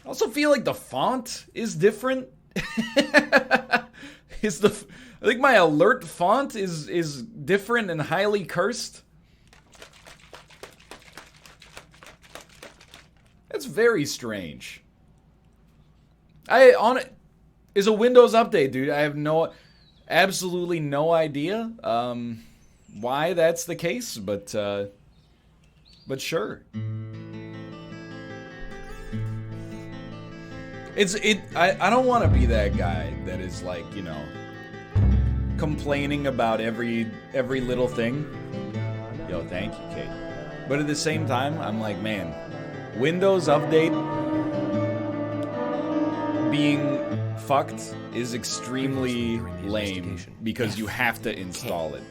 also feel like the font is different. I think my alert font is different and highly cursed. That's very strange. Is a Windows update, dude. I have absolutely no idea why that's the case, but sure. I don't want to be that guy that is like, you know, complaining about every little thing. Yo, thank you, Kate. But at the same time, I'm like, man, Windows update being fucked is extremely lame because you have to install it.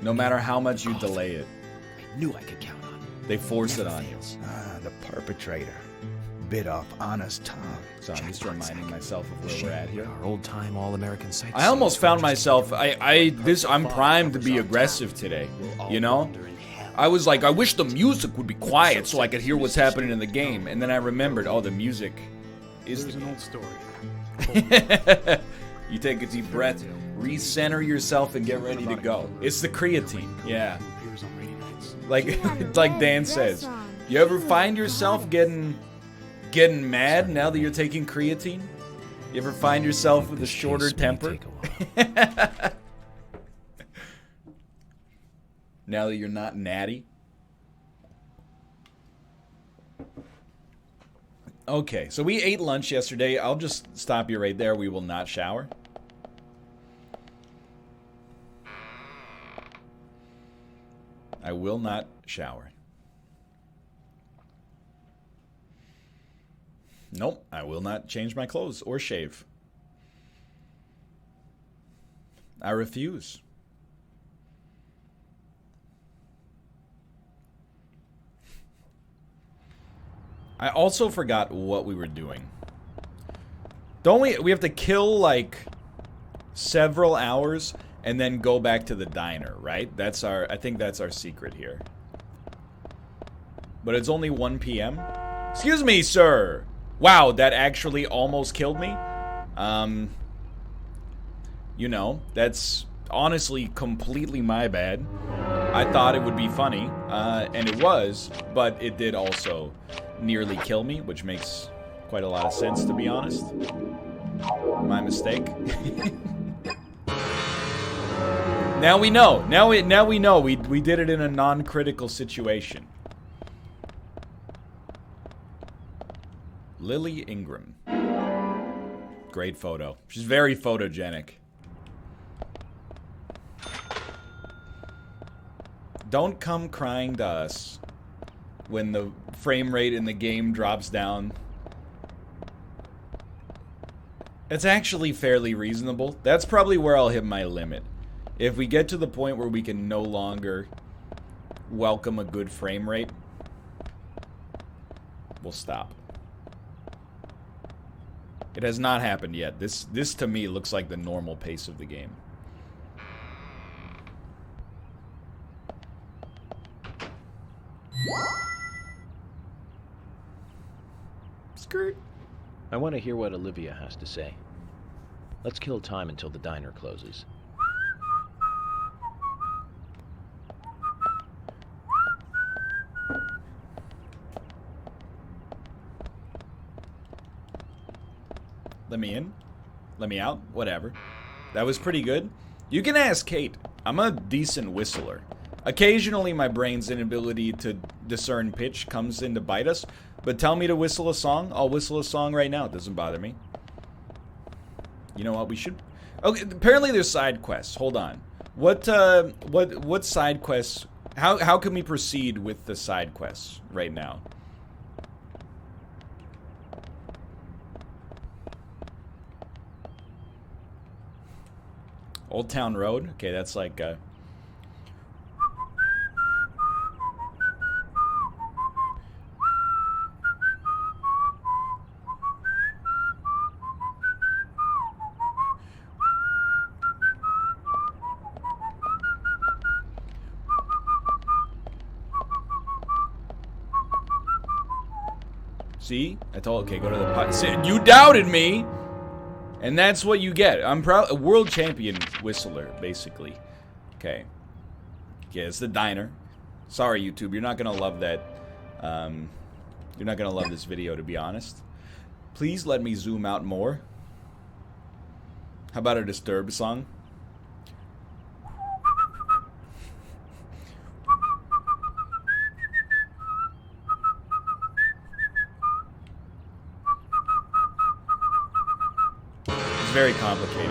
No matter how much you delay it. I knew I could count on. They force it on you. The perpetrator. Bit off honest Tom. So I'm just reminding myself of where we're at here. Our old-time all-American sites. I almost found myself, I'm primed to be aggressive today, you know? I was like, I wish the music would be quiet so I could hear what's happening in the game. And then I remembered, oh, the music is the game. Old story. You take a deep breath, recenter yourself, and get ready to go. It's the creatine, yeah. Like Dan says, you ever find yourself getting mad now that you're taking creatine? You ever find yourself with a shorter temper? Now that you're not natty? Okay, so we ate lunch yesterday. I'll just stop you right there. We will not shower. I will not shower. Nope, I will not change my clothes or shave. I refuse. I also forgot what we were doing. Don't we have to kill like several hours and then go back to the diner, right? I think that's our secret here. But it's only 1 p.m. Excuse me, sir. Wow, that actually almost killed me. You know, that's honestly completely my bad. I thought it would be funny, and it was, but it did also nearly kill me, which makes quite a lot of sense, to be honest. My mistake. Now we know. Now we know. We did it in a non-critical situation. Lily Ingram. Great photo. She's very photogenic. Don't come crying to us when the frame rate in the game drops down. It's actually fairly reasonable. That's probably where I'll hit my limit. If we get to the point where we can no longer welcome a good frame rate, we'll stop. It has not happened yet. This to me looks like the normal pace of the game. Skirt. I want to hear what Olivia has to say. Let's kill time until the diner closes. Let me in. Let me out. Whatever. That was pretty good. You can ask Kate. I'm a decent whistler. Occasionally my brain's inability to discern pitch comes in to bite us, but tell me to whistle a song, I'll whistle a song right now. It doesn't bother me. You know what, we should... Okay, apparently there's side quests. Hold on. What side quests... How can we proceed with the side quests right now? Old Town Road? Okay, that's like... See? I told, okay, go to the pot. See, you doubted me! And that's what you get. I'm proud, a world champion whistler, basically. Okay. Yeah, it's the diner. Sorry, YouTube, you're not gonna love that. You're not gonna love this video, to be honest. Please let me zoom out more. How about a Disturbed song? It's very complicated.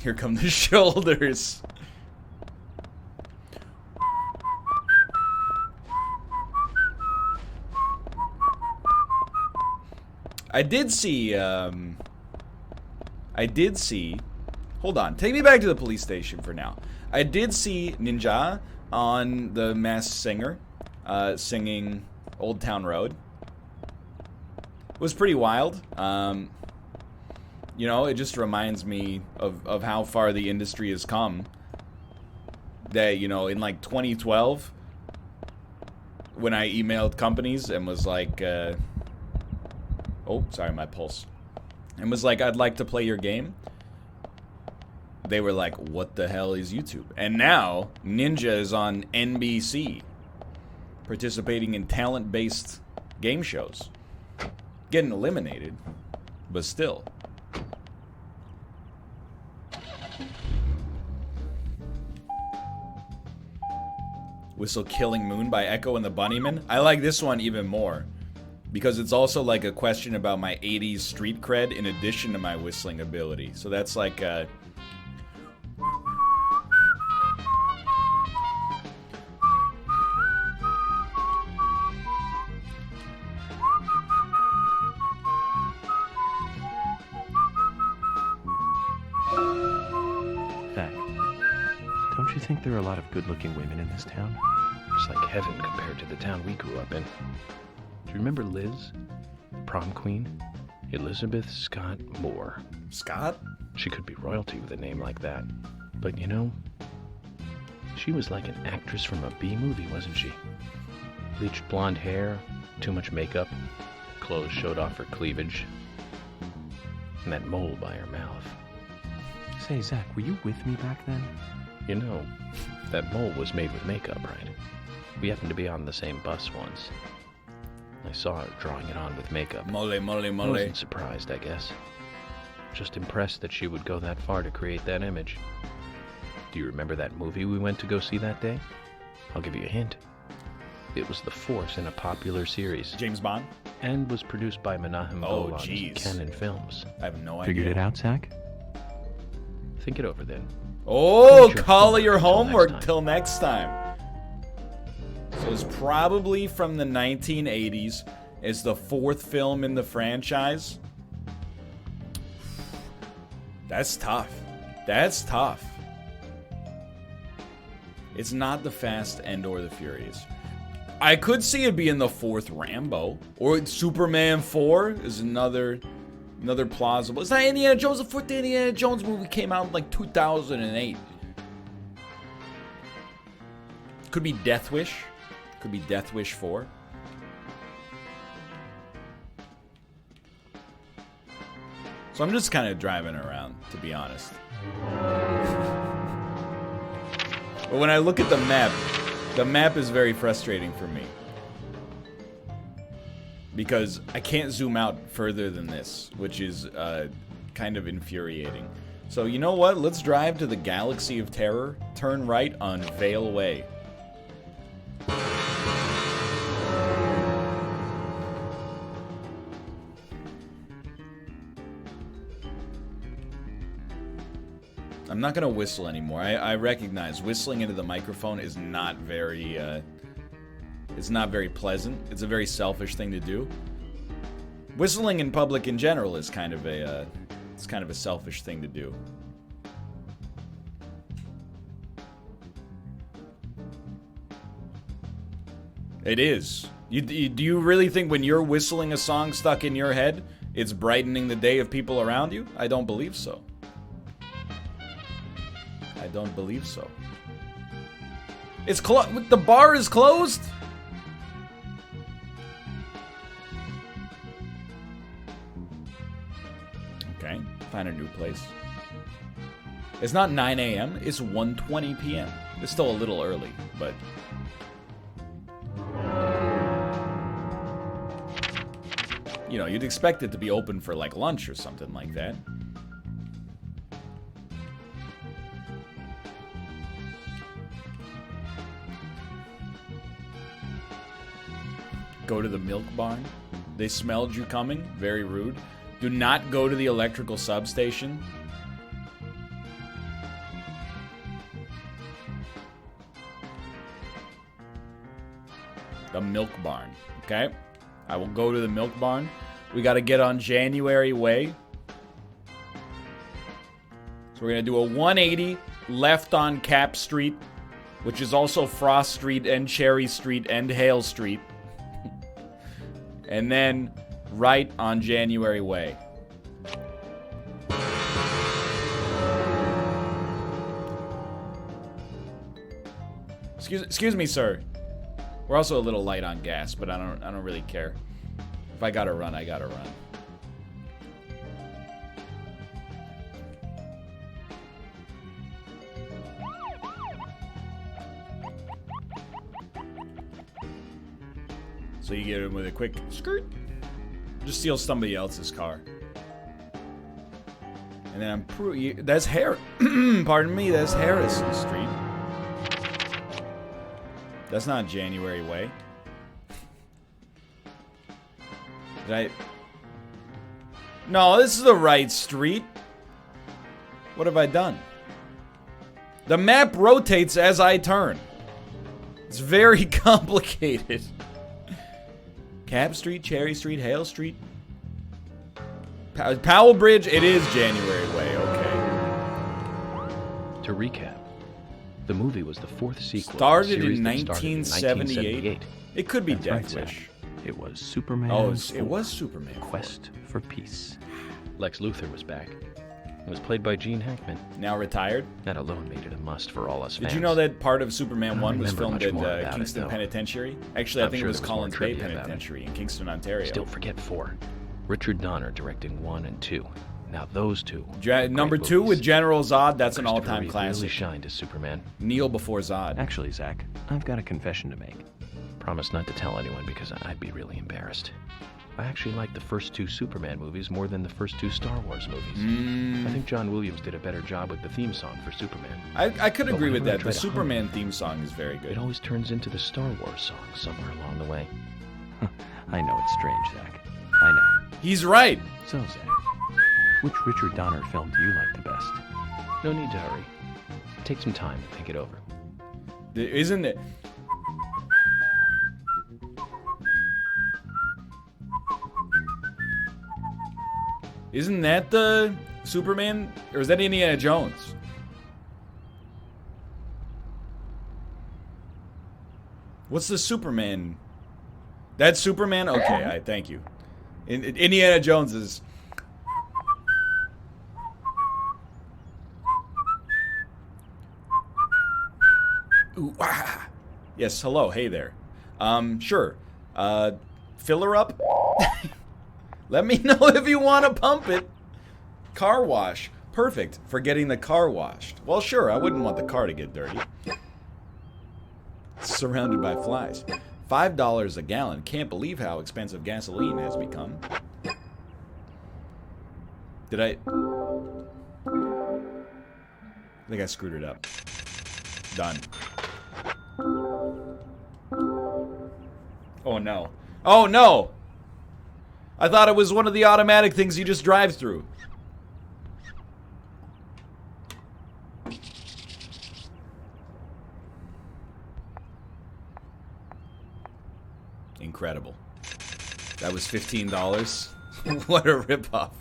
Here come the shoulders. I did see, hold on, take me back to the police station for now. I did see Ninja on The Masked Singer, singing Old Town Road. It was pretty wild. You know, it just reminds me of how far the industry has come. That, you know, in like 2012, when I emailed companies and was like, oh, sorry, my pulse. And was like, I'd like to play your game. They were like, what the hell is YouTube? And now, Ninja is on NBC, participating in talent-based game shows. Getting eliminated, but still. Whistle Killing Moon by Echo and the Bunnymen. I like this one even more. Because it's also like a question about my 80s street cred in addition to my whistling ability. So that's like Zach, don't you think there are a lot of good-looking women in this town? It's like heaven compared to the town we grew up in. Do you remember Liz? Prom queen? Elizabeth Scott Moore. Scott? She could be royalty with a name like that. But you know, she was like an actress from a B movie, wasn't she? Bleached blonde hair, too much makeup, clothes showed off her cleavage, and that mole by her mouth. Say, Zach, were you with me back then? You know, that mole was made with makeup, right? We happened to be on the same bus once. I saw her drawing it on with makeup. Mole, mole, I mole. wasn't surprised, I guess. Just impressed that she would go that far to create that image. Do you remember that movie we went to go see that day? I'll give you a hint. It was the Force in a popular series. James Bond? And was produced by Menahem Oh, Golan's jeez. Canon Films. I have no idea. Figured it out, Zach? Think it over then. Oh, Finish call your homework homework till till next time. So it's probably from the 1980s. It's the 4th film in the franchise. That's tough. That's tough. It's not the Fast and or the Furious. I could see it being the 4th Rambo. Or Superman 4 is another plausible. It's not Indiana Jones. The 4th Indiana Jones movie came out in like 2008. Could be Death Wish. Could be Death Wish 4. So I'm just kind of driving around, to be honest. But when I look at the map is very frustrating for me. Because I can't zoom out further than this, which is kind of infuriating. So you know what? Let's drive to the Galaxy of Terror, turn right on Vale Way. I'm not gonna whistle anymore. I recognize whistling into the microphone is not very, it's not very pleasant. It's a very selfish thing to do. Whistling in public in general is kind of a, it's kind of a selfish thing to do. It is. Do you really think when you're whistling a song stuck in your head, it's brightening the day of people around you? I don't believe so. I don't believe so. It's closed. The bar is closed? Find a new place. It's not 9 a.m. It's 1:20 p.m. It's still a little early, but... You know, you'd expect it to be open for, like, lunch or something like that. Go to the milk barn. They smelled you coming. Very rude. Do not go to the electrical substation. The milk barn. Okay? I will go to the milk barn. We got to get on January Way. So we're going to do a 180 left on Cap Street, which is also Frost Street and Cherry Street and Hale Street. And then right on January Way. Excuse me, sir. We're also a little light on gas, but I don't really care. If I gotta run, I gotta run. So you get him with a quick skirt. Just steal somebody else's car. And then that's pardon me, that's Harrison Street. That's not January Way. Did I... No, this is the right street. What have I done? The map rotates as I turn. It's very complicated. Cap Street, Cherry Street, Hale Street. Powell Bridge, it is January Way, okay. To recap, the movie was the fourth sequel. Started to a in series that started in 1978. It could be That's Death right, Wish. It was Superman. Oh, it 4, was Superman. Quest for Peace. Lex Luthor was back. It was played by Gene Hackman. Now retired. That alone made it a must for all us fans. Did you know that part of Superman I don't 1 was remember filmed much more at about it, Kingston though. Penitentiary? Actually, I I'm think sure it was there was more Collins Bay trivia about it. Penitentiary in Kingston, Ontario. Still forget 4. Richard Donner directing 1 and 2. Now those two. Number great 2 with movies. General Zod, that's an Christopher all-time Reeve classic. really shined as Superman. Kneel before Zod. Actually, Zach, I've got a confession to make. Promise not to tell anyone because I'd be really embarrassed. I actually like the first 2 Superman movies more than the first 2 Star Wars movies. I think John Williams did a better job with the theme song for Superman. I could But agree with whenever I that. try The to Superman theme song is very It good. always turns into the Star Wars song somewhere along the way. I know it's strange, Zach. I know. He's right. So, Zach, which Richard Donner film do you like the best? No need to hurry. Take some time and think it over. Isn't it? Isn't that the Superman? Or is that Indiana Jones? What's the Superman? That's Superman? Okay, thank you. Indiana Jones is... Ooh, ah. Yes, hello, hey there. Sure. Fill her up? Let me know if you want to pump it. Car wash. Perfect for getting the car washed. Well, sure, I wouldn't want the car to get dirty. Surrounded by flies. $5 a gallon. Can't believe how expensive gasoline has become. Did I think I screwed it up. Done. Oh no. Oh no! I thought it was one of the automatic things you just drive through. Incredible. That was $15. What a ripoff.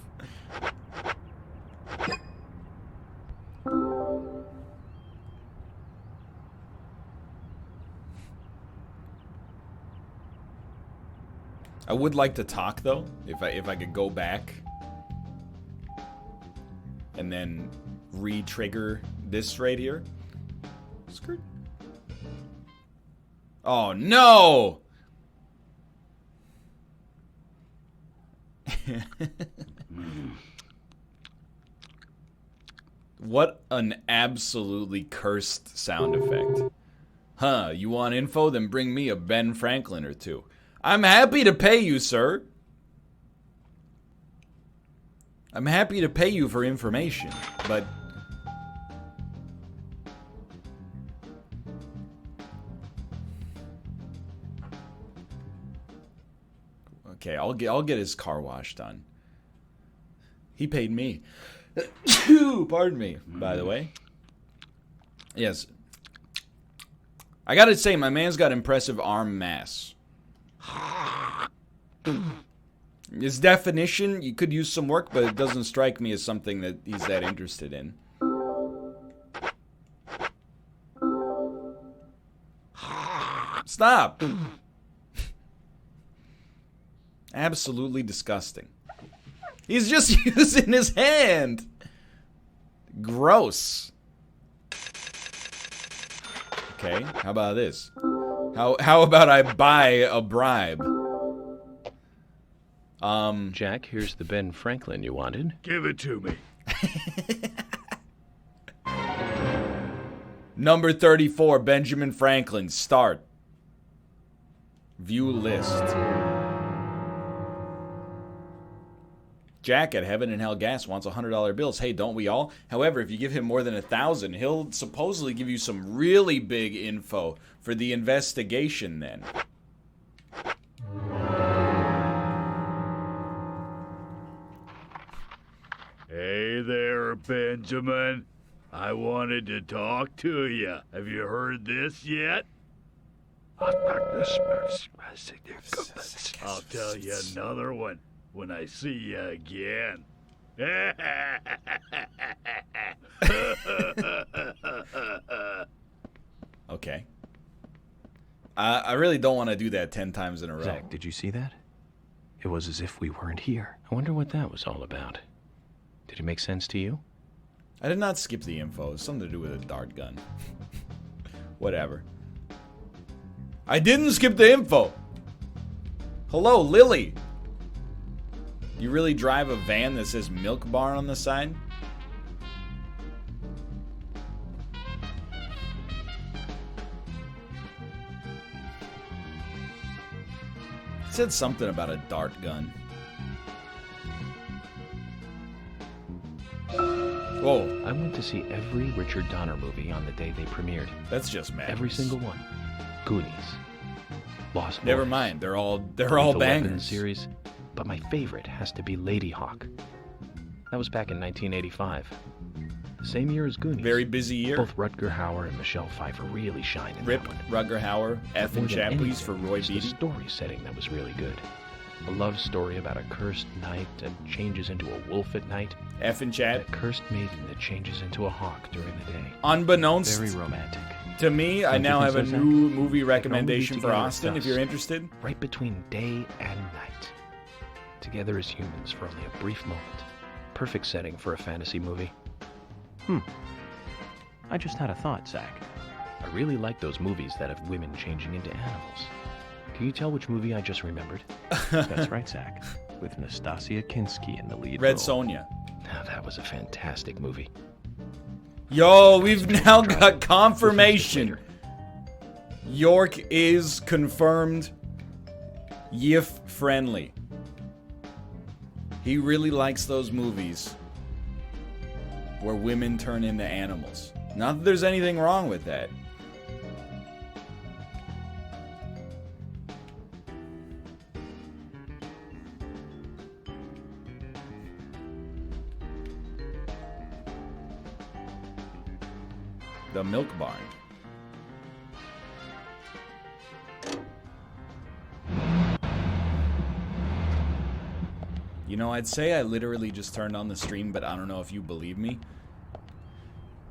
I would like to talk though, if I could go back and then re-trigger this right here. Skirt. Oh no! What an absolutely cursed sound effect. Huh, you want info? Then bring me a Ben Franklin or two. I'm happy to pay you, sir. I'm happy to pay you for information, but... Okay, I'll get his car wash done. He paid me. Pardon me, by the way. Yes. I gotta say, my man's got impressive arm mass. His definition, you could use some work, but it doesn't strike me as something that he's that interested in. Stop! Absolutely disgusting. He's just using his hand. Gross. Okay, how about this? How about I buy a bribe? Jack, here's the Ben Franklin you wanted. Give it to me. Number 34, Benjamin Franklin. Start. View list. Jack at Heaven and Hell Gas wants $100 bills. Hey, don't we all? However, if you give him more than 1,000, he'll supposedly give you some really big info for the investigation then. Hey there, Benjamin. I wanted to talk to you. Have you heard this yet? I'll tell you another one when I see you again. Okay. I really don't want to do that 10 times in a row. Zach, did you see that? It was as if we weren't here. I wonder what that was all about. Did it make sense to you? I did not skip the info. It's something to do with a dart gun. Whatever. I didn't skip the info. Hello, Lily. You really drive a van that says Milk Bar on the side? It said something about a dart gun. Whoa. I went to see every Richard Donner movie on the day they premiered. That's just madness. Every single one. Goonies. Lost Never Boys, mind. They're all Lethal Weapon bangers. series. But my favorite has to be Lady Hawk. That was back in 1985. The same year as Goonies. Very busy year. Both Rutger Hauer and Michelle Pfeiffer really shine in Rip, that one. Rutger Hauer, F More and than Chapley's anything, for Roy it's the Beatty. story setting that was really good. A love story about a cursed knight that changes into a wolf at night. F and And Chad. a cursed maiden that changes into a hawk during the day. Unbeknownst Very romantic. to me, I Don't now you have a think so, new Zach? movie They recommendation can for only be Austin together if with you're us. interested. Right between day and night. Together as humans for only a brief moment. Perfect setting for a fantasy movie. I just had a thought, Zach. I really like those movies that have women changing into animals. Can you tell which movie I just remembered? That's right, Zach. With Nastasia Kinski in the lead Red role. Sonja. Now, that was a fantastic movie. Yo, we've now got confirmation. Later. York is confirmed YIF friendly. He really likes those movies where women turn into animals. Not that there's anything wrong with that. The Milk Barn. You know, I'd say I literally just turned on the stream, but I don't know if you believe me.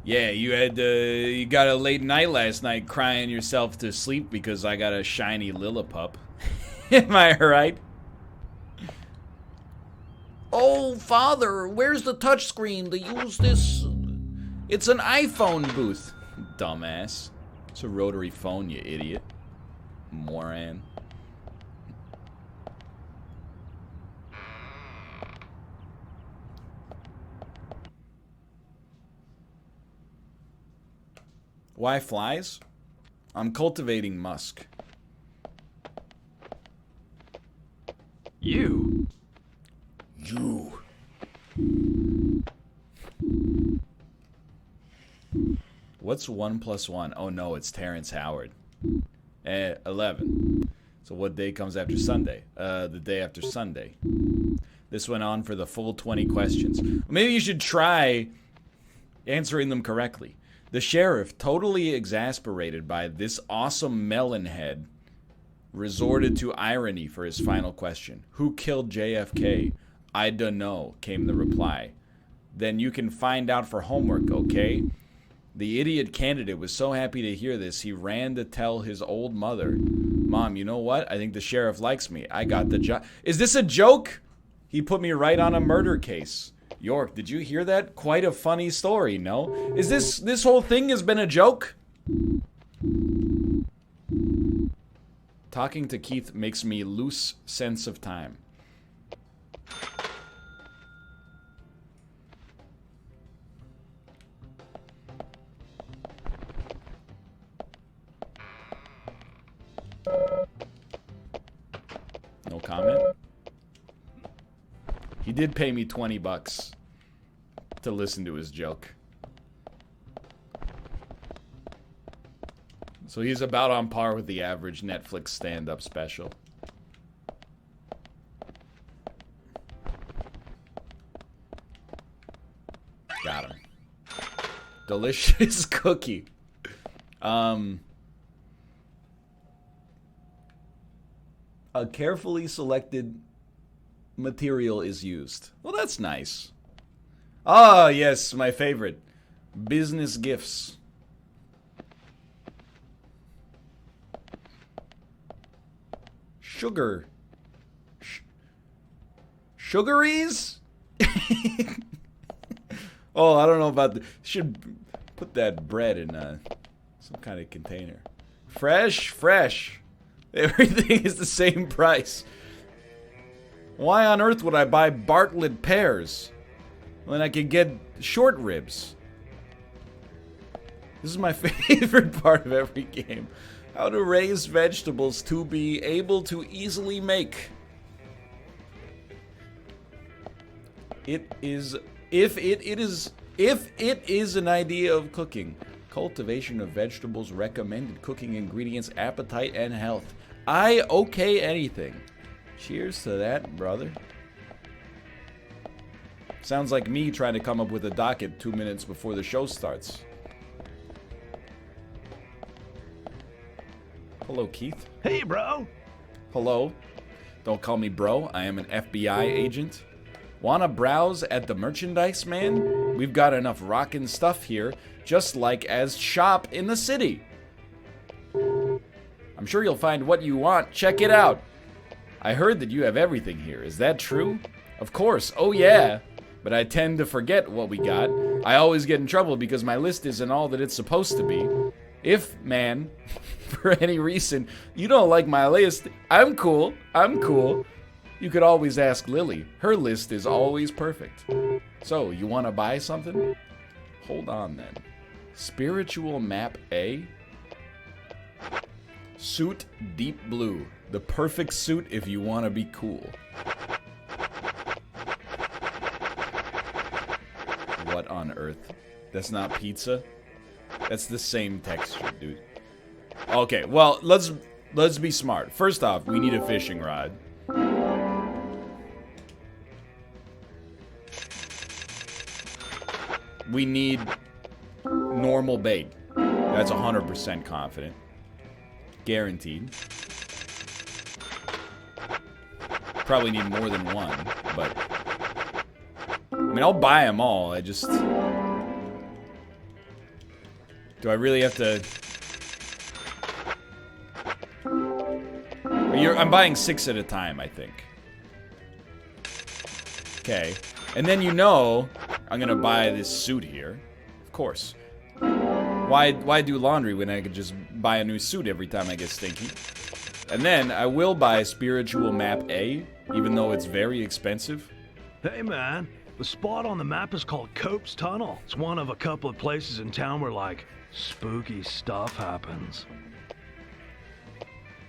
Yeah, you got a late night last night crying yourself to sleep because I got a shiny Lillipup. Am I right? Oh, father, where's the touchscreen to use this? It's an iPhone booth. Dumbass. It's a rotary phone, you idiot. Moron. Why flies? I'm cultivating musk. You? You. What's 1 + 1? Oh no, it's Terrence Howard. 11. So what day comes after Sunday? The day after Sunday. This went on for the full 20 questions. Maybe you should try answering them correctly. The sheriff, totally exasperated by this awesome melon head, resorted to irony for his final question. Who killed JFK? I dunno, came the reply. Then you can find out for homework, okay? The idiot candidate was so happy to hear this, he ran to tell his old mother, Mom, you know what? I think the sheriff likes me. I got the job. Is this a joke? He put me right on a murder case. York, did you hear that? Quite a funny story, no? Is this whole thing has been a joke? Talking to Keith makes me lose sense of time. No comment? He did pay me $20 to listen to his joke. So he's about on par with the average Netflix stand-up special. Got him. Delicious cookie. A carefully selected material is used. Well, that's nice. Ah, yes, my favorite. Business gifts. Sugar. Sugaries? Oh, I don't know about the... Should put that bread in some kind of container. Fresh, fresh. Everything is the same price. Why on earth would I buy Bartlett pears when I could get short ribs? This is my favorite part of every game. How to raise vegetables to be able to easily make. It is if it is an idea of cooking. Cultivation of vegetables, recommended cooking ingredients, appetite, and health. I okay anything. Cheers to that, brother. Sounds like me trying to come up with a docket 2 minutes before the show starts. Hello, Keith. Hey, bro. Hello. Don't call me bro. I am an FBI agent. Wanna browse at the merchandise, man? We've got enough rockin' stuff here, just like as shop in the city. I'm sure you'll find what you want. Check it out. I heard that you have everything here. Is that true? Of course. Oh, yeah. But I tend to forget what we got. I always get in trouble because my list isn't all that it's supposed to be. If, man, for any reason, you don't like my list, I'm cool. I'm cool. You could always ask Lily. Her list is always perfect. So, you want to buy something? Hold on, then. Spiritual map A? Suit deep blue. The perfect suit if you want to be cool. What on earth? That's not pizza? That's the same texture, dude. Okay, well, let's be smart. First off, we need a fishing rod. We need normal bait. That's 100% confident. Guaranteed. Probably need more than one, but... I mean, I'll buy them all. I just... Do I really have to... I'm buying 6 at a time, I think. Okay. And then you know I'm gonna buy this suit here. Of course. Why do laundry when I could just buy a new suit every time I get stinky? And then I will buy Spiritual Map A, even though it's very expensive. Hey man, the spot on the map is called Cope's Tunnel. It's one of a couple of places in town where, like, spooky stuff happens.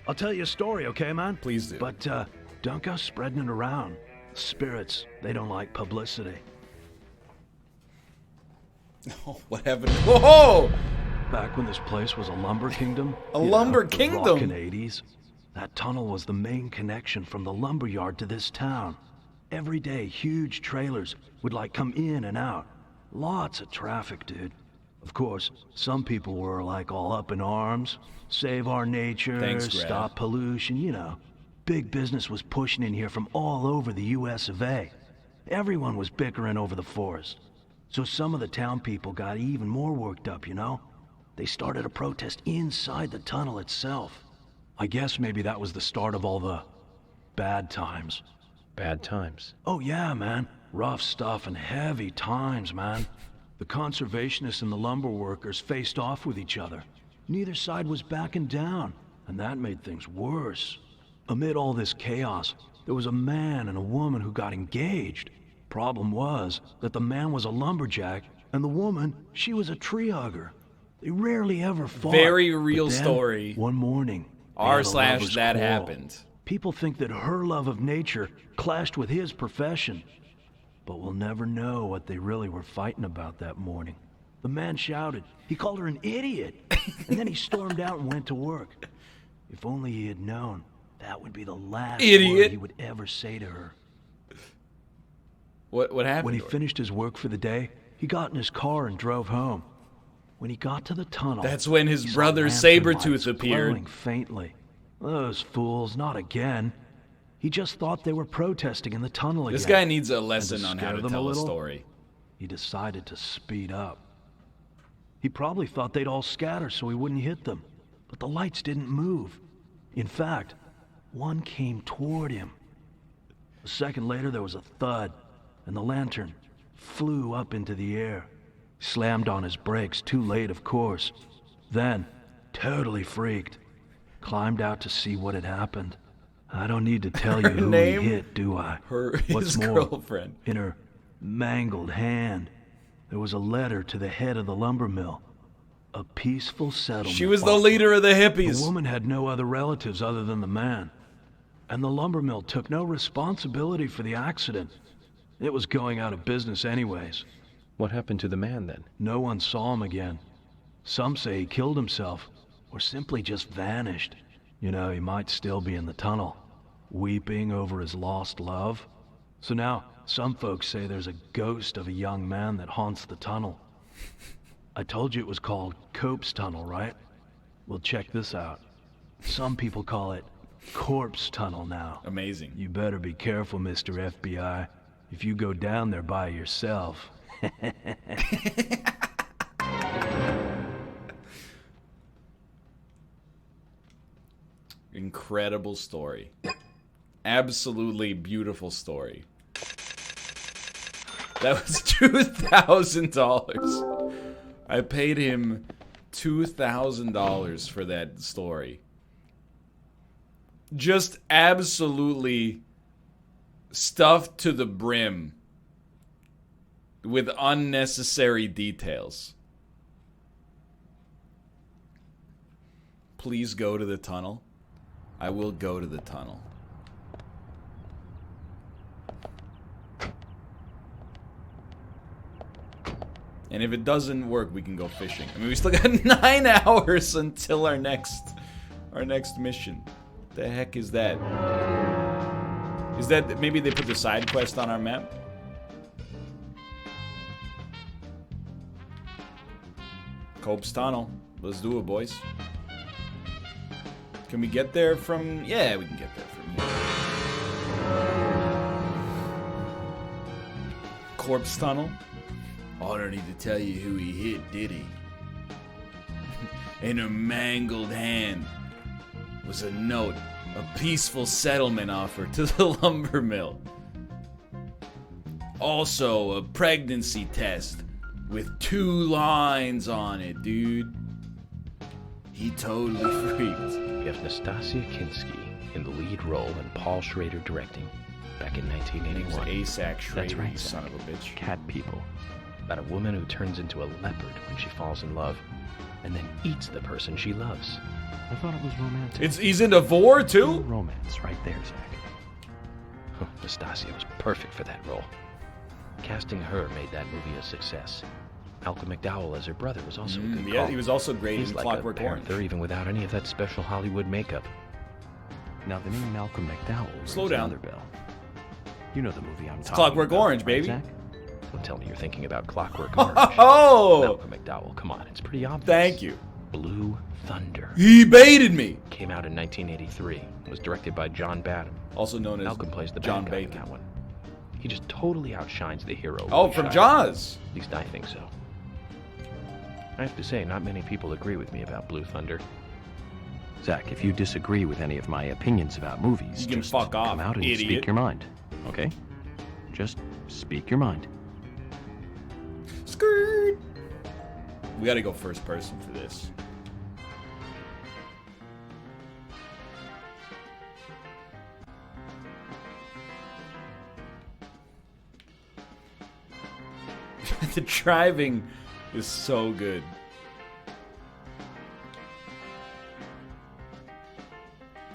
I'll tell you a story, okay, man? Please do. But don't go spreading it around. Spirits, they don't like publicity. Oh, what happened? Whoa! Back when this place was a lumber kingdom, A lumber the kingdom? rockin' 80s, that tunnel was the main connection from the lumber yard to this town. Every day, huge trailers would come in and out. Lots of traffic, dude. Of course, some people were all up in arms. Save our nature, Thanks, Greg. stop pollution, Big business was pushing in here from all over the US of A. Everyone was bickering over the forest. So some of the town people got even more worked up, They started a protest inside the tunnel itself. I guess maybe that was the start of all the bad times. Bad times. Oh yeah, man. Rough stuff and heavy times, man. The conservationists and the lumber workers faced off with each other. Neither side was backing down, and that made things worse. Amid all this chaos, there was a man and a woman who got engaged. Problem was that the man was a lumberjack, and the woman, she was a tree hugger. They rarely ever fought. Very real But then, story. One morning, they had a lovers' r/that quarrel. happened. People think that her love of nature clashed with his profession. But we'll never know what they really were fighting about that morning. The man shouted. He called her an idiot. And then he stormed out and went to work. If only he had known, that would be the last Idiot. word he would ever say to her. What happened? When he to her? finished his work for the day, he got in his car and drove home. When he got to the tunnel, That's when his he saw brother lantern Sabretooth lights appeared. glowing faintly. Those fools, not again. He just thought they were protesting in the tunnel again. This guy needs a And lesson on how scare to them tell a little, story. He decided to speed up. He probably thought they'd all scatter so he wouldn't hit them. But the lights didn't move. In fact, one came toward him. A second later, there was a thud, and the lantern flew up into the air. Slammed on his brakes, too late, of course. Then, totally freaked, climbed out to see what had happened. I don't need to tell you who he name? hit, do I? His What's more, girlfriend. in her mangled hand, there was a letter to the head of the lumber mill. A peaceful settlement. She was the offer. leader of the The hippies. woman had no other relatives other than the man. And the lumber mill took no responsibility for the accident. It was going out of business anyways. What happened to the man then? No one saw him again. Some say he killed himself, or simply just vanished. He might still be in the tunnel, weeping over his lost love. So now, some folks say there's a ghost of a young man that haunts the tunnel. I told you it was called Cope's Tunnel, right? Well, check this out. Some people call it Corpse Tunnel now. Amazing. You better be careful, Mr. FBI, if you go down there by yourself. Incredible story. Absolutely beautiful story. That was $2,000. I paid him $2,000 for that story. Just absolutely stuffed to the brim with unnecessary details. Please go to the tunnel. I will go to the tunnel. And if it doesn't work, we can go fishing. I mean, we still got 9 hours until our next mission. The heck is that? Is that maybe they put the side quest on our map? Cope's Tunnel. Let's do it, boys. Can we get there from... Yeah, we can get there from here. Corpse Tunnel. Oh, I don't need to tell you who he hit, did he? In her mangled hand was a note, a peaceful settlement offer to the lumber mill. Also, a pregnancy test with 2 lines on it, dude. He totally freaked. We have Nastasia Kinski in the lead role and Paul Schrader directing back in Name's 1981. ASAC Schrader, That's right, you son of a bitch. Cat people. About a woman who turns into a leopard when she falls in love. and then eats the person she loves. I thought it was romantic. He's into vor too? Romance right there, Zach. Nastasia was perfect for that role. Casting her made that movie a success. Malcolm McDowell as her brother was also a good Yeah, call. he was also great He's in like Clockwork a panther, Orange. even without any of that special Hollywood makeup. Now, the name Malcolm McDowell Slow rings down. another bell. You know the movie I'm talking Clockwork about, Orange, right, baby. Zach? Don't tell me you're thinking about Clockwork Orange. Oh! Malcolm McDowell, come on, it's pretty obvious. Thank you. Blue Thunder. He baited me. Came out in 1983. Was directed by John Badham. Also known as Malcolm plays the John bad guy in Bacon. that one. He just totally outshines the hero. Oh, Willie from Shire. Jaws. At least I think so. I have to say, not many people agree with me about Blue Thunder. Zach, if you disagree with any of my opinions about movies, You can just fuck off, come out and idiot. speak your mind, okay? Just speak your mind. Skirt. We gotta go first person for this. The driving is so good.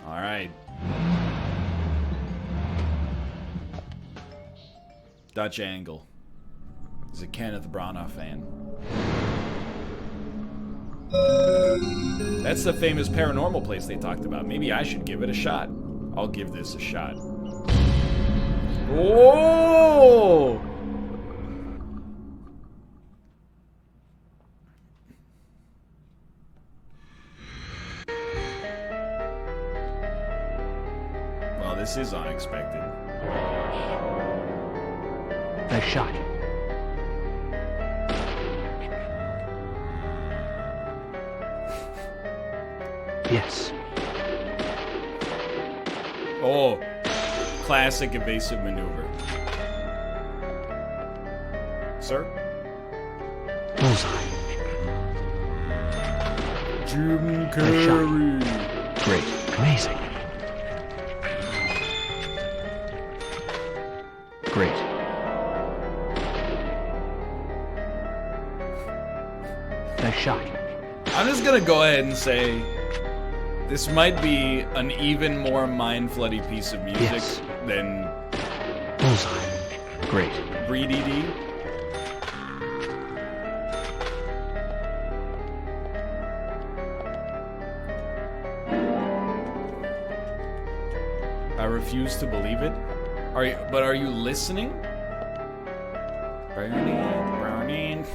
All right. Dutch Angle is a Kenneth Branagh fan. That's the famous paranormal place they talked about. Maybe I should give it a shot. I'll give this a shot. Whoa! Well, this is unexpected. Nice shot. Yes. Oh, classic evasive maneuver. Sir? Bullseye. Jim Nice shot. Carrey. Great. Amazing. Great. Nice shot. I'm just gonna go ahead and say this might be an even more mind-floody piece of music Yes. than Bullseye. Great. Breedy D. I refuse to believe it. Are you listening? Burning.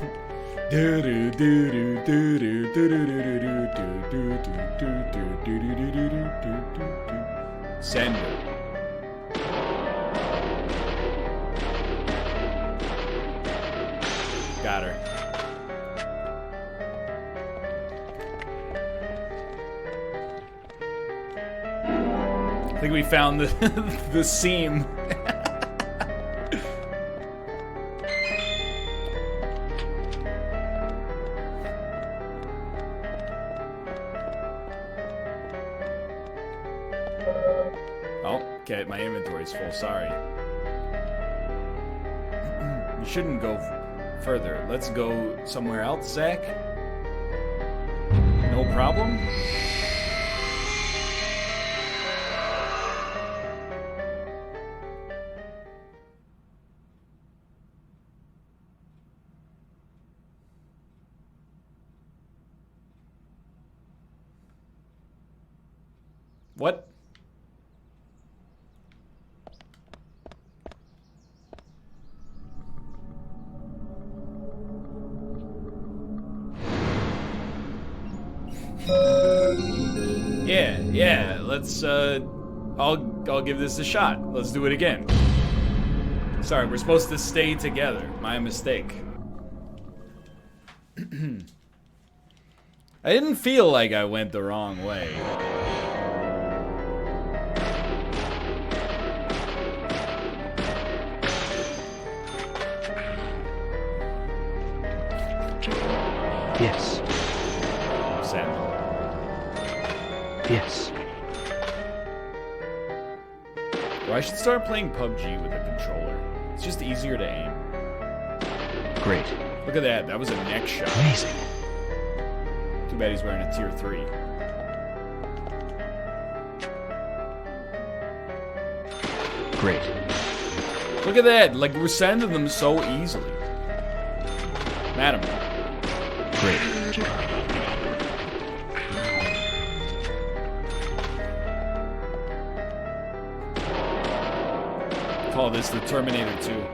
Sender. Got her. I think we found the seam. Oh, okay, my inventory's full, sorry. We shouldn't go further. Let's go somewhere else, Zach. No problem? What? Yeah, let's, I'll give this a shot. Let's do it again. Sorry, we're supposed to stay together. My mistake. I didn't feel like I went the wrong way. Yes. Samuel. Yes. Well, I should start playing PUBG with a controller. It's just easier to aim. Great. Look at that. That was a neck shot. Amazing. Too bad he's wearing a tier 3. Great. Look at that. Like, we're sending them so easily. Madam. Great. Call this the Terminator 2.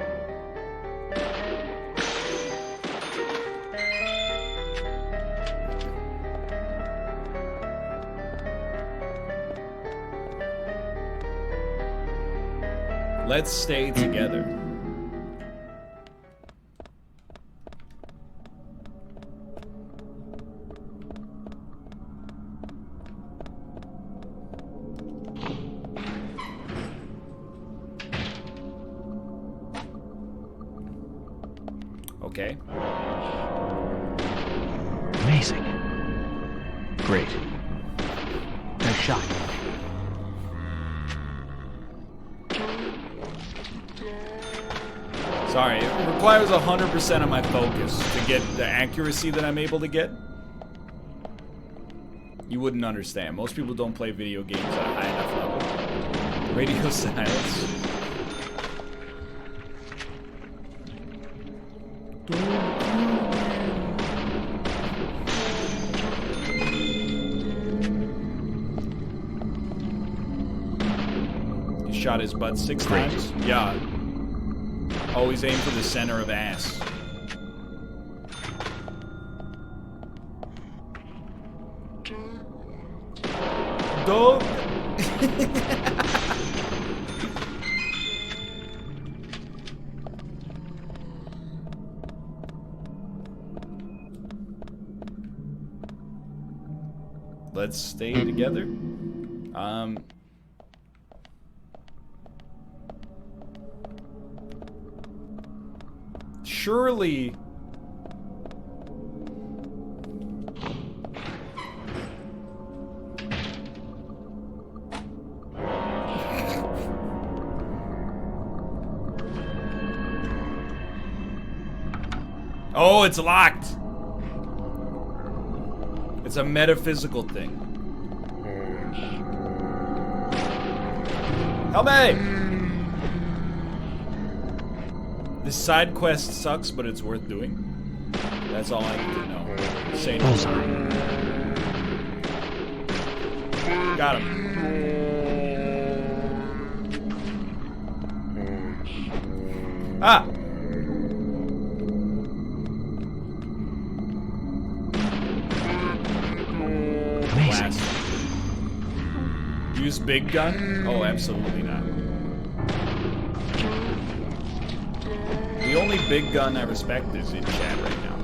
Let's stay together. Okay. Amazing. Great. Nice shot. Sorry, it requires 100% of my focus to get the accuracy that I'm able to get. You wouldn't understand. Most people don't play video games at a high enough level. Radio silence. He shot his butt 6 times? Yeah. Always aim for the center of ass. Dog. Let's stay together. Surely. Oh, it's locked. It's a metaphysical thing. Help me! This side quest sucks, but it's worth doing. That's all I need to know. Say no. Got him. Ah! Blast. Use big gun? Oh, absolutely not. The only big gun I respect is in chat right now.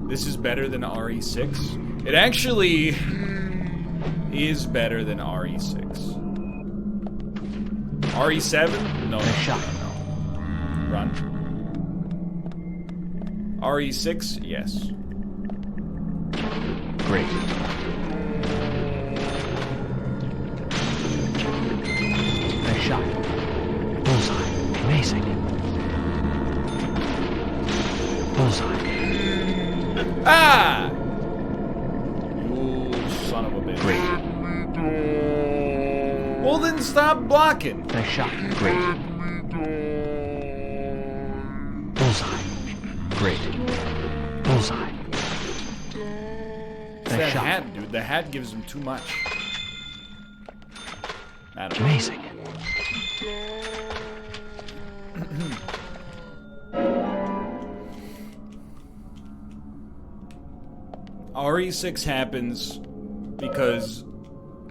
This is better than RE6. It actually is better than RE6. RE7? No, no. Run. RE6? Yes. Great. Nice shot. Bullseye. Amazing. Bullseye. Ah! You son of a bitch. Great. Well, then stop blocking. Nice shot. Great. Bullseye. Great. Bullseye. It's that hat, dude. The hat gives him too much. I don't know. Amazing. RE6 happens because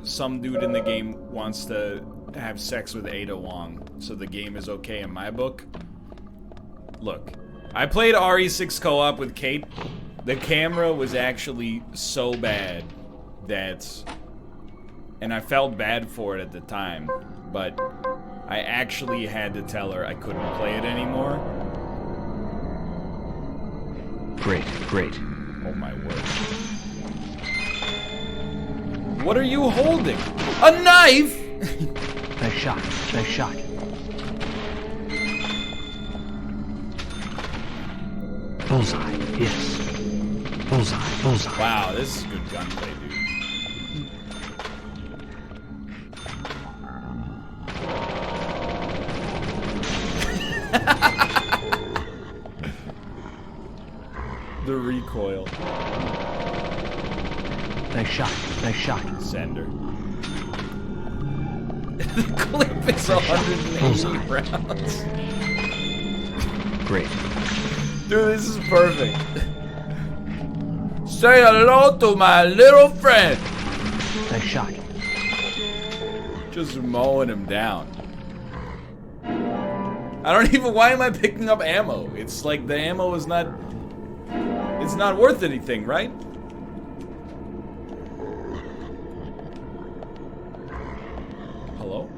some dude in the game wants to have sex with Ada Wong, so the game is okay in my book. Look, I played RE6 co-op with Kate. The camera was actually so bad that... And I felt bad for it at the time, but I actually had to tell her I couldn't play it anymore. Great, great. Oh my word. What are you holding? A knife?! Nice shot. Nice shot. Bullseye. Yes. Bullseye, bullseye. Wow, this is good gunplay, dude. The recoil. Nice shot, nice shot. Sender. The clip is 180 rounds. Great. Dude, this is perfect. Say hello to my little friend. Nice shot. Just mowing him down. I don't even, why am I picking up ammo? It's like the ammo is not, it's not worth anything, right? Hello?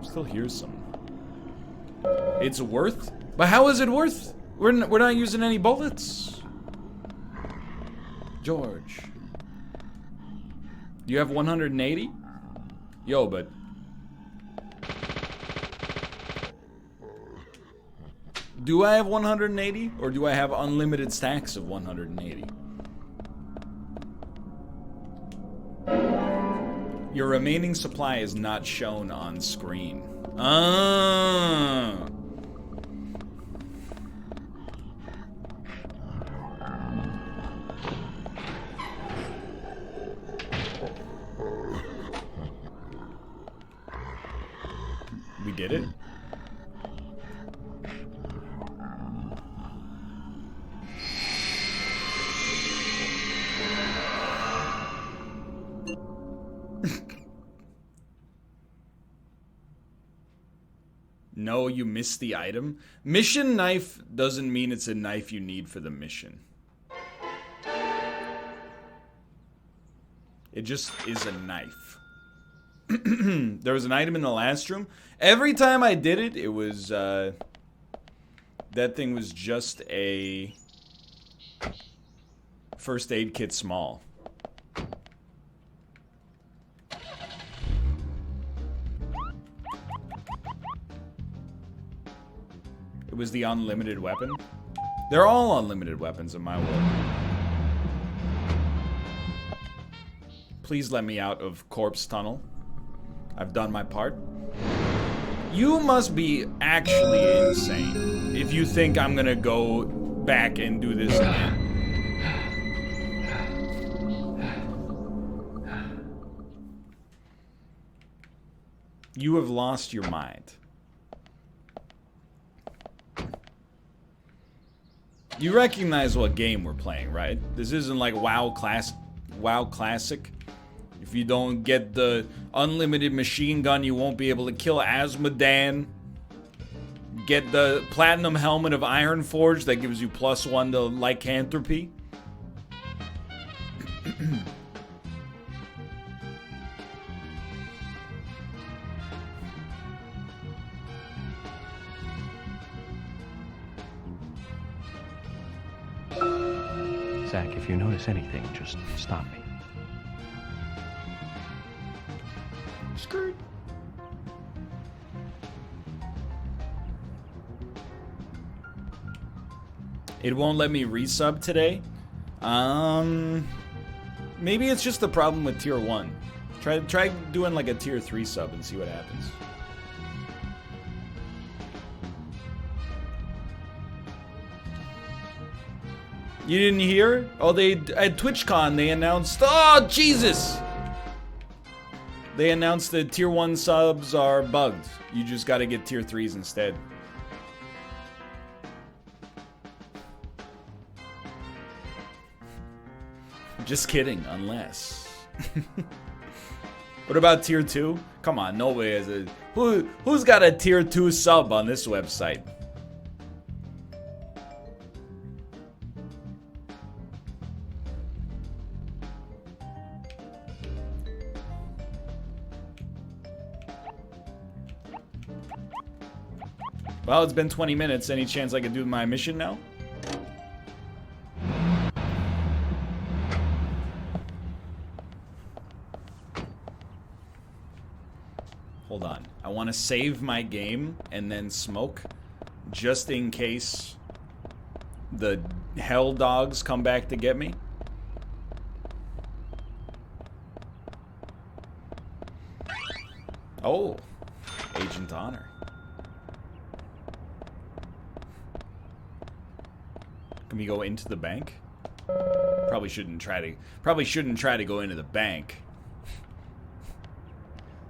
Still hear some. It's worth? But how is it worth? We're not using any bullets. George. You have 180? Yo, but... do I have 180? Or do I have unlimited stacks of 180? Your remaining supply is not shown on screen. Ah. We did it. No, you missed the item. Mission knife doesn't mean it's a knife you need for the mission. It just is a knife. There was an item in the last room. Every time I did it, it was, that thing was just a first aid kit small. It was the unlimited weapon. They're all unlimited weapons in my world. Please let me out of Corpse Tunnel. I've done my part. You must be actually insane if you think I'm gonna go back and do this again. You have lost your mind. You recognize what game we're playing, right? This isn't like WoW Classic. If you don't get the unlimited machine gun, you won't be able to kill Asmodan. Get the platinum helmet of Ironforge that gives you +1 to lycanthropy. Zach, if you notice anything, just stop me. Skirt. It won't let me resub today. Maybe it's just the problem with tier 1. Try doing like a tier 3 sub and see what happens. You didn't hear? Oh, they at TwitchCon they announced. Oh, Jesus! They announced that tier 1 subs are bugged. You just gotta get tier 3s instead. Just kidding, unless. What about tier 2? Come on, nobody has a... Who's got a tier 2 sub on this website? Well, it's been 20 minutes. Any chance I could do my mission now? Hold on. I want to save my game and then smoke just in case the hell dogs come back to get me. Oh, Agent Honor. Can we go into the bank? Probably shouldn't try to go into the bank.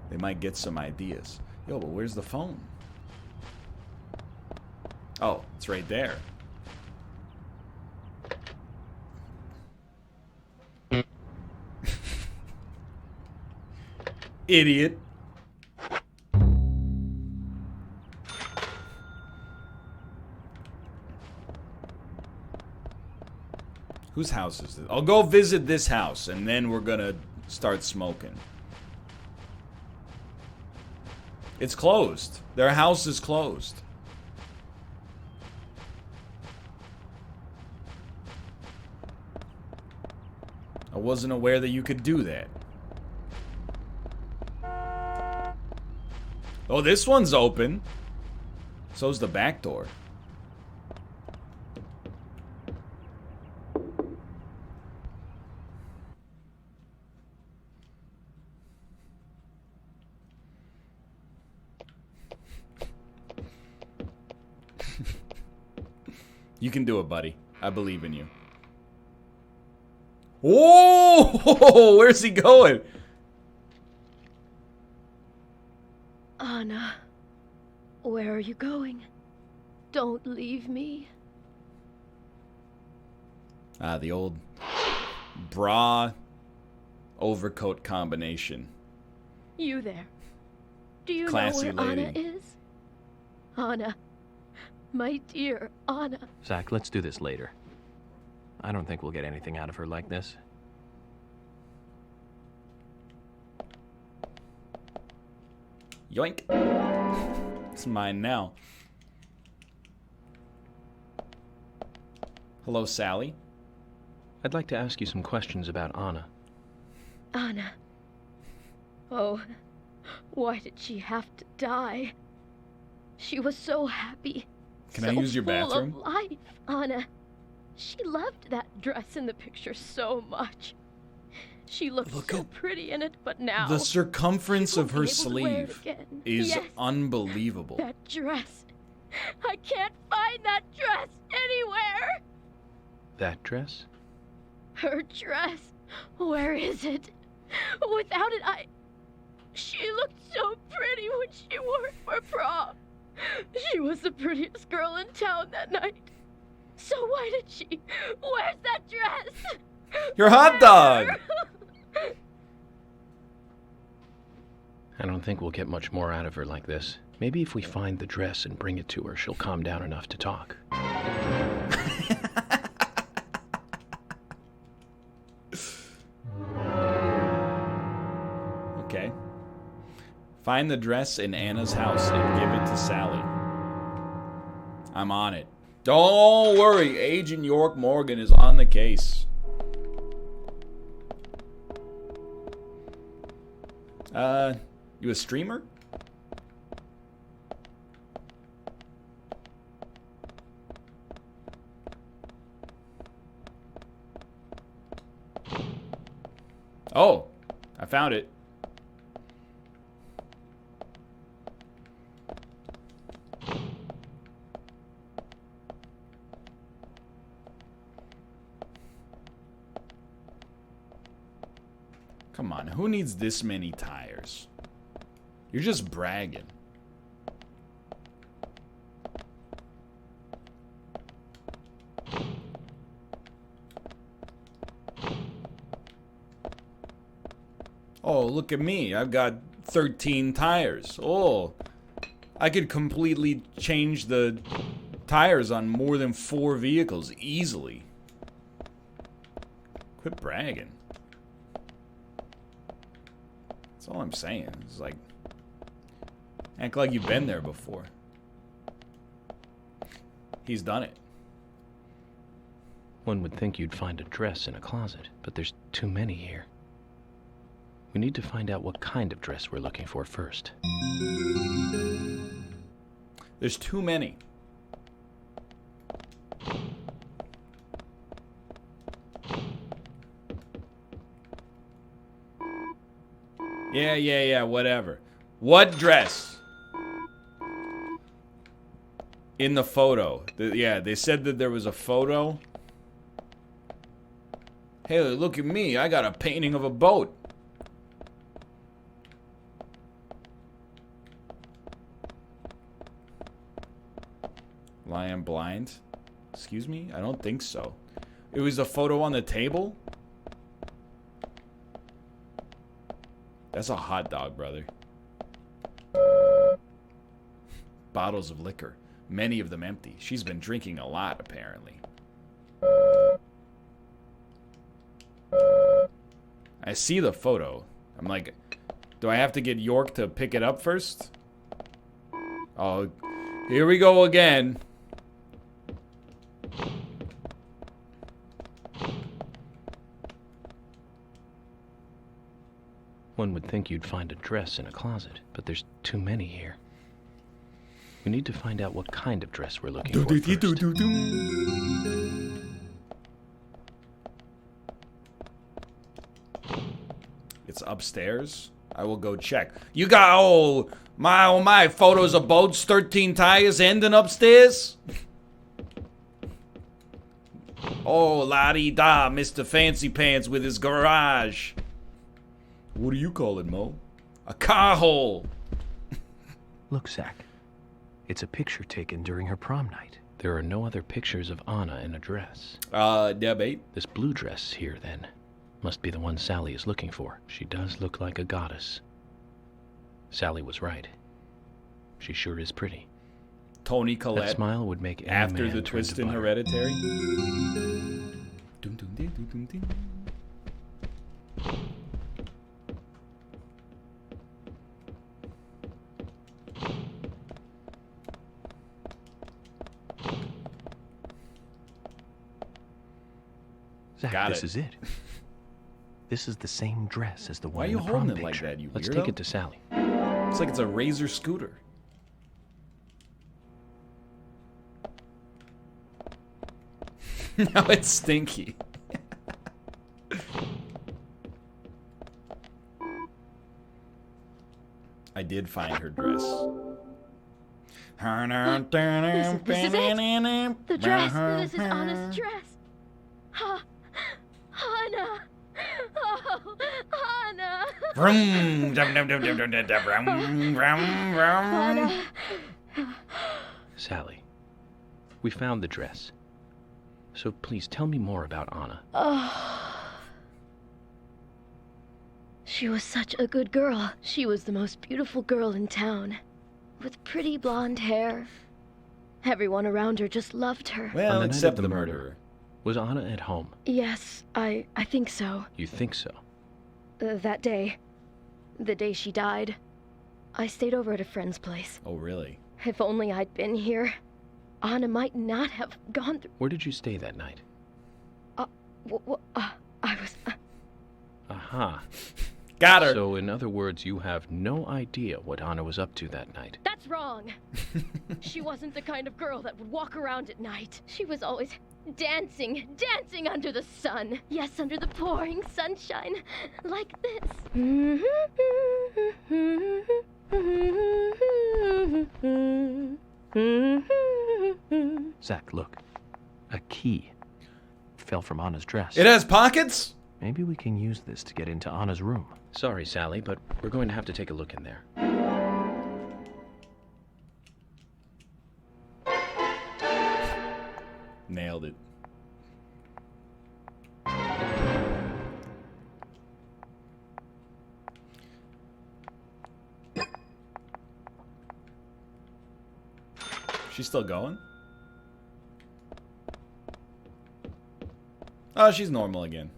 They might get some ideas. Yo, but where's the phone? Oh, it's right there. Idiot. Whose house is this? I'll go visit this house, and then we're gonna start smoking. It's closed. Their house is closed. I wasn't aware that you could do that. Oh, this one's open. So's the back door. You can do it, buddy. I believe in you. Oh, where's he going? Anna, where are you going? Don't leave me. Ah, the old bra overcoat combination. You there. Do you Classy know where lady. Anna is? Anna. My dear Anna. Zach, let's do this later. I don't think we'll get anything out of her like this. Yoink. It's mine now. Hello, Sally. I'd like to ask you some questions about Anna. Anna. Oh, why did she have to die? She was so happy. Can I use your bathroom? Full of life, Anna. She loved that dress in the picture so much. She looked so pretty in it, but now The circumference she of her won't be able to wear it sleeve again. is Yes, unbelievable. that dress. I can't find that dress anywhere. That dress? Her dress. Where is it? Without it, She looked so pretty when she wore it for prom. She was the prettiest girl in town that night. So why did she? Where's that dress? Your hot dog! I don't think we'll get much more out of her like this. Maybe if we find the dress and bring it to her, she'll calm down enough to talk. Okay. Find the dress in Anna's house and give it to Sally. I'm on it. Don't worry, Agent York Morgan is on the case. You a streamer? Oh, I found it. Come on, who needs this many tires? You're just bragging. Oh, look at me. I've got 13 tires. Oh, I could completely change the tires on more than 4 vehicles easily. Quit bragging. That's all I'm saying. It's like, act like you've been there before. He's done it. One would think you'd find a dress in a closet, but there's too many here. We need to find out what kind of dress we're looking for first. There's too many. Yeah, whatever. What dress? In the photo. Yeah, they said that there was a photo. Hey, look at me. I got a painting of a boat. Lion blind? Excuse me? I don't think so. It was a photo on the table? That's a hot dog, brother. Bottles of liquor. Many of them empty. She's been drinking a lot, apparently. I see the photo. I'm like, do I have to get York to pick it up first? Oh, here we go again. One would think you'd find a dress in a closet, but there's too many here. We need to find out what kind of dress we're looking for first. It's upstairs. I will go check. You got, oh my, photos of boats, 13 tires ending upstairs? Oh, la-di-da, Mr. Fancy Pants with his garage. What do you call it, Mo? A car hole. Look, Zach. It's a picture taken during her prom night. There are no other pictures of Anna in a dress. Debate. This blue dress here, then, must be the one Sally is looking for. She does look like a goddess. Sally was right. She sure is pretty. Tony Collette. That smile would make any after man the turn twist to in butter. Hereditary. Zach, Got this it. is it. This is the same dress as the Why one are in you the prom holding it like picture. that, you Let's weirdo? take it to Sally. It's like it's a Razor scooter. Now it's stinky. I did find her dress. This is it. The dress. This is Anna's dress. Anna. Oh, Anna. Vroom, dum, dum, dum, dum, dum, dum, dum, vroom, vroom, vroom. Anna. Sally, we found the dress. So please tell me more about Anna. Oh. She was such a good girl. She was the most beautiful girl in town, with pretty blonde hair. Everyone around her just loved her. Well, On the night except of the the murderer. Was Anna at home? Yes, I think so. You think so? That day, the day she died, I stayed over at a friend's place. Oh, really? If only I'd been here, Anna might not have gone through. Where did you stay that night? I was. Aha. Got her. So, in other words, you have no idea what Anna was up to that night. That's wrong. She wasn't the kind of girl that would walk around at night. She was always dancing under the sun. Yes, under the pouring sunshine, like this. Zach, look. A key fell from Anna's dress. It has pockets? Maybe we can use this to get into Anna's room. Sorry, Sally, but we're going to have to take a look in there. Nailed it. She's still going? Oh, she's normal again.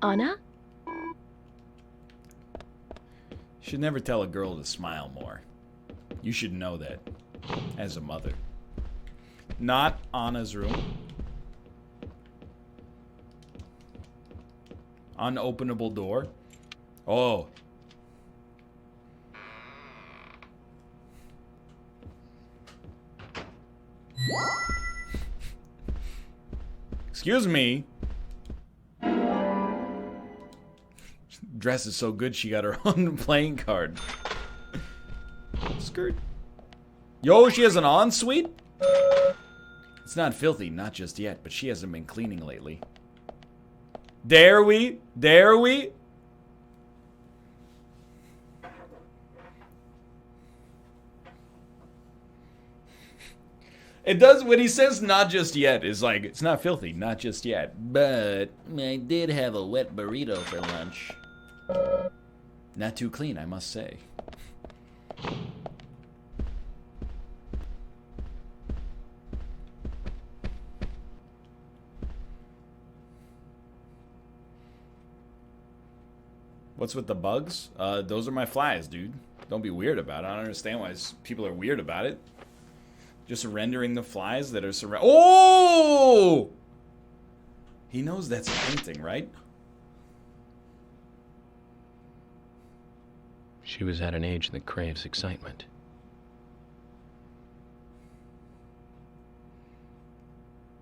Anna? Should never tell a girl to smile more. You should know that, as a mother. Not Anna's room. Unopenable door. Oh. Excuse me. Dress is so good she got her own playing card. Skirt. Yo, she has an ensuite? It's not filthy, not just yet, but she hasn't been cleaning lately. Dare we? Dare we? It does, when he says not just yet, is like, it's not filthy, not just yet. But I did have a wet burrito for lunch. Not too clean, I must say. What's with the bugs? Those are my flies, dude. Don't be weird about it. I don't understand why people are weird about it. Just rendering the flies that are surrounding. Oh! He knows that's a painting, right? She was at an age that craves excitement.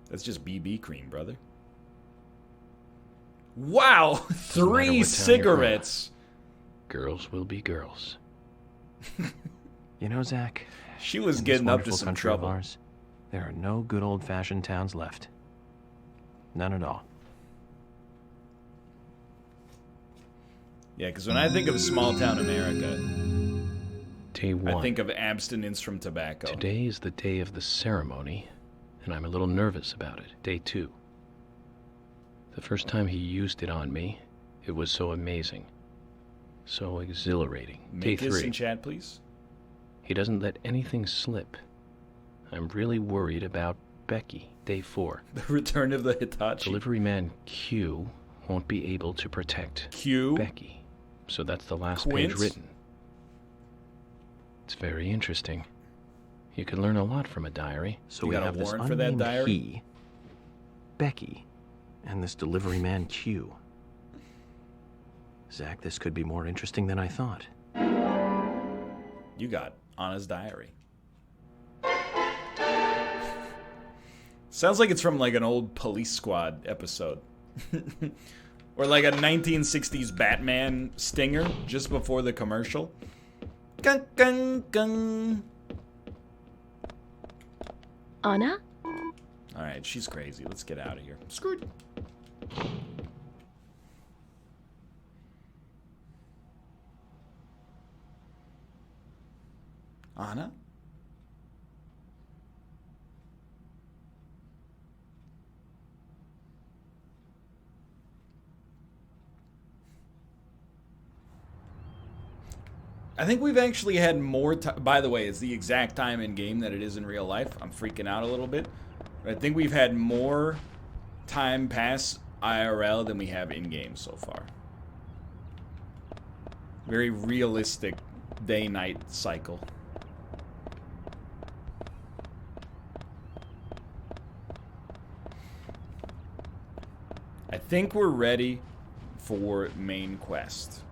That's just BB cream, brother. Wow! 3 cigarettes! Girls will be girls. You know, Zach, She was in getting this up to wonderful some country of trouble. ours, there are no good old-fashioned towns left. None at all. Yeah, because when I think of small town America, Day 1. I think of abstinence from tobacco. Today is the day of the ceremony, and I'm a little nervous about it. Day 2. The first time he used it on me, it was so amazing. So exhilarating. Day Make this 3. in chat, please. He doesn't let anything slip. I'm really worried about Becky. Day 4. The return of the Hitachi. Delivery man Q won't be able to protect Q. Becky. So that's the last Quince? page written. It's very interesting. You can learn a lot from a diary. So You we got a have this warrant for that unnamed diary? he, Becky, and this delivery man Q. Zach, this could be more interesting than I thought. You got Anna's diary. Sounds like it's from like an old Police Squad episode. Or like a 1960s Batman stinger just before the commercial. Gung, gung, gung. Anna? Alright, she's crazy. Let's get out of here. Screwed. Anna? I think we've actually had more time. By the way, it's the exact time in game that it is in real life. I'm freaking out a little bit. But I think we've had more time pass IRL than we have in game so far. Very realistic day-night cycle. I think we're ready for main quest.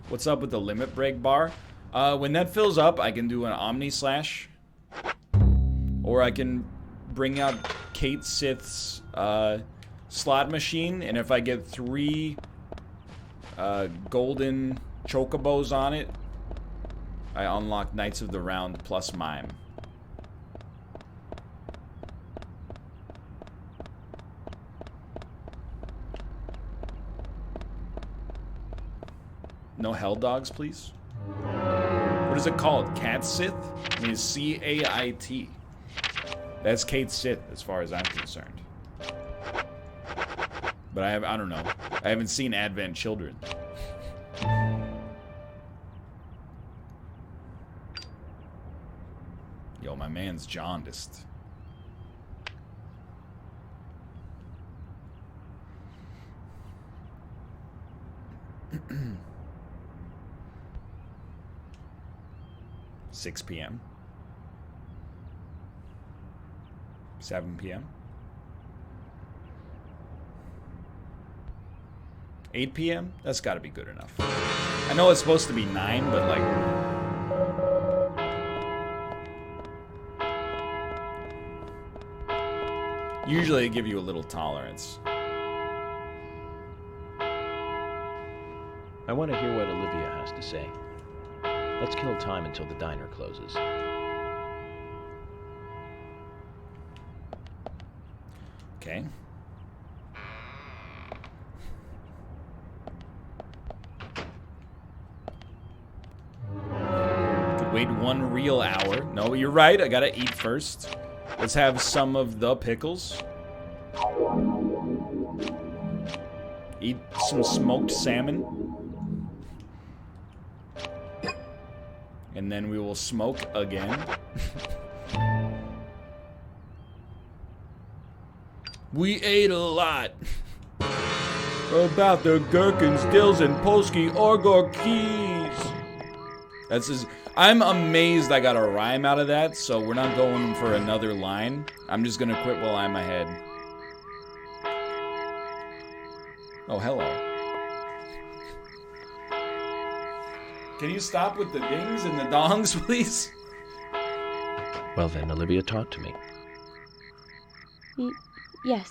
What's up with the limit break bar? When that fills up, I can do an Omni Slash. Or I can bring out Kate Sith's slot machine, and if I get 3 golden chocobos on it, I unlock Knights of the Round plus Mime. No hell dogs, please. What is it called? Cat Sith? I mean, it's C-A-I-T. That's Kate Sith, as far as I'm concerned. But I don't know. I haven't seen Advent Children. Yo, my man's jaundiced. Six p.m. 7 p.m. 8 p.m. That's got to be good enough. I know it's supposed to be 9, but like... Usually they give you a little tolerance. I want to hear what Olivia has to say. Let's kill time until the diner closes. Okay. Could wait 1 real hour. No, you're right. I gotta eat first. Let's have some of the pickles. Eat some smoked salmon. And then we will smoke again. We ate a lot. About the gherkins, dills, and Polski Orgorkis. That's his. I'm amazed I got a rhyme out of that, so we're not going for another line. I'm just gonna quit while I'm ahead. Oh, hello. Can you stop with the dings and the dongs, please? Well then, Olivia, talk to me. Yes.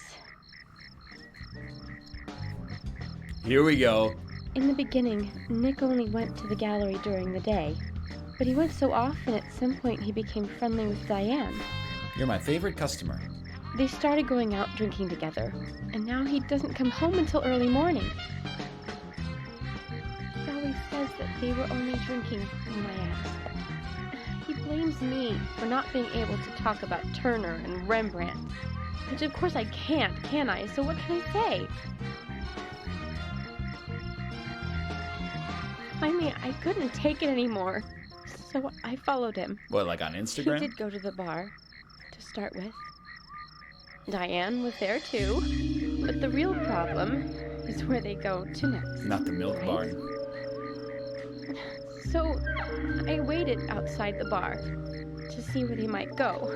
Here we go. In the beginning, Nick only went to the gallery during the day. But he went so often, at some point he became friendly with Diane. You're my favorite customer. They started going out drinking together, and now he doesn't come home until early morning. He always says that they were only drinking when I ask. He blames me for not being able to talk about Turner and Rembrandt. Which of course I can't, can I? So what can I say? Finally, I couldn't take it anymore. So I followed him. What, like on Instagram? He did go to the bar, to start with. Diane was there too. But the real problem is where they go to next. Not the milk barn. So I waited outside the bar to see where they might go.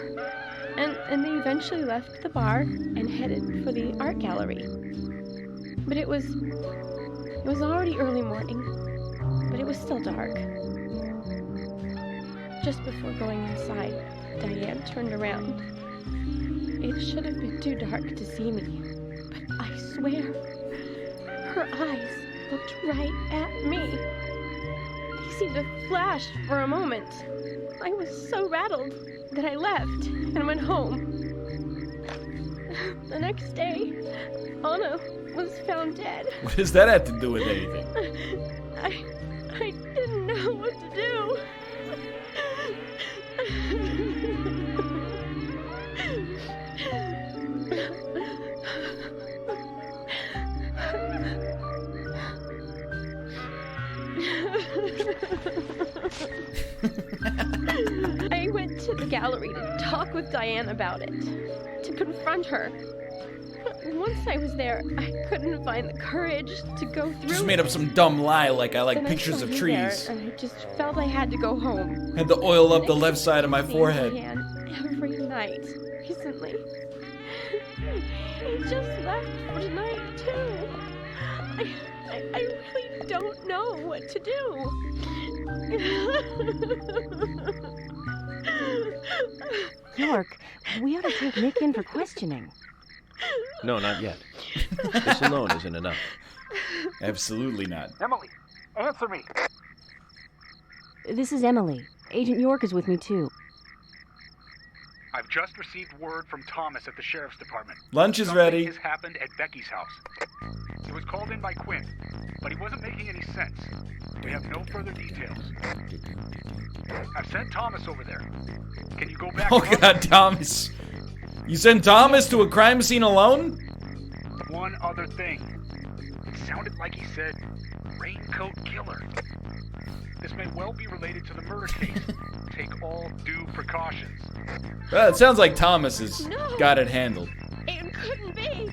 And they eventually left the bar and headed for the art gallery. But it was already early morning, but it was still dark. Just before going inside, Diane turned around. It should have been too dark to see me, but I swear, her eyes looked right at me. They seemed to flash for a moment. I was so rattled that I left and went home. The next day, Anna was found dead. What does that have to do with anything? I didn't know what to do. I went to the gallery to talk with Diane about it, to confront her. Once I was there, I couldn't find the courage to go through. Just made up some dumb lie like I like Then pictures I of still trees. there, and I just felt I had to go home. Had to oil up the Nick left side of my sees forehead. Diane every night recently. He just left for tonight too. I really don't know what to do. York, we ought to take Nick in for questioning. No, not yet. This alone isn't enough. Absolutely not. Emily, answer me. This is Emily. Agent York is with me, too. I've just received word from Thomas at the sheriff's department. Lunch is Something ready. has happened at Becky's house. He was called in by Quinn, but he wasn't making any sense. We have no further details. I've sent Thomas over there. Can you go back? Oh God, Thomas. You sent Thomas to a crime scene alone? One other thing. It sounded like he said, raincoat killer. This may well be related to the murder case. Take all due precautions. Well, it sounds like Thomas has No. got it handled. It couldn't be.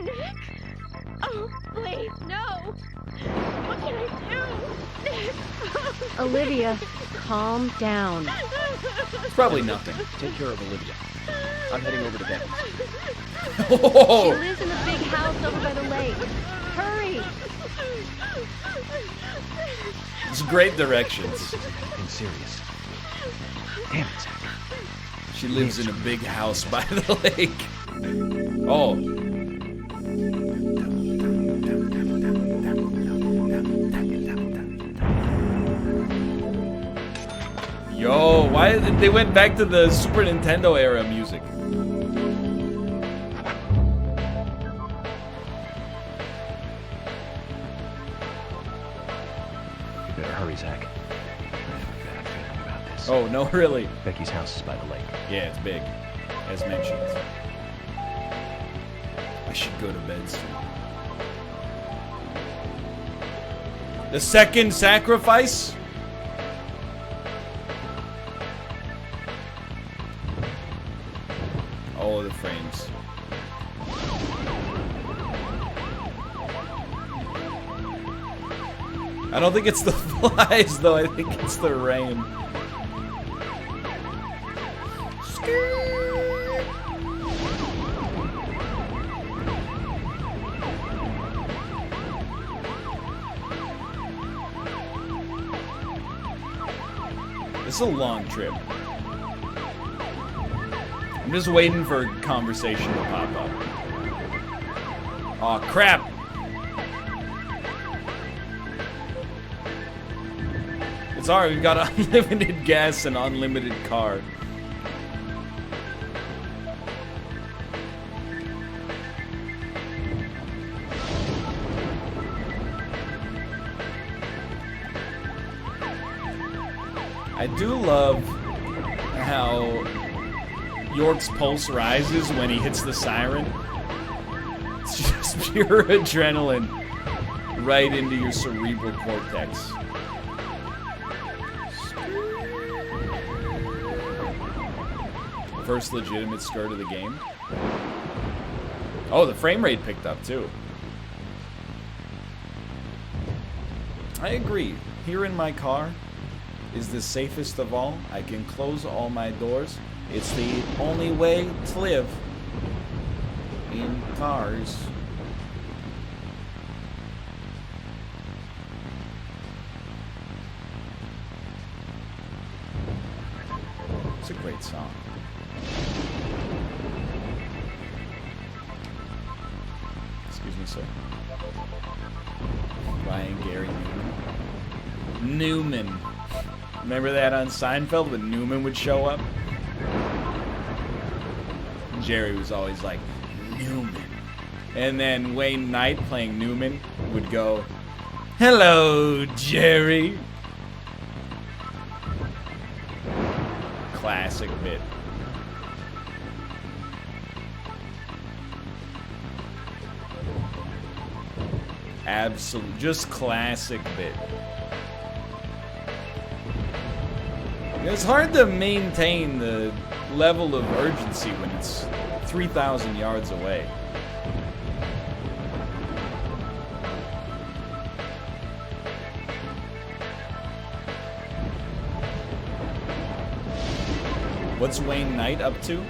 Nick? Oh, please, no. What can I do? Nick. Olivia, calm down. It's probably nothing. Take care of Olivia. I'm heading over to Becky's. She Oh, lives in the big house over by the lake. Hurry! it's great directions. I'm serious. Damn it, Zach. She lives in a big house by the lake. Oh. Yo, why they went back to the Super Nintendo era music? You better hurry, Zach. I have a bad feeling about this. Oh, no, really? Becky's house is by the lake. Yeah, it's big, as mentioned. I should go to bed soon. The second sacrifice? All of the frames. I don't think it's the flies, though. I think it's the rain. It's a long trip. I'm just waiting for a conversation to pop up. Aw, crap! It's alright, we've got unlimited gas and unlimited car. I do love how York's pulse rises when he hits the siren. It's just pure adrenaline right into your cerebral cortex. First legitimate start of the game. Oh, the frame rate picked up too. I agree. Here in my car is the safest of all. I can close all my doors. It's the only way to live in cars. It's a great song. Excuse me, sir. Ryan Gary Newman. Remember that on Seinfeld when Newman would show up? Jerry was always like, Newman. And then Wayne Knight playing Newman would go, hello, Jerry. Classic bit. Absolute, just classic bit. It's hard to maintain the level of urgency when it's 3,000 yards away. What's Wayne Knight up to?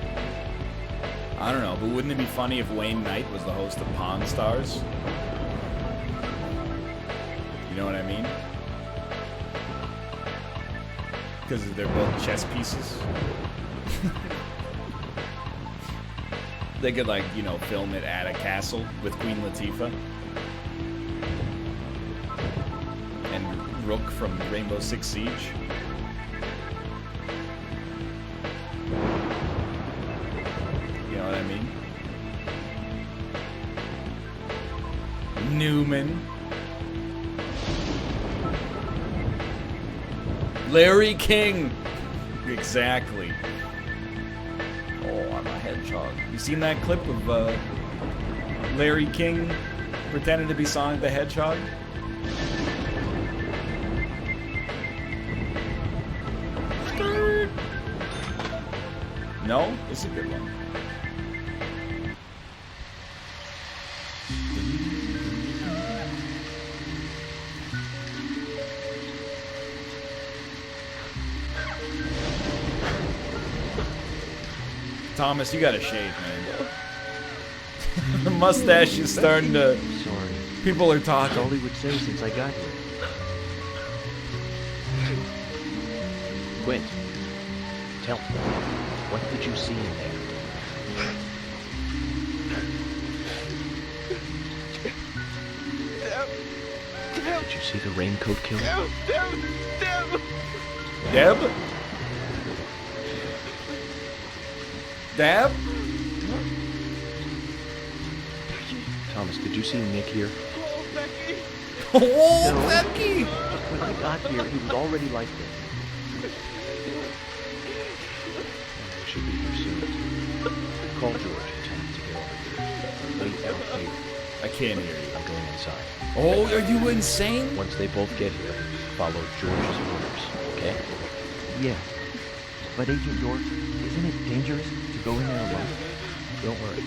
I don't know, but wouldn't it be funny if Wayne Knight was the host of Pawn Stars? You know what I mean? Because they're both chess pieces. They could, like, you know, film it at a castle with Queen Latifah. And Rook from Rainbow Six Siege. You know what I mean? Newman. Larry King. Exactly. Oh, I'm a hedgehog. You seen that clip of Larry King pretending to be Sonic the Hedgehog? No? It's a good one. Thomas, you gotta shave, man. The mustache is starting to... Sorry. People are That's talking. all he would say since I got here. Quint, tell me, what did you see in there? see the raincoat killer? Deb? Deb? Thomas, did you see Nick here? Oh, No. Becky! When I got here, he was already like this. I should be here soon. Call George and tell him to get over here. Wait out here. I can't hear you. I'm going inside. Oh, are you insane? Once they both get here, follow George's orders, okay? Yeah. But Agent York, isn't it dangerous to go in there alone? Don't worry.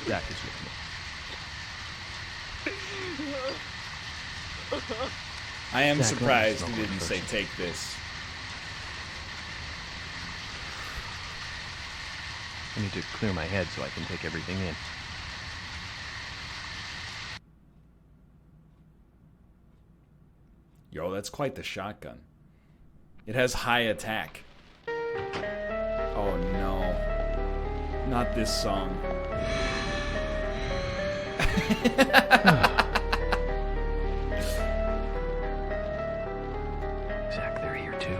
Zach is with me. I am Zach, surprised let he me didn't smoke say first. take this. I need to clear my head so I can take everything in. Yo, that's quite the shotgun. It has high attack. Oh no. Not this song. Zach, they're here too. I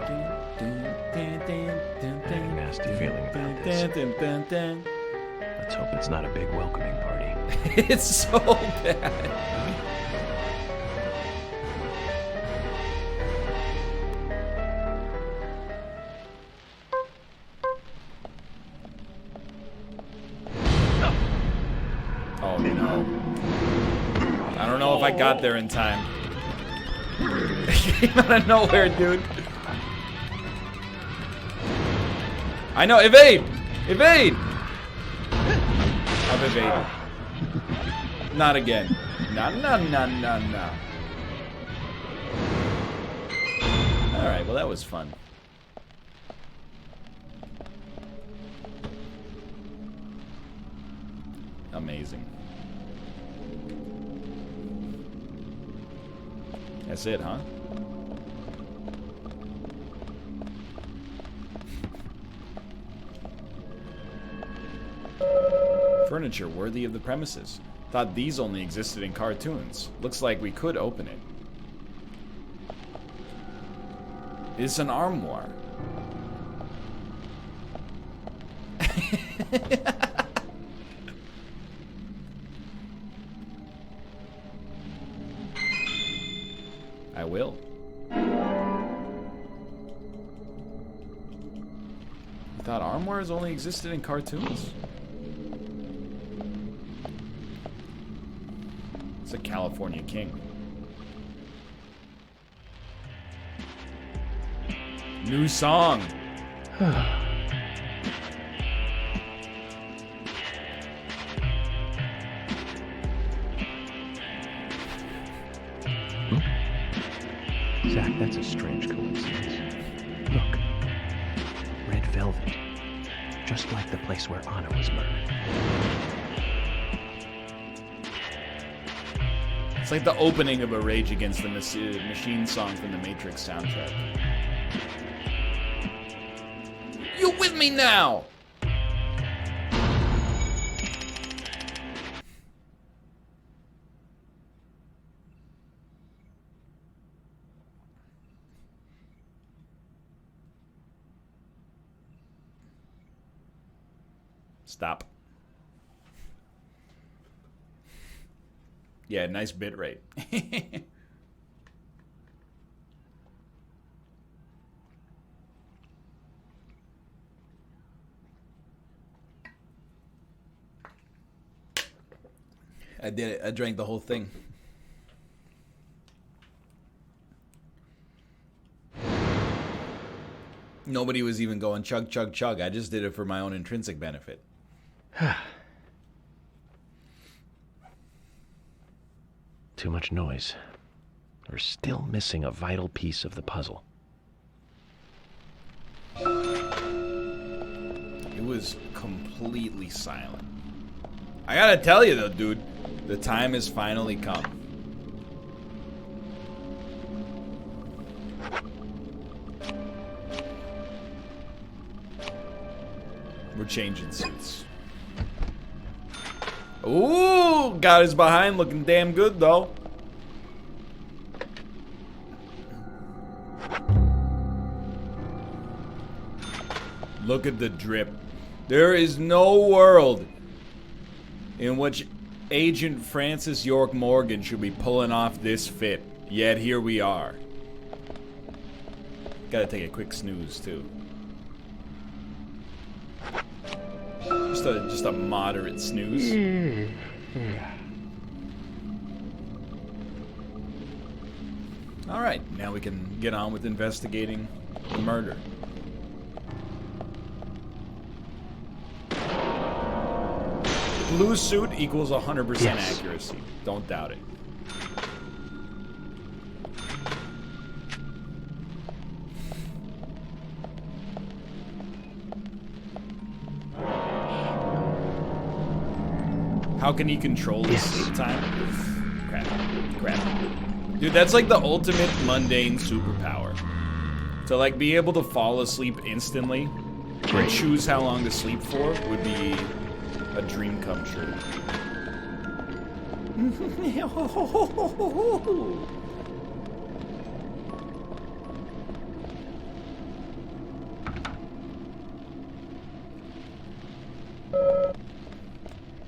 have a nasty feeling about this. Let's hope it's not a big welcoming party. It's so bad. Oh no. I don't know if I got there in time. Came out of nowhere, dude. I know, evade! Evade! I've evaded. Not again. No. Alright, well that was fun. Amazing. That's it, huh? Furniture worthy of the premises. Thought these only existed in cartoons. Looks like we could open it. It's an armoire. I will. You thought armoires only existed in cartoons? It's a California king. New song. Zach, that's a strange coincidence. Look. Red velvet. Just like the place where Anna was murdered. It's like the opening of a Rage Against the Machine song from the Matrix soundtrack. You with me now? Stop. Yeah, nice bit rate. I did it. I drank the whole thing. Nobody was even going chug, chug, chug. I just did it for my own intrinsic benefit. Too much noise. We're still missing a vital piece of the puzzle. It was completely silent. I gotta tell you though, dude, the time has finally come. We're changing suits. Ooh, got his behind looking damn good though. Look at the drip. There is no world in which Agent Francis York Morgan should be pulling off this fit. Yet here we are. Gotta take a quick snooze too. Just a moderate snooze. Alright, now we can get on with investigating the murder. Blue suit equals 100% accuracy. Don't doubt it. How can he control his sleep time? Crap. Dude, that's like the ultimate mundane superpower. To like be able to fall asleep instantly and choose how long to sleep for would be a dream come true.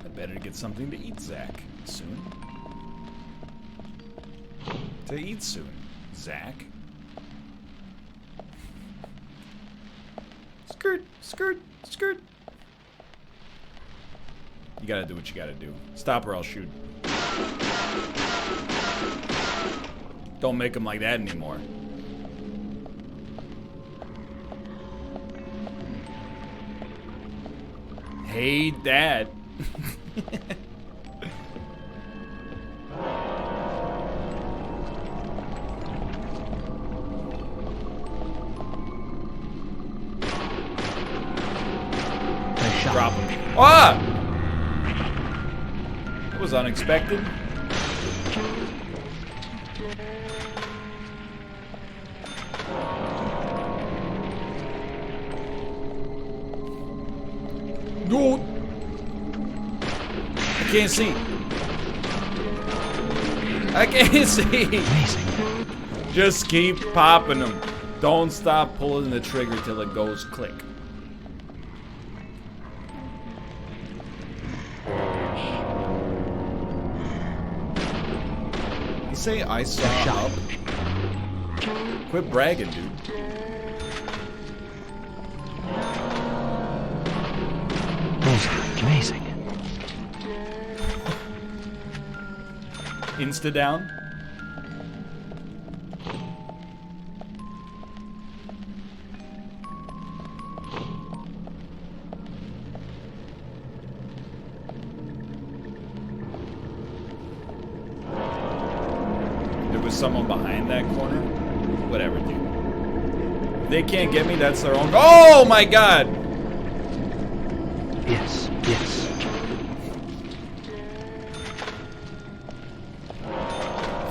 I better get something to eat, Zach. Soon. To eat soon, Zach. Skirt, skirt, skirt. You gotta do what you gotta do. Stop or I'll shoot. Don't make him like that anymore. Hey, Dad. Drop him. Ah! That was unexpected. No! I can't see. I can't see. Amazing. Just keep popping them. Don't stop pulling the trigger till it goes click. Say I saw up. Quit bragging, dude. Amazing. Insta down. Someone behind that corner. Whatever, dude. If they can't get me, that's their own. Oh my god! Yes.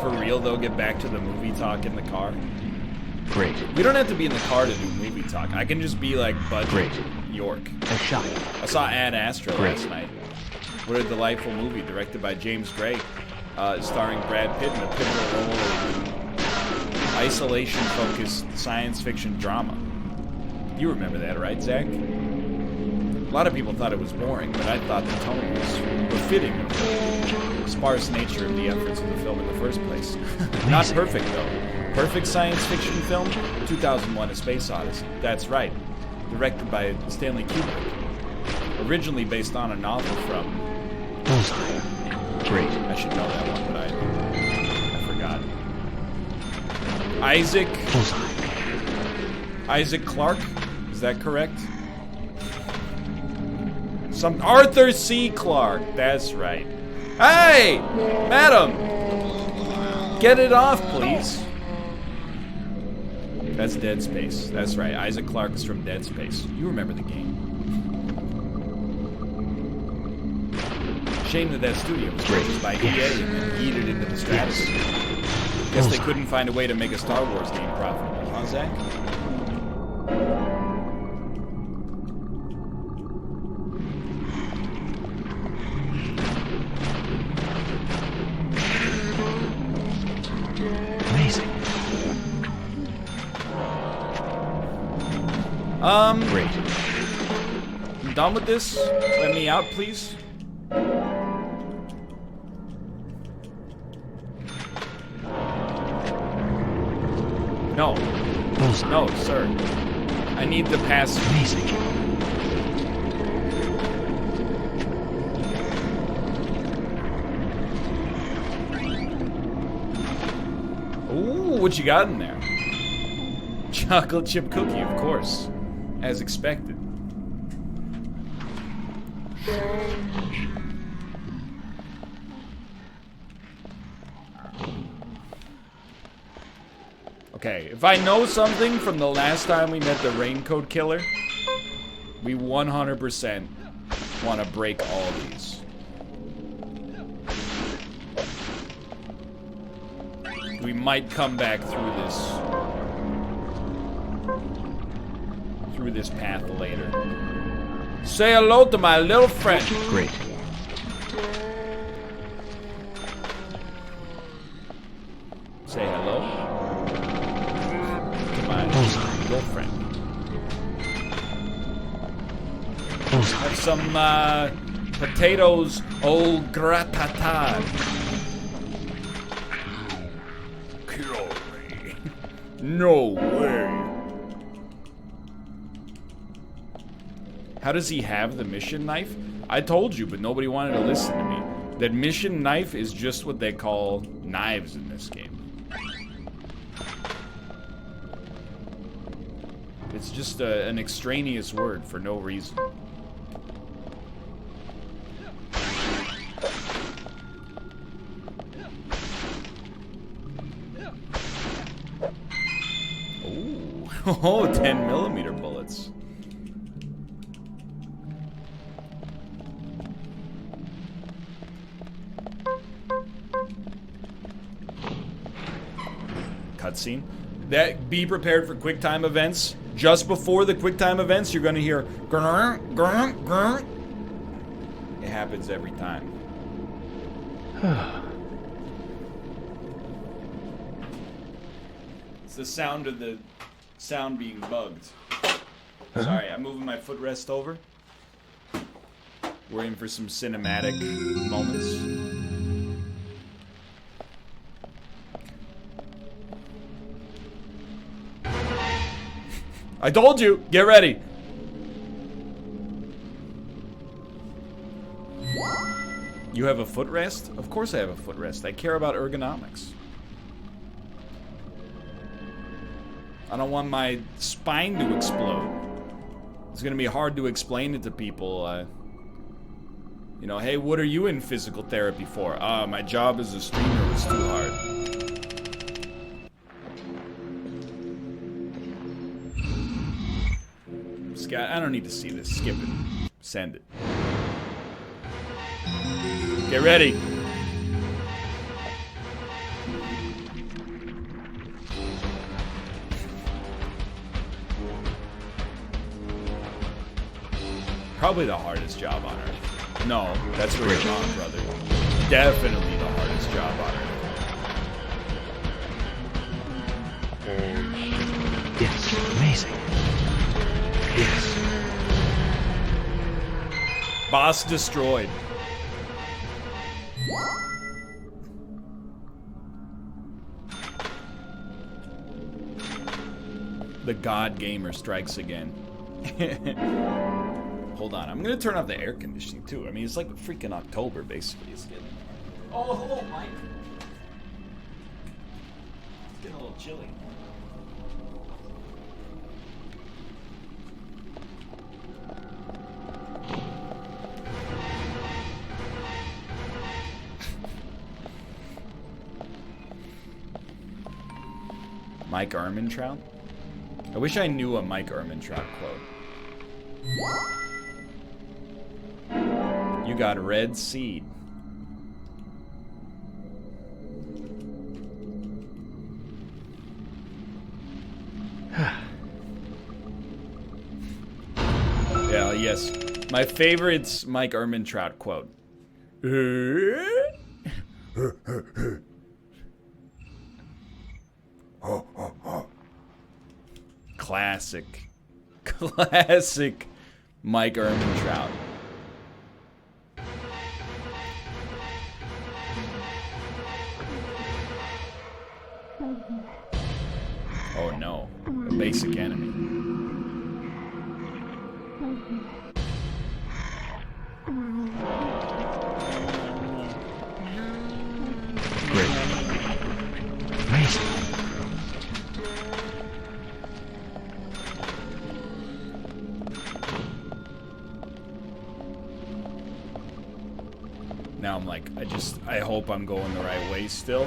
For real though, get back to the movie talk in the car. Great. We don't have to be in the car to do movie talk. I can just be like Budget York. A shot. I saw Ad Astra last night. What a delightful movie, directed by James Gray. Starring Brad Pitt in a pivotal role in isolation-focused science fiction drama. You remember that, right, Zach? A lot of people thought it was boring, but I thought the tone was befitting of the sparse nature of the efforts of the film in the first place. Not perfect, though. Perfect science fiction film? 2001: A Space Odyssey. That's right. Directed by Stanley Kubrick. Originally based on a novel from... Bullseye. Great. I should know that one, but I forgot. Isaac Clarke? Is that correct? Arthur C. Clarke. That's right. Hey! Madam! Get it off, please. That's Dead Space. That's right. Isaac Clarke is from Dead Space. You remember the game. Shame that studio was purchased by EA and then yeeted into the stratosphere. Guess they couldn't find a way to make a Star Wars game profitable, huh, Zach? Amazing. Great. I'm done with this. Let me out, please. No. No, sir. I need to pass. Amazing. Ooh, what you got in there? Chocolate chip cookie, of course. As expected. Okay, if I know something from the last time we met the Raincoat Killer, we 100% want to break all these. We might come back through this path later. Say hello to my little friend. Great. Say hello to my little friend. Have some potatoes au gratin. Kill me. No way. How does he have the mission knife? I told you, but nobody wanted to listen to me. That mission knife is just what they call knives in this game. It's just an extraneous word for no reason. Ooh. Oh, 10mm bullets. Cutscene. That be prepared for quick time events. Just before the quick time events, you're gonna hear grrr, grrr, grrr. It happens every time. It's the sound of the sound being bugged. Sorry, I'm moving my footrest over. We're in for some cinematic moments. I told you! Get ready! You have a footrest? Of course I have a footrest. I care about ergonomics. I don't want my spine to explode. It's gonna be hard to explain it to people. You know, hey, what are you in physical therapy for? My job as a streamer was too hard. Scott, I don't need to see this. Skip it. Send it. Get ready. Probably the hardest job on Earth. No, that's where you're wrong, brother. Definitely the hardest job on Earth. Yes, amazing. Yes. Boss destroyed. The God Gamer strikes again. Hold on, I'm gonna turn off the air conditioning too. I mean, it's like freaking October, basically. It's getting... Oh, hello, Mike. It's getting a little chilly. Mike Ehrmantraut? I wish I knew a Mike Ehrmantraut quote. You got red seed. Yeah, yes. My favorite's Mike Ehrmantraut quote. Classic. Classic Mike Ehrmantraut. Oh no, a basic enemy. Great. Amazing. Now I'm like, I hope I'm going the right way still.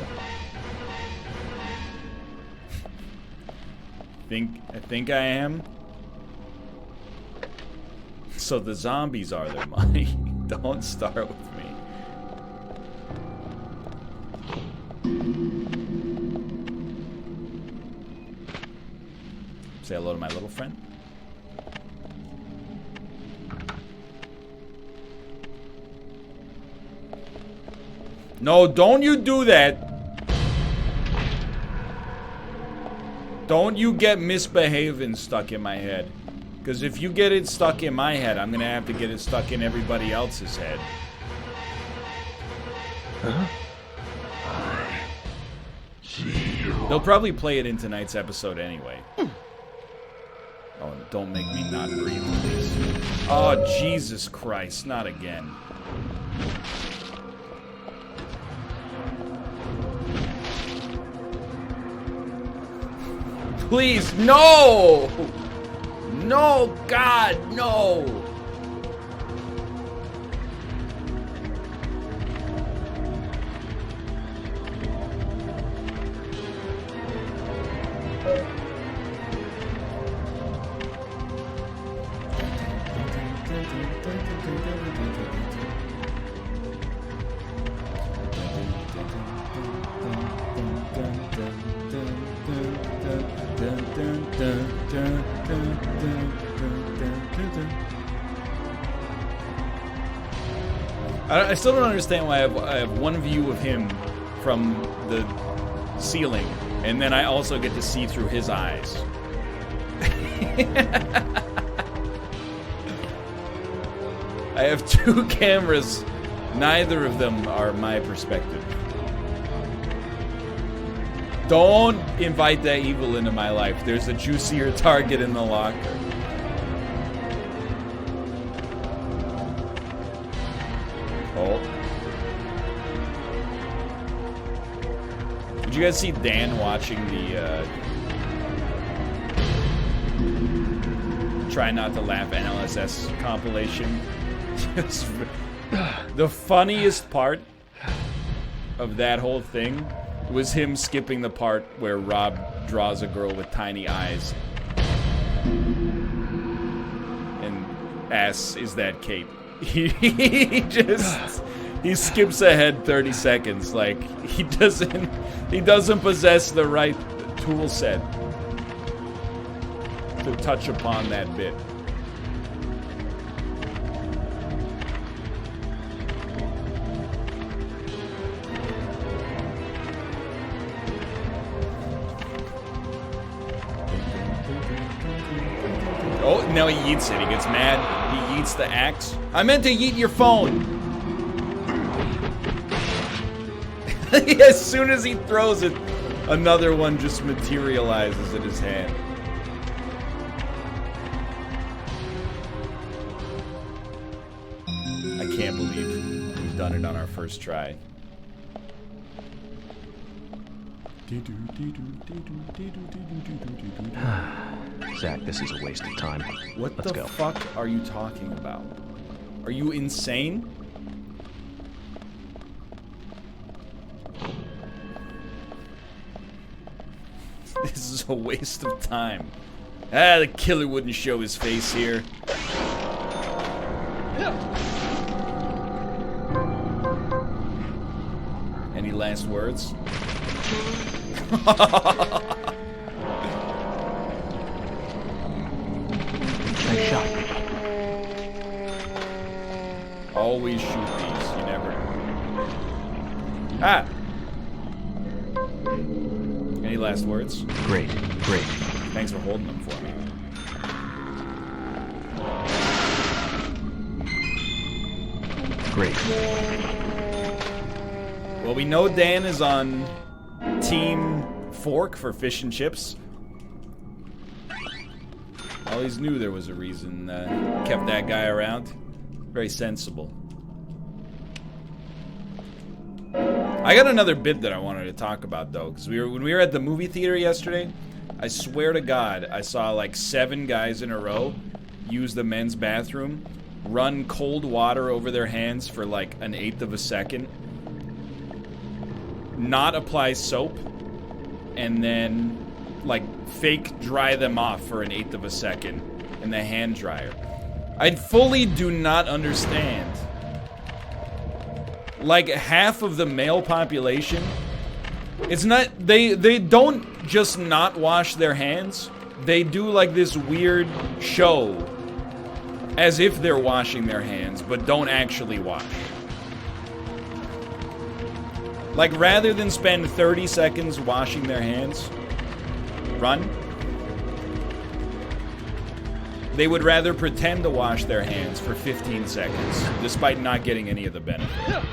I think I am. So the zombies are their money. Don't start with me. Say hello to my little friend. No, don't you do that. Don't you get misbehaving stuck in my head. Because if you get it stuck in my head, I'm going to have to get it stuck in everybody else's head. Huh? They'll probably play it in tonight's episode anyway. Oh, don't make me not breathe, please. Oh, Jesus Christ, not again. Please, no! No, God, no! I still don't understand why I have one view of him from the ceiling, and then I also get to see through his eyes. I have two cameras. Neither of them are my perspective. Don't invite that evil into my life. There's a juicier target in the locker. Oh. Did you guys see Dan watching the Try Not to Laugh NLSS compilation? The funniest part of that whole thing was him skipping the part where Rob draws a girl with tiny eyes and asks, "Is that Kate?" He skips ahead 30 seconds, like he doesn't possess the right tool set to touch upon that bit. Oh, now he yeets it. He gets mad. He yeets the axe. I meant to yeet your phone. As soon as he throws it, another one just materializes in his hand. I can't believe we've done it on our first try. Zach, this is a waste of time. What Let's the go. fuck are you talking about? Are you insane? This is a waste of time. Ah, the killer wouldn't show his face here. Any last words? Nice shot. Always shoot these, you never. Ah! Any last words? Great, great. Thanks for holding them for me. Great. Well, we know Dan is on Team Fork for fish and chips. Always knew there was a reason kept that guy around. Very sensible. I got another bit that I wanted to talk about, though, because when we were at the movie theater yesterday, I swear to God, I saw like 7 guys in a row use the men's bathroom, run cold water over their hands for like 1/8 of a second, not apply soap, and then like fake dry them off for 1/8 of a second in the hand dryer. I fully do not understand. Like half of the male population, it's not, they don't just not wash their hands. They do like this weird show as if they're washing their hands, but don't actually wash. Like rather than spend 30 seconds washing their hands, run, they would rather pretend to wash their hands for 15 seconds, despite not getting any of the benefit.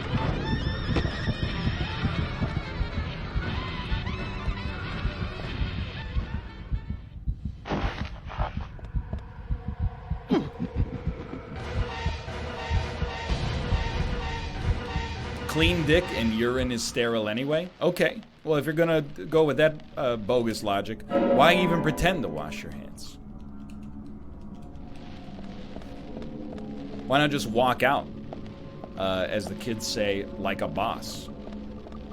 Clean dick and urine is sterile anyway? Okay. Well, if you're gonna go with that bogus logic, why even pretend to wash your hands? Why not just walk out, as the kids say, like a boss?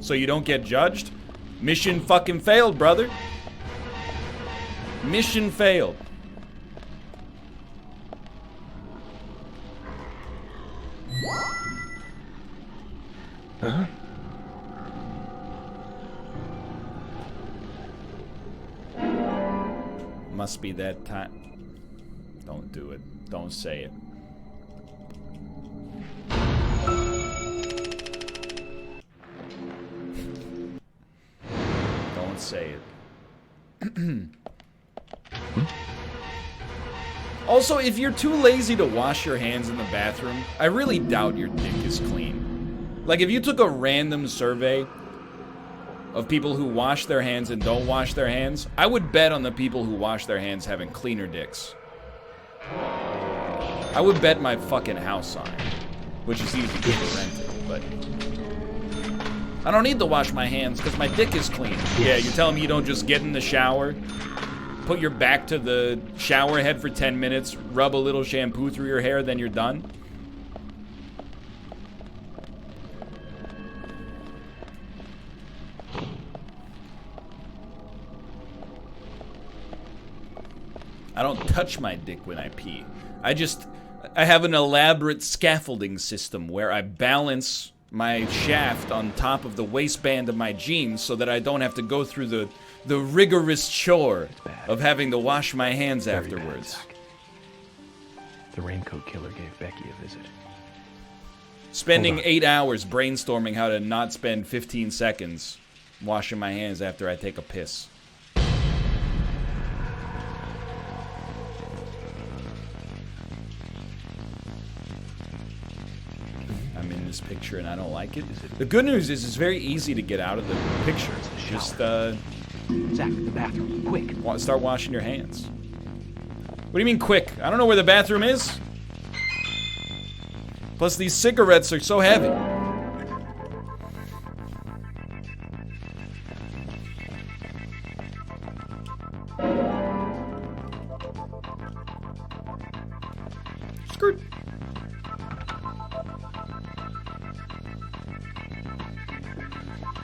So you don't get judged? Mission fucking failed, brother. Mission failed. Huh? Must be that time. Don't do it. Don't say it. Don't say it. Also, if you're too lazy to wash your hands in the bathroom, I really doubt your dick is clean. Like, if you took a random survey of people who wash their hands and don't wash their hands, I would bet on the people who wash their hands having cleaner dicks. I would bet my fucking house on it, which is easy to prevent it, but I don't need to wash my hands because my dick is clean. Yeah, you're telling me you don't just get in the shower, put your back to the shower head for 10 minutes, rub a little shampoo through your hair, then you're done? I don't touch my dick when I pee. I have an elaborate scaffolding system where I balance my shaft on top of the waistband of my jeans so that I don't have to go through the rigorous chore of having to wash my hands Very afterwards. bad, Zach. The raincoat killer gave Becky a visit. Spending 8 hours brainstorming how to not spend 15 seconds washing my hands after I take a piss. I'm in this picture and I don't like it. The good news is it's very easy to get out of the picture. Just Zach, the bathroom, quick. start washing your hands. What do you mean quick? I don't know where the bathroom is. Plus these cigarettes are so heavy. Skirt.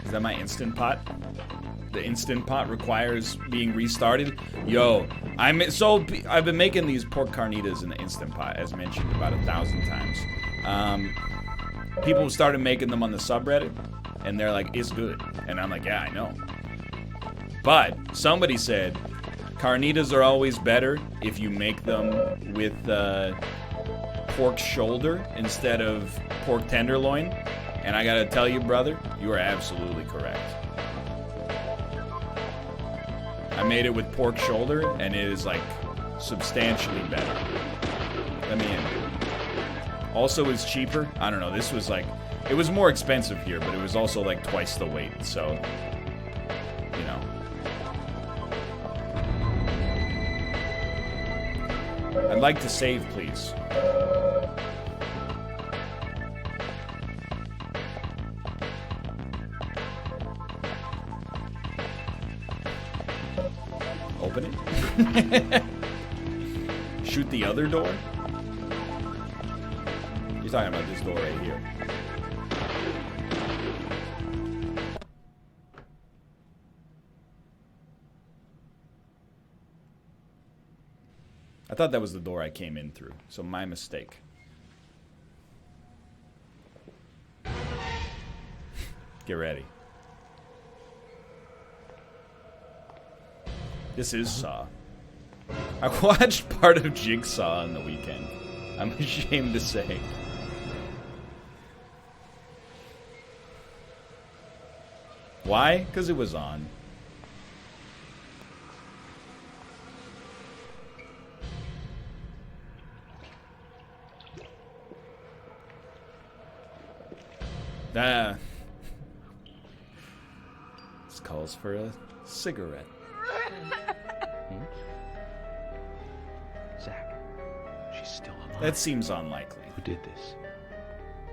Is that my Instant Pot? The Instant Pot requires being restarted? Yo, I've been making these pork carnitas in the Instant Pot, as mentioned about 1,000 times. People started making them on the subreddit, and they're like, it's good. And I'm like, yeah, I know. But somebody said, carnitas are always better if you make them with pork shoulder instead of pork tenderloin. And I gotta tell you, brother, you are absolutely correct. I made it with pork shoulder, and it is, like, substantially better. Let me in. Also is cheaper. I don't know, this was like... It was more expensive here, but it was also like twice the weight, so... You know. I'd like to save, please. Open it? Shoot the other door? You're talking about this door right here. I thought that was the door I came in through, so my mistake. Get ready. This is Saw. I watched part of Jigsaw on the weekend. I'm ashamed to say. Why? Because it was on. This calls for a cigarette. Zach, she's still alive. That seems unlikely. Who did this?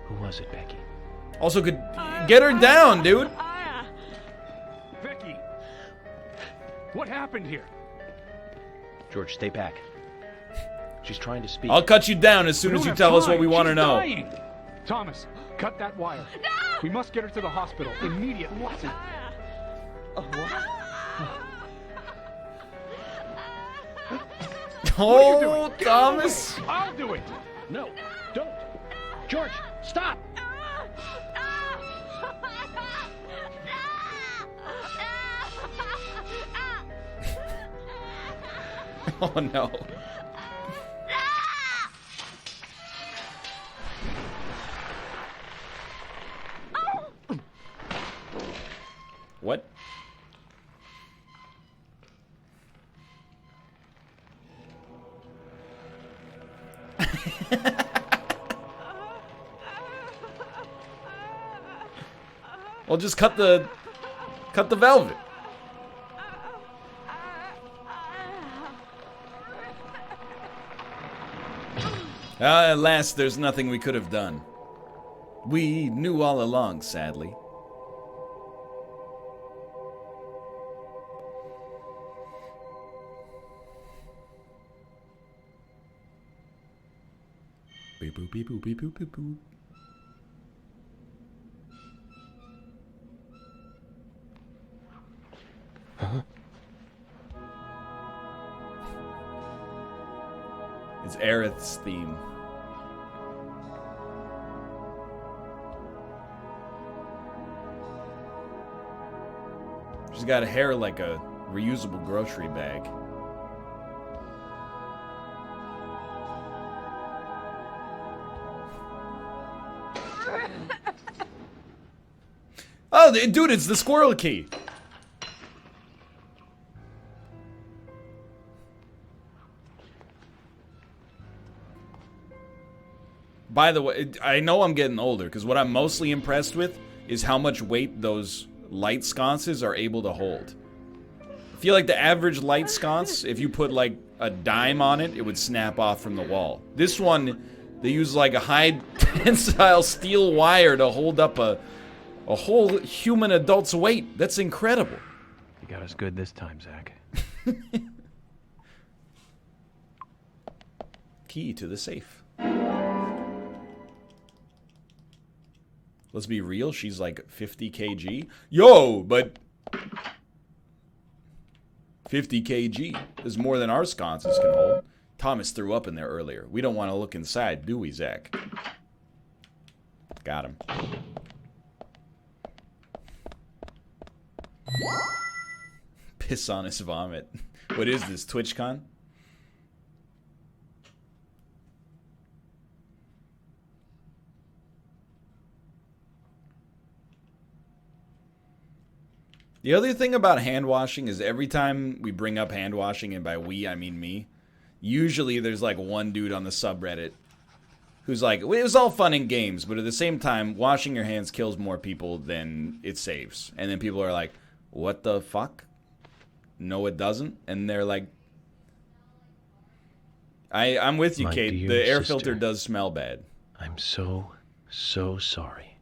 Who was it, Becky? Also, could get her down, dude. Becky! What happened here? George, stay back. She's trying to speak. I'll cut you down as soon as you tell us what we want to know. Dying. Thomas, cut that wire. No! We must get her to the hospital immediately. Oh, Thomas! I'll do it. No, don't. George, stop. Oh no. What? Well, just cut the velvet. At last, there's nothing we could have done. We knew all along, sadly. Beep boop beep boop beep boop beep boop. Huh? It's Aerith's theme. She's got hair like a reusable grocery bag. Oh, dude, it's the squirrel key. By the way, I know I'm getting older, because what I'm mostly impressed with is how much weight those light sconces are able to hold. I feel like the average light sconce, if you put like a dime on it, it would snap off from the wall. This one, they use like a high tensile steel wire to hold up a whole human adult's weight. That's incredible. You got us good this time, Zach. Key to the safe. Let's be real, she's like 50 kg. Yo, but 50 kg is more than our sconces can hold. Thomas threw up in there earlier. We don't want to look inside, do we, Zach? Got him. Piss on his vomit. What is this, TwitchCon? The other thing about hand washing is every time we bring up hand washing, and by we I mean me, usually there's like one dude on the subreddit who's like, well, it was all fun and games, but at the same time, washing your hands kills more people than it saves. And then people are like, what the fuck? No, it doesn't. And they're like, I'm with you, My Kate. dear The air sister, filter does smell bad. I'm so sorry.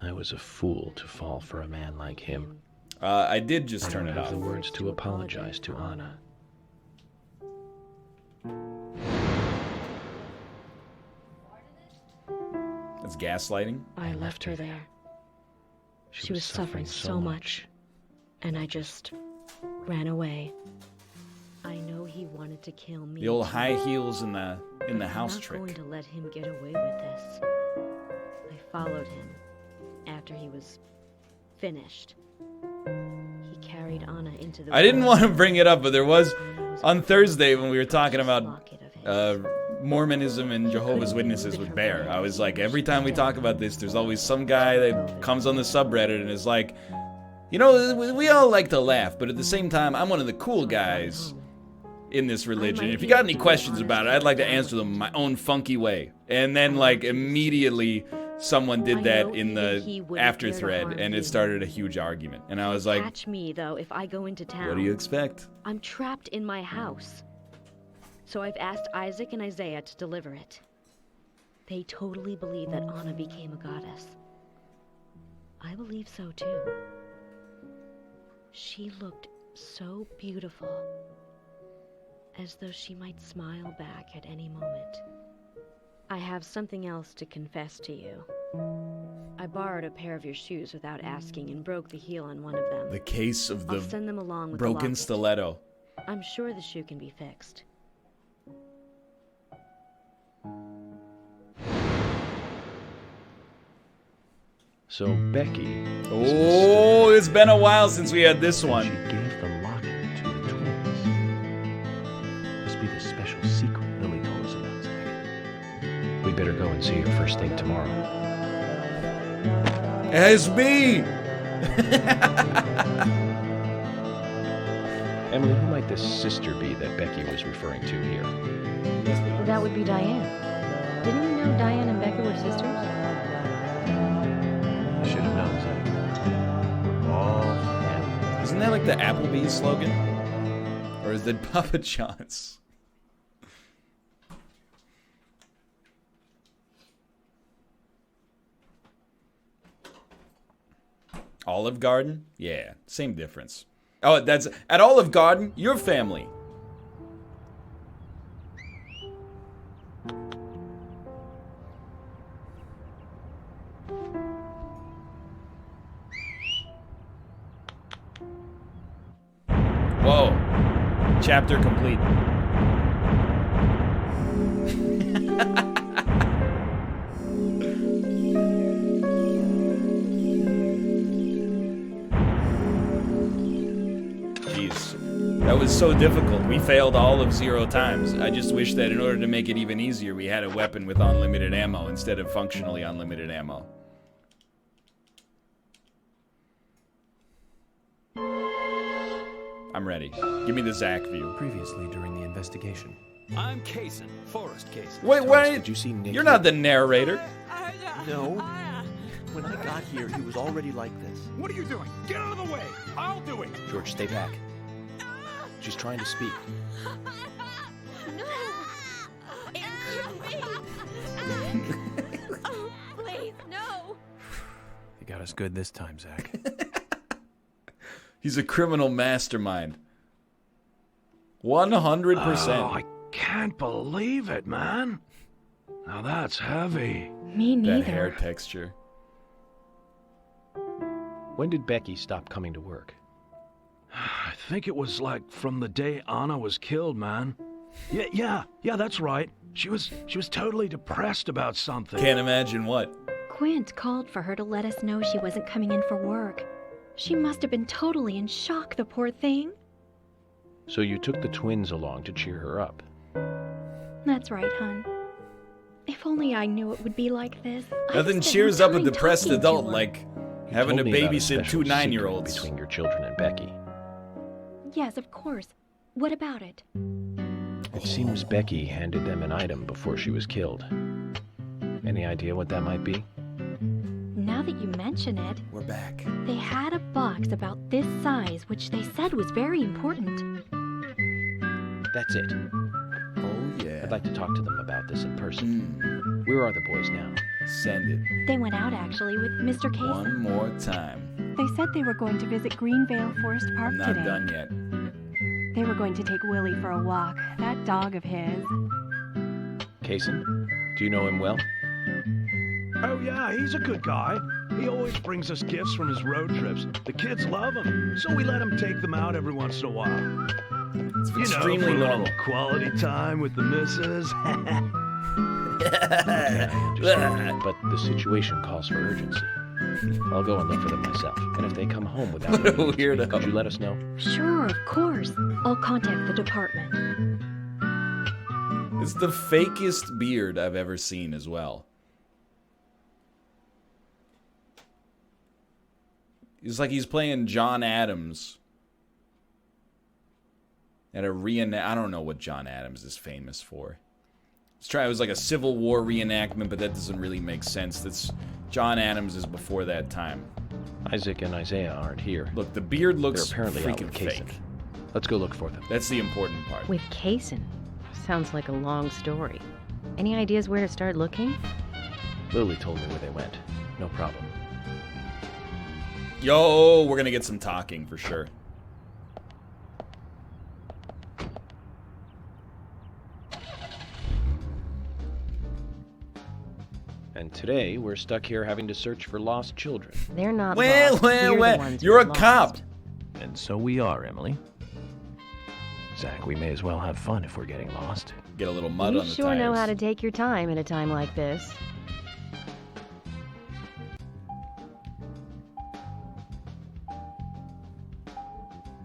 I was a fool to fall for a man like him. I did just I turn don't it have off. the words to apologize to Anna. That's gaslighting. I left her there. She was suffering so much. And I just ran away. I know he wanted to kill me. The old high heels in the house I'm not trick. going to let him get away with this. I followed him after he was finished. He carried Anna into the I didn't room. want to bring it up, but there was Anna was on Thursday when we were talking about locket of his. Mormonism and Jehovah's Witnesses with Bear. I was like, every time we talk about this, there's always some guy that comes on the subreddit and is like, you know, we all like to laugh, but at the same time, I'm one of the cool guys in this religion. If you got any questions about it, I'd like to answer them my own funky way. And then, like, immediately someone did that in the after thread, and it started a huge argument. And I was like, Catch me, though, if I go into town. what do you expect? I'm trapped in my house. So I've asked Isaac and Isaiah to deliver it. They totally believe that Anna became a goddess. I believe so, too. She looked so beautiful, as though she might smile back at any moment. I have something else to confess to you. I borrowed a pair of your shoes without asking and broke the heel on one of them. The case of I'll the send them along with the broken locket. stiletto. I'm sure the shoe can be fixed. So Becky... Oh, it's been a while since we had this She one. gave the locket to the twins. Must be the special secret Lily told us about, Zach. We better go and see her first thing tomorrow. SB! Emily, who might this sister be that Becky was referring to here? That would be Diane. Didn't you know Diane and Becca were sisters? Should have known, Zach. We're all family. Isn't that like the Applebee's slogan? Or is it Papa John's? Olive Garden? Yeah, same difference. Oh, that's at Olive Garden, your family. Whoa. Chapter complete. Jeez. That was so difficult. We failed all of 0 times. I just wish that in order to make it even easier, we had a weapon with unlimited ammo instead of functionally unlimited ammo. I'm ready. Give me the Zach view. Previously during the investigation. I'm Kaysen, Forrest Kaysen. Wait, Thomas, wait. did you see Nick? You're not the narrator. No. When I got here, he was already like this. What are you doing? Get out of the way! I'll do it! George, stay back. She's trying to speak. No! It couldn't be! Oh, please, no! You got us good this time, Zach. He's a criminal mastermind. 100%. Oh, I can't believe it, man. Now that's heavy. Me neither. That hair texture. When did Becky stop coming to work? I think it was like from the day Anna was killed, man. Yeah, that's right. She was totally depressed about something. Can't imagine what. Quint called for her to let us know she wasn't coming in for work. She must have been totally in shock, the poor thing. So you took the twins along to cheer her up. That's right, hon. If only I knew it would be like this. Nothing cheers up a depressed adult like having to babysit 2 9-year-olds. Between your children and Becky. Yes, of course. What about it? It seems Becky handed them an item before she was killed. Any idea what that might be? Now that you mention it, We're back. they had a box about this size, which they said was very important. That's it. Oh, yeah. I'd like to talk to them about this in person. Where are the boys now? Send it. They went out actually with Mr. Casey. One more time. They said they were going to visit Greenvale Forest Park I'm not today. done yet. They were going to take Willie for a walk. That dog of his. Kaysen? Do you know him well? Oh yeah, he's a good guy. He always brings us gifts from his road trips. The kids love him, so we let him take them out every once in a while. It's You extremely know, for a little normal. quality time with the missus. But the situation calls for urgency. I'll go and look for them myself. And if they come home without What a news, weirdo. could you let us know? Sure, of course. I'll contact the department. It's the fakest beard I've ever seen as well. It's like he's playing John Adams at a I don't know what John Adams is famous for. It was like a Civil War reenactment, but that doesn't really make sense. That's John Adams is before that time. Isaac and Isaiah aren't here. Look, the beard looks They're apparently out freaking with Kaysen. fake. Let's go look for them. That's the important part. With Kaysen? Sounds like a long story. Any ideas where to start looking? Lily told me where they went. No problem. Yo, we're gonna get some talking for sure. And today, we're stuck here having to search for lost children. They're not Well, lost. We're the well, ones you're a who are cop. lost. And so we are, Emily. Zach, we may as well have fun if we're getting lost. Get a little mud You on the sure tires. know how to take your time at a time like this.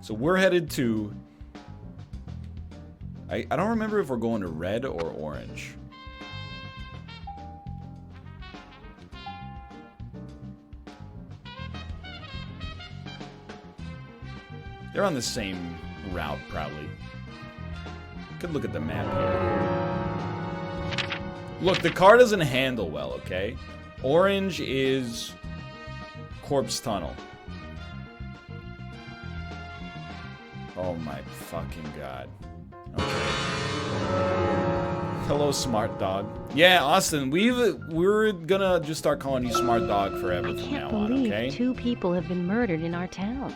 So we're headed to... I don't remember if we're going to red or orange. They're on the same route, probably. Could look at the map here. Look, the car doesn't handle well, okay? Orange is Corpse Tunnel. Oh my fucking god. Okay. Hello, smart dog. Yeah, Austin, we're gonna just start calling you smart dog forever from Can't now on, believe okay? 2 people have been murdered in our town.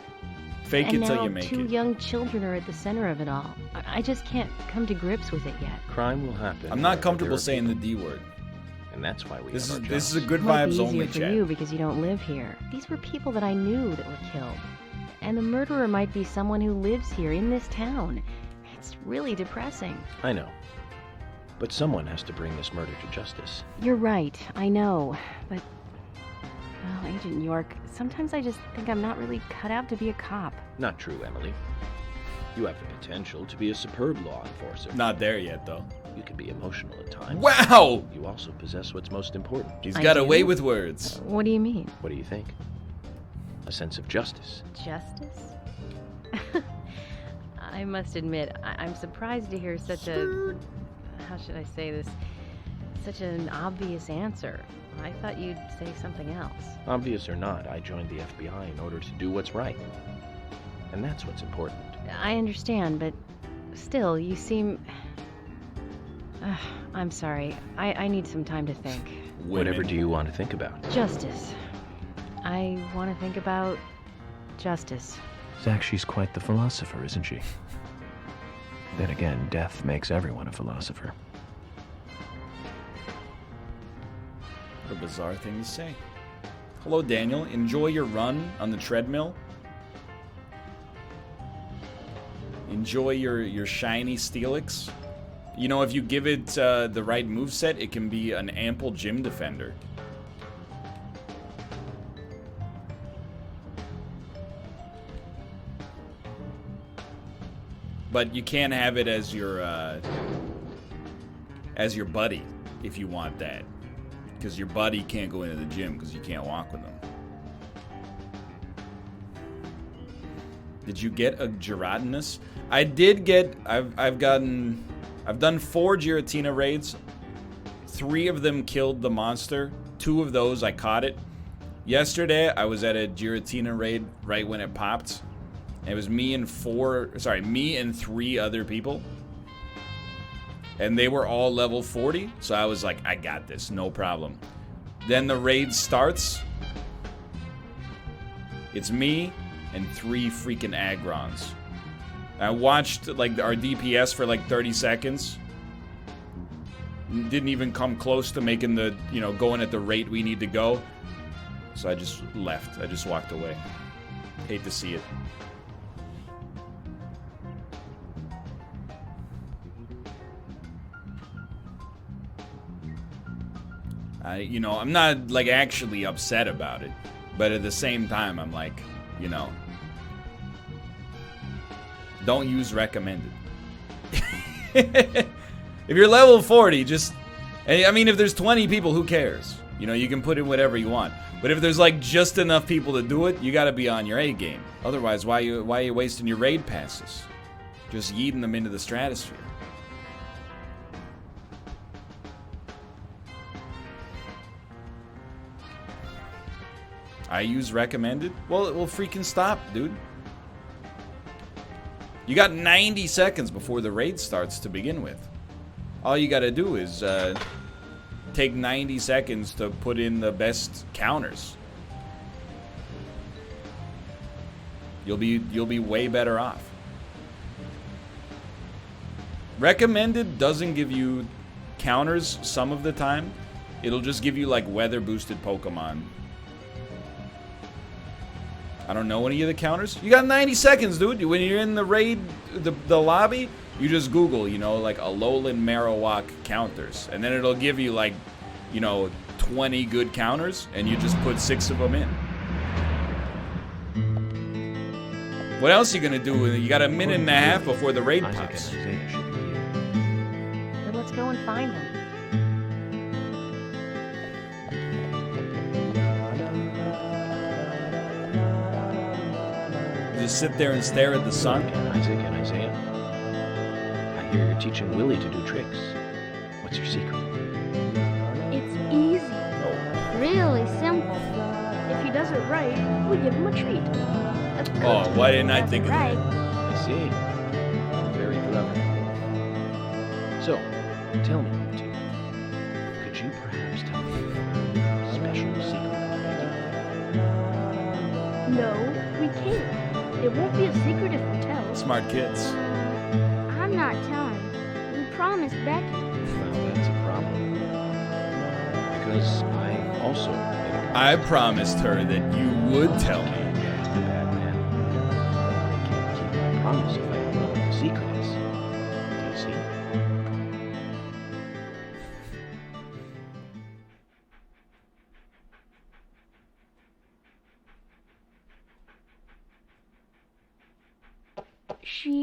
Fake And it till now you make 2 it. young children are at the center of it all. I just can't come to grips with it yet. Crime will happen. I'm not wherever comfortable there are saying the people. D word. And that's why we This have is our this is a jobs. good Might be vibes easier only for chat. you because you don't live here. These were people that I knew that were killed. And the murderer might be someone who lives here in this town. It's really depressing. I know. But someone has to bring this murder to justice. You're right, I know. But, well, Agent York, sometimes I just think I'm not really cut out to be a cop. Not true, Emily. You have the potential to be a superb law enforcer. Not there yet, though. You can be emotional at times. Wow! You also possess what's most important. He's I got do? away with words. What do you mean? What do you think? A sense of justice. Justice? I must admit, I'm surprised to hear such a... How should I say this? Such an obvious answer. I thought you'd say something else. Obvious or not, I joined the FBI in order to do what's right. And that's what's important. I understand, but still, you seem... I'm sorry. I need some time to think. Whatever do you want to think about? Justice. I want to think about justice. Zach, she's quite the philosopher, isn't she? Then again, death makes everyone a philosopher. What a bizarre thing to say. Hello, Daniel. Enjoy your run on the treadmill. Enjoy your shiny Steelix. You know, if you give it the right moveset, it can be an ample gym defender. But you can't have it as your buddy if you want that. Because your buddy can't go into the gym because you can't walk with him. Did you get a Giratinus? I did get. I've done 4 Giratina raids. 3 of them killed the monster. 2 of those I caught it. Yesterday I was at a Giratina raid right when it popped. It was me and 3 other people. And they were all level 40. So I was like, I got this, no problem. Then the raid starts. It's me and 3 freaking Agrons. I watched like our DPS for like 30 seconds. Didn't even come close to making the, you know, going at the rate we need to go. So I just left. I just walked away. Hate to see it. You know, I'm not like actually upset about it, but at the same time, I'm like, you know, don't use recommended. If you're level 40, just, I mean, if there's 20 people, who cares? You know, you can put in whatever you want. But if there's like just enough people to do it, you gotta be on your A game. Otherwise, why are you wasting your raid passes? Just yeeting them into the stratosphere. I use recommended? Well, it will freaking stop, dude. You got 90 seconds before the raid starts to begin with. All you gotta do is take 90 seconds to put in the best counters. You'll be way better off. Recommended doesn't give you counters some of the time. It'll just give you like weather boosted Pokemon. I don't know any of the counters. You got 90 seconds, dude. When you're in the raid, the lobby, you just Google, you know, like Alolan Marowak counters. And then it'll give you like, you know, 20 good counters, and you just put 6 of them in. What else are you gonna do? You got a minute and a half before the raid pops. Then let's go and find them. Just sit there and stare at the sun. Isaac and Isaiah, I hear you're teaching Willie to do tricks. What's your secret? It's easy. Really simple. If he does it right, we give him a treat. Oh, why didn't I think of that? I see. Very clever. So, tell me, you two, could you perhaps tell me a special secret about Becky? No, we can't. It won't be a secret if we tell. Smart kids. I'm not telling. We promised Becky. Well, that's a problem. Because I also... I promised her that you would tell me. I promise if I don't know what the secret is. Do you see?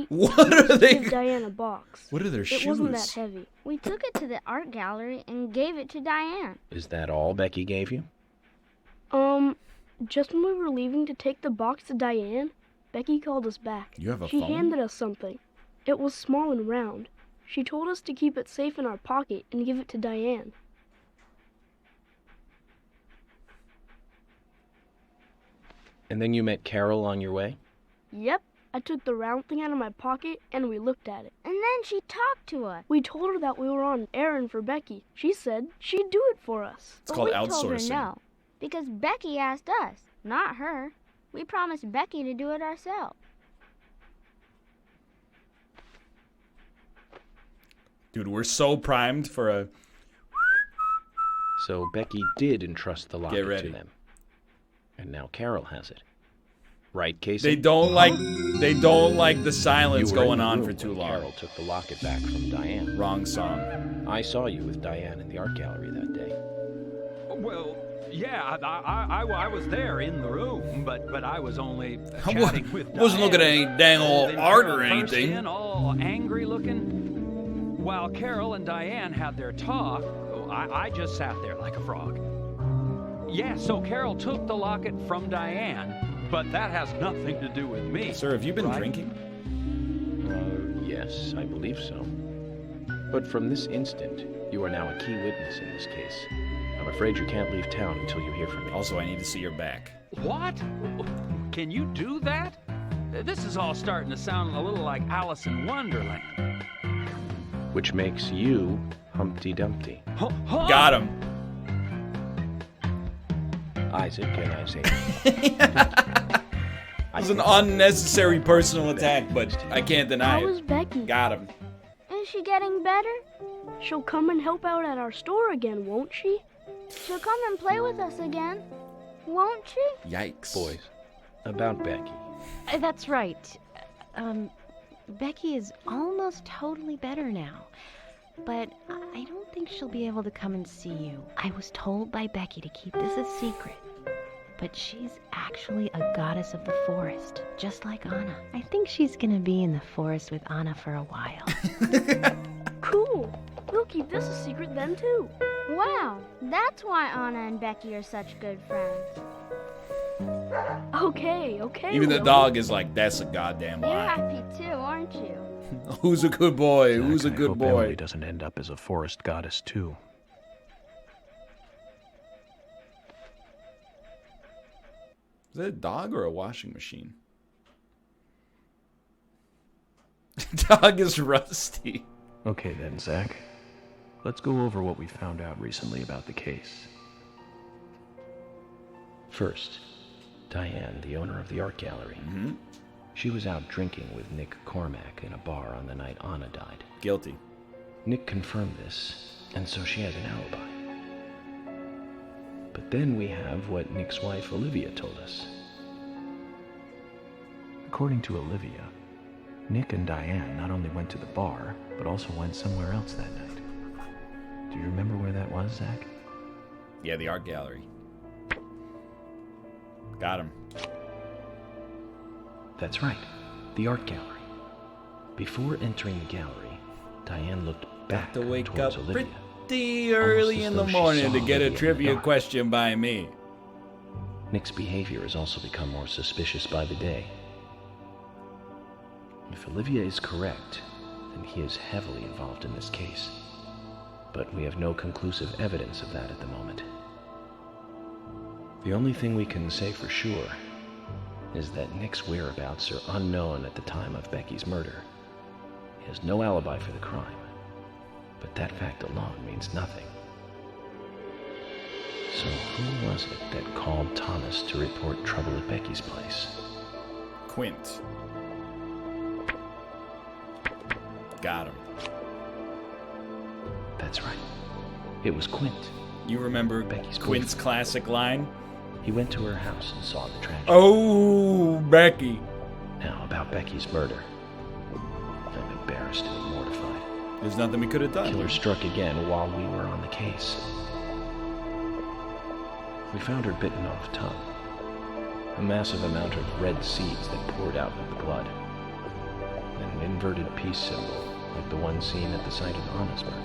What are they? Gave Diane a box. What are their shoes? It wasn't that heavy. We took it to the art gallery and gave it to Diane. Is that all Becky gave you? Just when we were leaving to take the box to Diane, Becky called us back. You have a She phone? handed us something. It was small and round. She told us to keep it safe in our pocket and give it to Diane. And then you met Carol on your way? Yep. I took the round thing out of my pocket and we looked at it. And then she talked to us. We told her that we were on an errand for Becky. She said she'd do it for us. It's called outsourcing. Told her no, because Becky asked us, not her. We promised Becky to do it ourselves. Dude, we're so primed for a... So Becky did entrust the locket ready. to them. And now Carol has it. Right, Casey? They don't like the silence going on for too long. Carol took the locket back from Diane. Wrong song. I saw you with Diane in the art gallery that day. Well, yeah, I was there in the room, but I was only chatting with Diane. Wasn't looking at any dang old art or Carol burst anything. in, all angry looking. While Carol and Diane had their talk, I just sat there like a frog. Yeah, so Carol took the locket from Diane, but that has nothing to do with me. Sir, have you been right? drinking? Yes, I believe so. But from this instant, You are now a key witness in this case. I'm afraid you can't leave town until you hear from me. Also, I need to see your back. What? Can you do that? This is all starting to sound a little like Alice in Wonderland. Which makes you Humpty Dumpty. Huh? Got him. Isaac and Isaiah. It was an unnecessary personal attack, but I can't deny How is it. Becky? Got him. Is she getting better? She'll come and help out at our store again, won't she? She'll come and play with us again, won't she? Yikes. Boys, about Becky. That's right. Becky is almost totally better now. But I don't think she'll be able to come and see you. I was told by Becky to keep this a secret. But she's actually a goddess of the forest, just like Anna. I think she's gonna be in the forest with Anna for a while. Cool. We'll keep this a secret then, too. Wow, that's why Anna and Becky are such good friends. Okay. Even the dog is like, that's a goddamn You're lie. happy too, aren't you? Who's a good boy? Zach, Who's a I good hope boy? Emily doesn't end up as a forest goddess, too. Is that a dog or a washing machine? Dog is rusty. Okay then, Zach. Let's go over what we found out recently about the case. First, Diane, the owner of the art gallery. Mm-hmm. She was out drinking with Nick Cormack in a bar on the night Anna died. Guilty. Nick confirmed this, and so she has an alibi. But then we have what Nick's wife Olivia told us. According to Olivia, Nick and Diane not only went to the bar, but also went somewhere else that night. Do you remember where that was, Zach? Yeah, the art gallery. Got him. That's right, the art gallery. Before entering the gallery, Diane looked back To wake towards up Olivia. pretty early as in the though she morning saw to get a Olivia in the trivia dark. question by me. Nick's behavior has also become more suspicious by the day. If Olivia is correct, then he is heavily involved in this case. But we have no conclusive evidence of that at the moment. The only thing we can say for sure is that Nick's whereabouts are unknown at the time of Becky's murder. He has no alibi for the crime, but that fact alone means nothing. So who was it that called Thomas to report trouble at Becky's place? Quint. Got him. That's right. It was Quint. You remember Becky's Quint's boyfriend. classic line? He went to her house and saw the tragedy. Oh, Becky. Now, about Becky's murder. I'm embarrassed and mortified. There's nothing we could have done. Killer struck again while we were on the case. We found her bitten off tongue. A massive amount of red seeds that poured out of the blood. And an inverted peace symbol, like the one seen at the site of Anna's murder.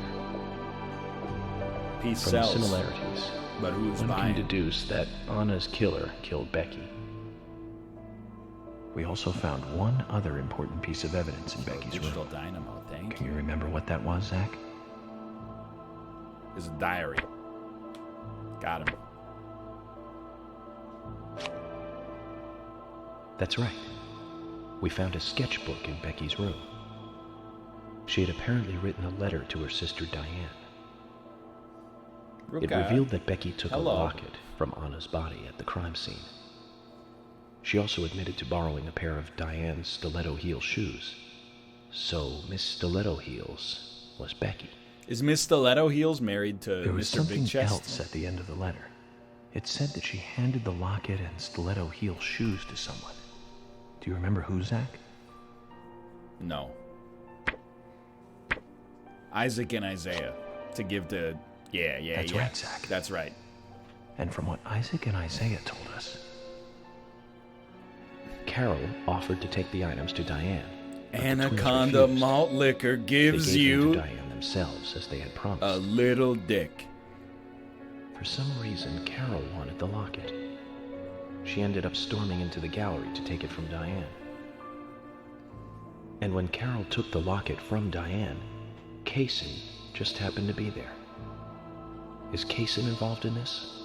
Peace From sells. the similarities, But who's one buying? can deduce that Anna's killer killed Becky. We also found one other important piece of evidence in Becky's Digital room. dynamo, thank Can you. you remember what that was, Zach? It's a diary. Got him. That's right. We found a sketchbook in Becky's room. She had apparently written a letter to her sister Diane. It Okay. revealed that Becky took Hello. a locket from Anna's body at the crime scene. She also admitted to borrowing a pair of Diane's stiletto heel shoes. So Miss Stiletto Heels was Becky. Is Miss Stiletto Heels married to There was Mr. something Big Chest? else at the end of the letter. It said that she handed the locket and stiletto heel shoes to someone. Do you remember who, Zach? No. Isaac and Isaiah to give to. Yeah. That's right, Zach. That's right. And from what Isaac and Isaiah told us, Carol offered to take the items to Diane. but the twins Anaconda refused. malt liquor They gives gave them you to Diane themselves as they had promised. a little dick. For some reason, Carol wanted the locket. She ended up storming into the gallery to take it from Diane. And when Carol took the locket from Diane, Casey just happened to be there. Is Kaysen involved in this?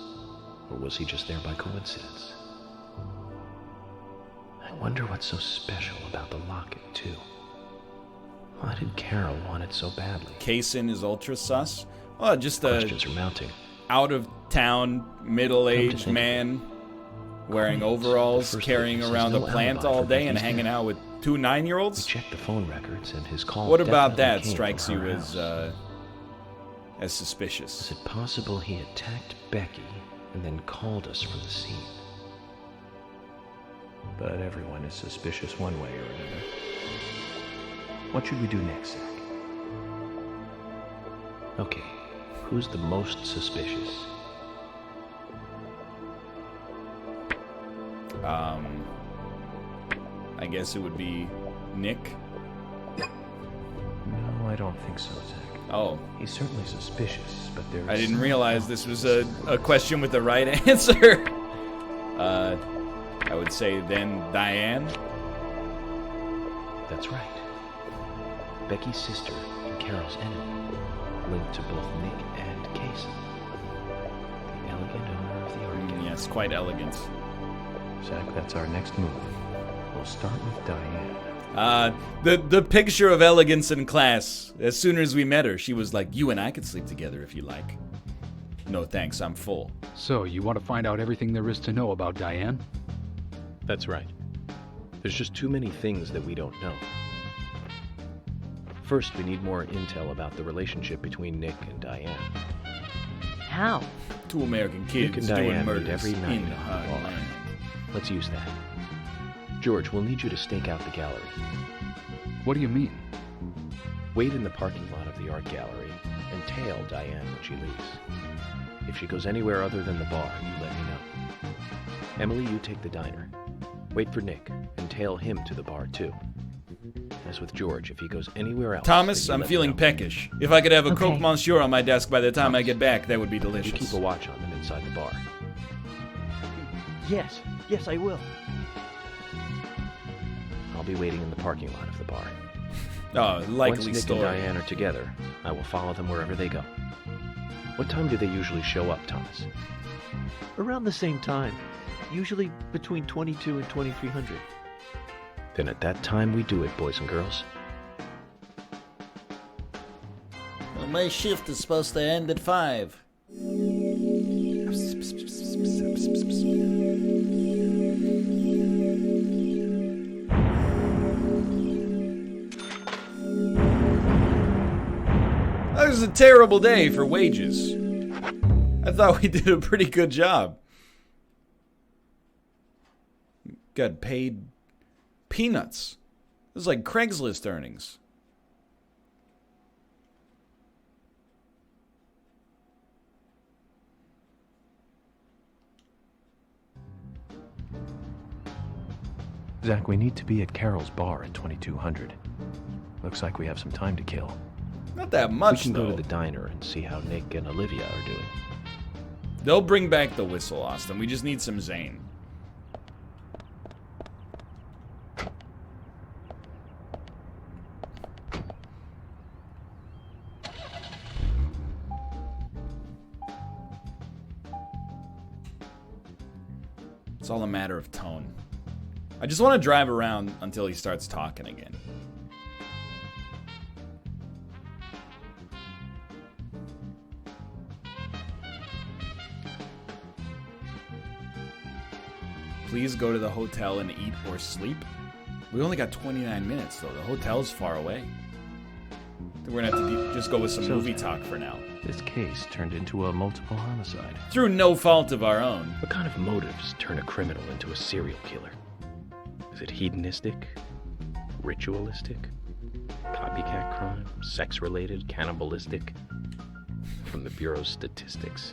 Or was he just there by coincidence? I wonder what's so special about the locket, too. Why did Carol want it so badly? Kaysen is ultra sus? Well, just a Questions are mounting. out-of-town, middle-aged man wearing overalls, carrying around a plant all day and hanging out with 2 9-year-olds? We checked the phone records and his call. What about that came strikes from you her as suspicious? Is it possible he attacked Becky and then called us from the scene? But everyone is suspicious one way or another. What should we do next, Zach? Okay, who's the most suspicious? I guess it would be Nick. No, I don't think so, Zach. Oh. He's certainly suspicious, but there's... I didn't realize this was a question with the right answer. I would say then Diane. That's right. Becky's sister and Carol's enemy, linked to both Nick and Kaysen. The elegant owner of the art gallery. Yes, quite elegant. Zach, that's our next move. We'll start with Diane. The picture of elegance in class. As soon as we met her, she was like, "You and I could sleep together if you like." No thanks, I'm full. So, you want to find out everything there is to know about Diane? That's right. There's just too many things that we don't know. First, we need more intel about the relationship between Nick and Diane. How? 2 American Nick kids and doing Diane meet murders every night in the heartland. Let's use that. George, we'll need you to stake out the gallery. What do you mean? Wait in the parking lot of the art gallery and tail Diane when she leaves. If she goes anywhere other than the bar, you let me know. Emily, you take the diner. Wait for Nick and tail him to the bar too. As with George, if he goes anywhere else... Thomas, I'm feeling peckish. If I could have a Okay. Coke Monsieur on my desk by the time I get back, that would be You delicious. keep a watch on them inside the bar. Yes, I will. I'll be waiting in the parking lot of the bar. Oh, likely Once Nick story. and Diane are together, I will follow them wherever they go. What time do they usually show up, Thomas? Around the same time. Usually between 22 and 2300. Then at that time we do it, boys and girls. Well, my shift is supposed to end at 5. That was a terrible day for wages. I thought we did a pretty good job. Got paid peanuts. It was like Craigslist earnings. Zach, we need to be at Carol's bar at 2200. Looks like we have some time to kill. Not that much, We can though. go to the diner and see how Nick and Olivia are doing. They'll bring back the whistle, Austin. We just need some Zane. It's all a matter of tone. I just want to drive around until he starts talking again. Please go to the hotel and eat or sleep. We only got 29 minutes, though. The hotel's far away. We're gonna have to just go with some So, movie talk for now. This case turned into a multiple homicide. Through no fault of our own. What kind of motives turn a criminal into a serial killer? Is it hedonistic? Ritualistic? Copycat crime? Sex-related? Cannibalistic? From the Bureau's statistics.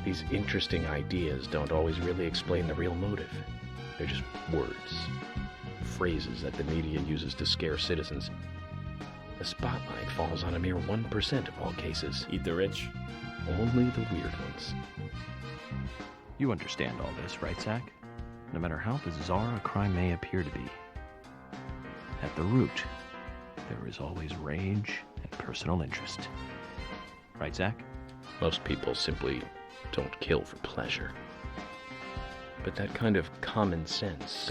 These interesting ideas don't always really explain the real motive. They're just words. Phrases that the media uses to scare citizens. The spotlight falls on a mere 1% of all cases. Eat the rich. Only the weird ones. You understand all this, right, Zach? No matter how bizarre a crime may appear to be, at the root, there is always rage and personal interest. Right, Zach? Most people simply don't kill for pleasure. But that kind of common sense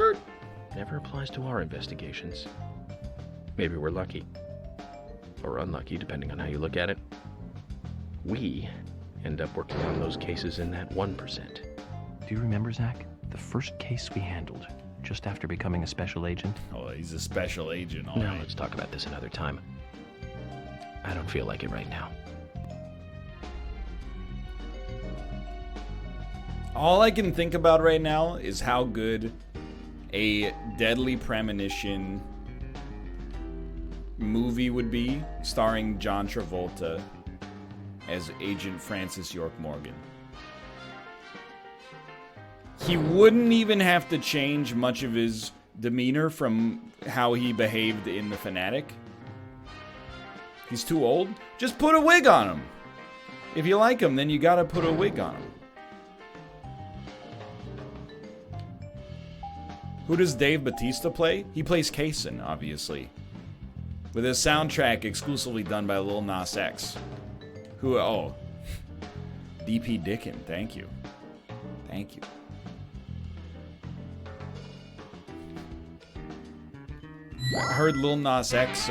never applies to our investigations. Maybe we're lucky. Or unlucky, depending on how you look at it. We end up working on those cases in that 1%. Do you remember, Zach? The first case we handled, just after becoming a special agent? Oh, he's a special agent, all No, right. let's talk about this another time. I don't feel like it right now. All I can think about right now is how good a Deadly Premonition movie would be, starring John Travolta as Agent Francis York Morgan. He wouldn't even have to change much of his demeanor from how he behaved in The Fanatic. He's too old. Just put a wig on him. If you like him, then you gotta put a wig on him. Who does Dave Bautista play? He plays Kaysen, obviously. With a soundtrack exclusively done by Lil Nas X. Who, oh. DP Dickin, thank you. Thank you. I heard Lil Nas X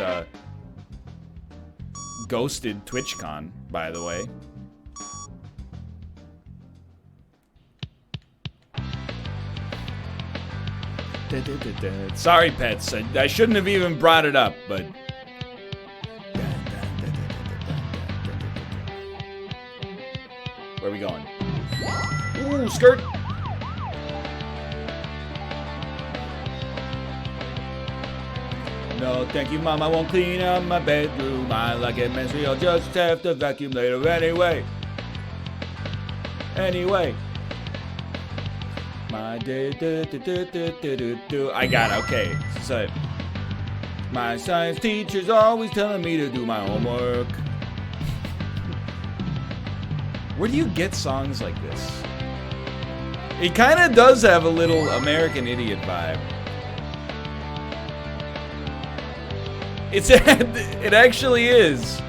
ghosted TwitchCon, by the way. Sorry, pets. I shouldn't have even brought it up, but... Where are we going? Ooh, skirt! No, thank you, Mom. I won't clean up my bedroom. I like it messy. I'll just have to vacuum later anyway. Anyway. My day, I got it. Okay. So, my science teacher's always telling me to do my homework. Where do you get songs like this? It kind of does have a little American Idiot vibe. It actually is.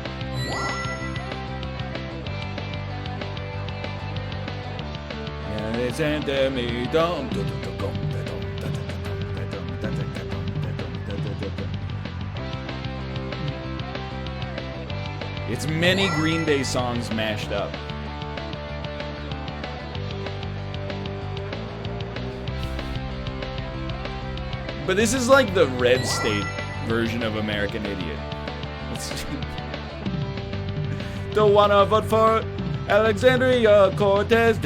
It's many Green Day songs mashed up. But this is like the Red State version of American Idiot. Don't wanna vote for Alexandria Cortez.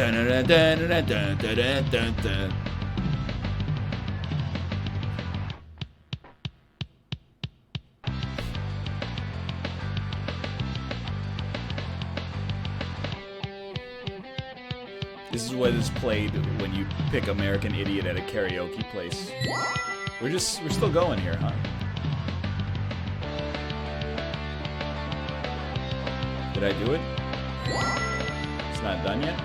This is what is played when you pick American Idiot at a karaoke place. We're still going here, huh? Did I do it? It's not done yet?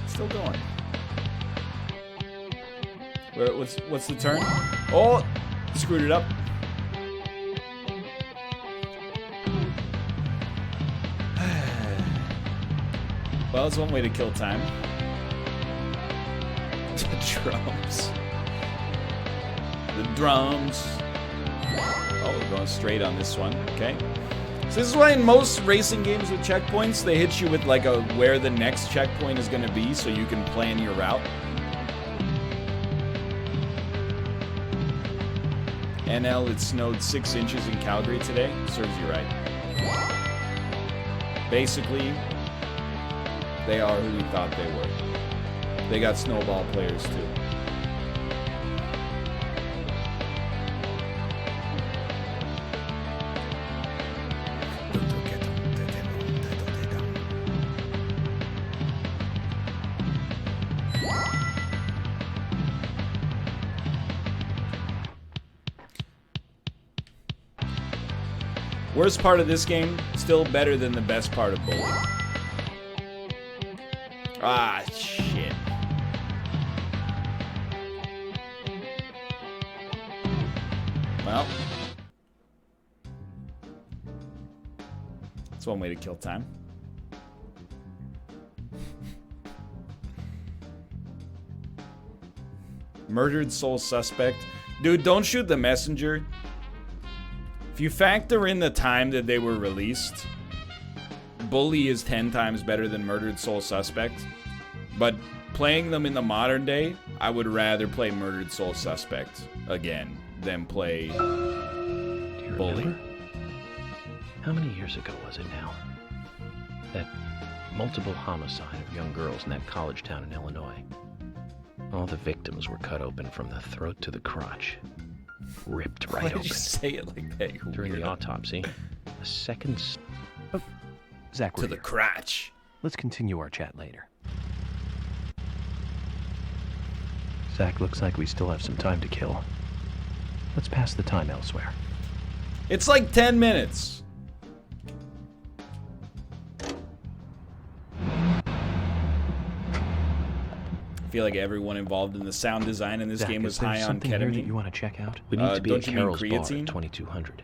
Still going. What's the turn? Oh! Screwed it up. Well, that's one way to kill time. Drums. The drums. Oh, we're going straight on this one. Okay. So this is why in most racing games with checkpoints, they hit you with like a where the next checkpoint is going to be so you can plan your route. NL, it snowed 6 inches in Calgary today. Serves you right. Basically, they are who we thought they were. They got snowball players too. Worst part of this game, still better than the best part of bowling. Ah, shit. Well, that's one way to kill time. Murdered sole suspect. Dude, don't shoot the messenger. If you factor in the time that they were released, Bully is 10 times better than Murdered Soul Suspect. But playing them in the modern day, I would rather play Murdered Soul Suspect again than play Bully. Remember? How many years ago was it now? That multiple homicide of young girls in that college town in Illinois. All the victims were cut open from the throat to the crotch. Ripped right Why open. did you say it like that? During the autopsy, a second... Zach, to the crotch. Let's continue our chat later. Zach, looks like we still have some time to kill. Let's pass the time elsewhere. It's like 10 minutes. I feel like everyone involved in the sound design in this Zach, game was is there high on something here that ketamine. you want to check out? We need to be at don't you mean Carol's bar creatine? at 2200.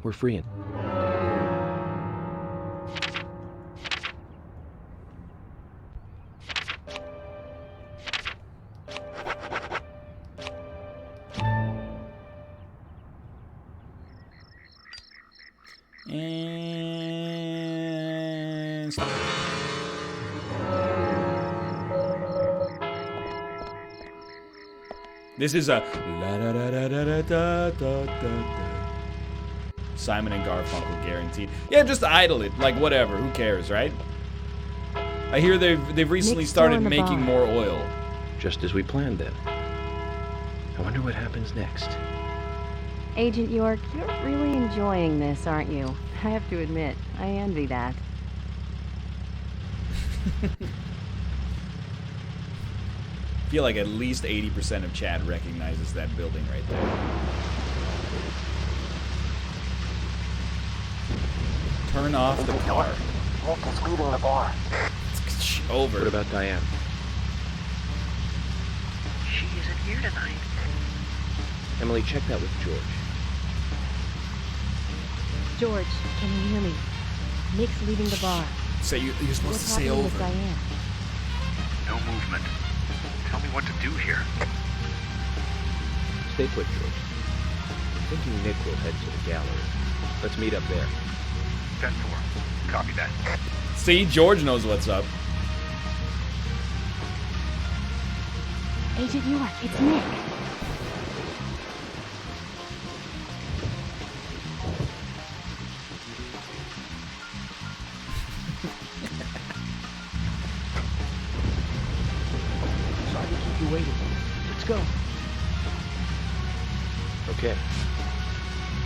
We're free in... And stop. This is a la da da da da da da da da. Simon and Garfunkel guaranteed. Yeah, just idle it. Like whatever. Who cares, right? I hear they've recently Nick's still started in the making bar. more oil. Just as we planned then. I wonder what happens next. Agent York, you're really enjoying this, aren't you? I have to admit, I envy that. I feel like at least 80% of chat recognizes that building right there. Turn off the car. Nick is leaving the bar. Over. What about Diane? She isn't here tonight. Emily, check that with George. George, can you hear me? Nick's leaving the bar. Say you're supposed What's to say happening with over. Diane? No movement. Tell me what to do here. Stay put, George. I'm thinking Nick will head to the gallery. Let's meet up there. 10-4. Copy that. See, George knows what's up. Agent York, it's Nick. Sorry to keep you waiting. Let's go. Okay.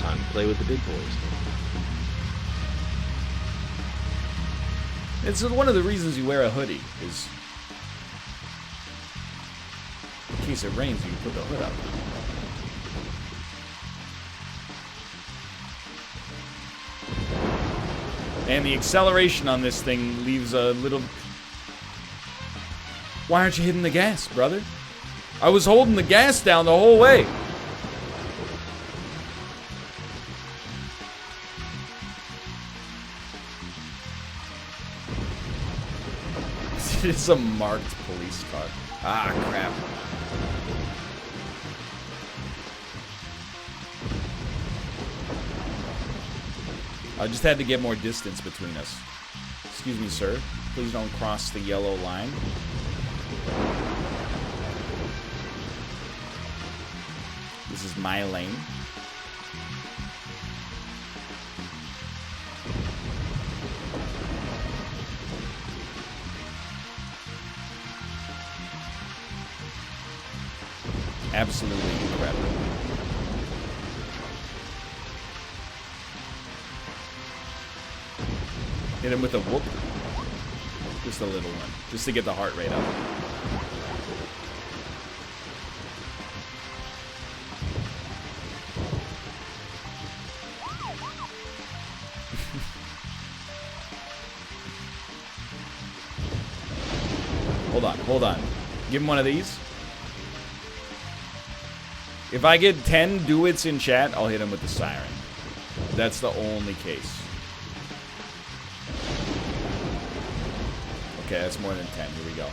Time to play with the big boys. It's one of the reasons you wear a hoodie, is in case it rains, you can put the hood up. And the acceleration on this thing leaves a little... Why aren't you hitting the gas, brother? I was holding the gas down the whole way. It's a marked police car. Ah, crap. I just had to get more distance between us. Excuse me, sir. Please don't cross the yellow line. This is my lane. Absolutely incredible. Hit him with a whoop. Just a little one. Just to get the heart rate up. Hold on, hold on. Give him one of these. If I get 10 do-its in chat, I'll hit him with the siren. That's the only case. Okay, that's more than 10. Here we go.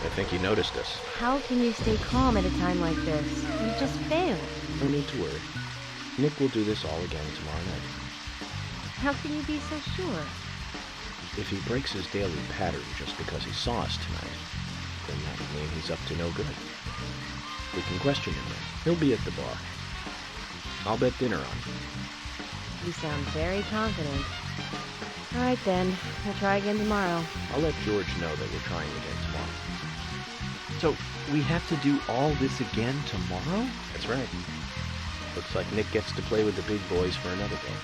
I think you noticed us. How can you stay calm at a time like this? You just failed. No need to worry. Nick will do this all again tomorrow night. How can you be so sure? If he breaks his daily pattern just because he saw us tonight, then that would mean he's up to no good. We can question him then. He'll be at the bar. I'll bet dinner on him. You sound very confident. All right then, I'll try again tomorrow. I'll let George know that we're trying again tomorrow. So, we have to do all this again tomorrow? That's right. Looks like Nick gets to play with the big boys for another day.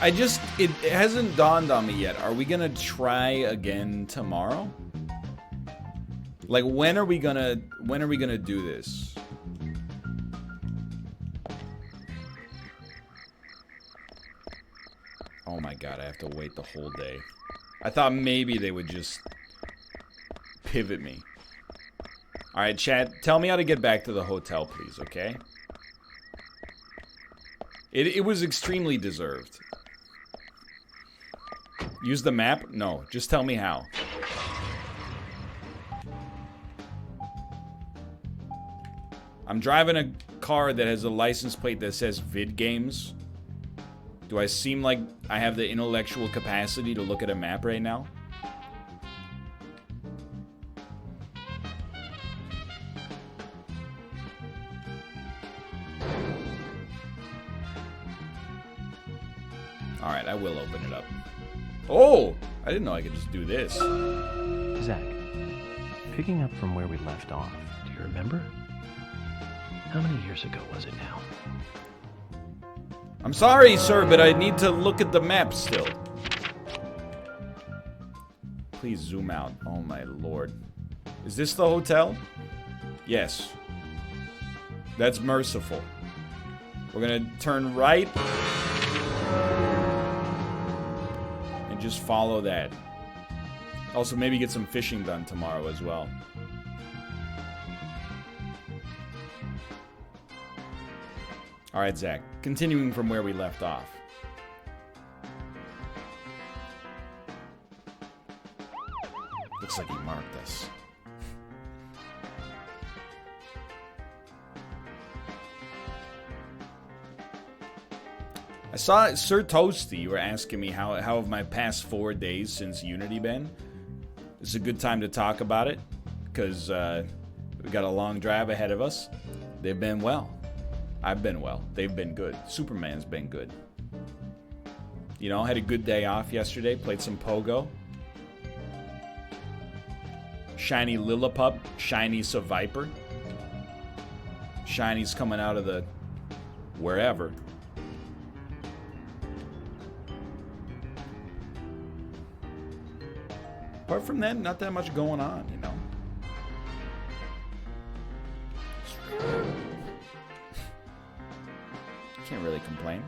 It hasn't dawned on me yet. Are we gonna try again tomorrow? Like, when are we gonna do this? Oh my god, I have to wait the whole day. I thought maybe they would just pivot me. Alright, chat, tell me how to get back to the hotel, please, okay? It was extremely deserved. Use the map? No, just tell me how. I'm driving a car that has a license plate that says Vid Games. Do I seem like I have the intellectual capacity to look at a map right now? Alright, I will open it up. Oh! I didn't know I could just do this. Zach, picking up from where we left off, do you remember? How many years ago was it now? I'm sorry, sir, but I need to look at the map still. Please zoom out. Oh my lord. Is this the hotel? Yes. That's merciful. We're gonna turn right. And just follow that. Also, maybe get some fishing done tomorrow as well. Alright, Zach. Continuing from where we left off. Looks like he marked us. I saw Sir Toasty. You were asking me how have my past 4 days since Unity been. It's a good time to talk about it because we got a long drive ahead of us. They've been well. I've been well. They've been good. Superman's been good. You know, had a good day off yesterday. Played some Pogo. Shiny Lillipup. Shiny Viper. Shiny's coming out of the wherever. Apart from that, not that much going on, you know. Can't really complain.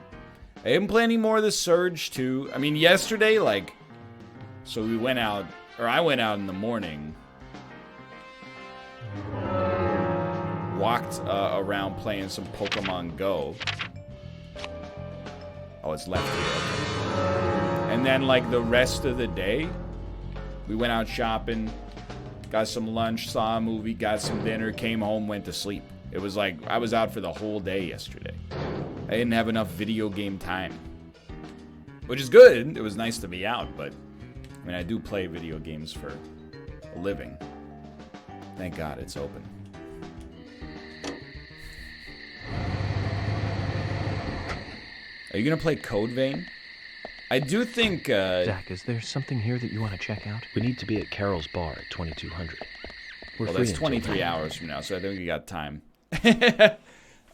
I am planning more of the Surge too. I mean, yesterday, like, so we went out, or I went out in the morning, walked around playing some Pokemon Go. Oh, it's left here. Okay. And then, like, the rest of the day, we went out shopping, got some lunch, saw a movie, got some dinner, came home, went to sleep. It was like I was out for the whole day yesterday. I didn't have enough video game time. Which is good. It was nice to be out, but I mean, I do play video games for a living. Thank God it's open. Are you going to play Code Vein? I do think, Zach, is there something here that you want to check out? We need to be at Carol's bar at 2200. Well, that's 23 hours from now, so I think we got time.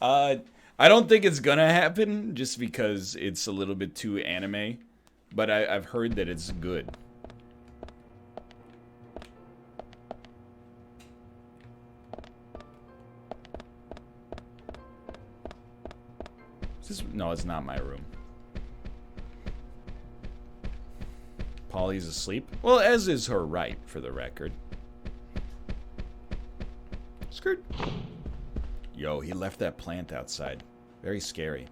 I don't think it's gonna happen, just because it's a little bit too anime. But I've heard that it's good. No, it's not my room. Polly's asleep. Well, as is her right. for the record. Skirt. Yo, he left that plant outside. Very scary.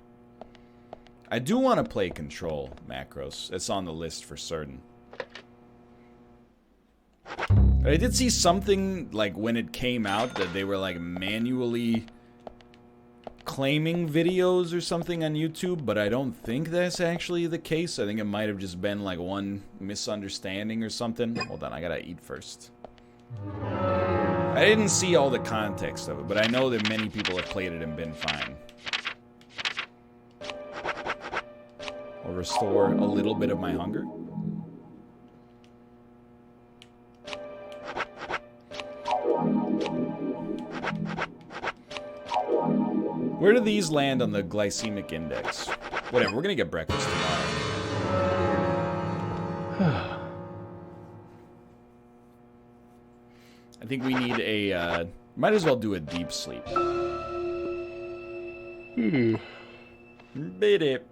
I do want to play Control Macros. It's on the list for certain. But I did see something, like, when it came out, that they were, like, manually claiming videos or something on YouTube, but I don't think that's actually the case. I think it might have just been, like, one misunderstanding or something. Hold on, I gotta eat first. I didn't see all the context of it, but I know that many people have played it and been fine. I'll restore a little bit of my hunger. Where do these land on the glycemic index? Whatever, we're gonna get breakfast tomorrow. I think we need a, might as well do a deep sleep. Bit it.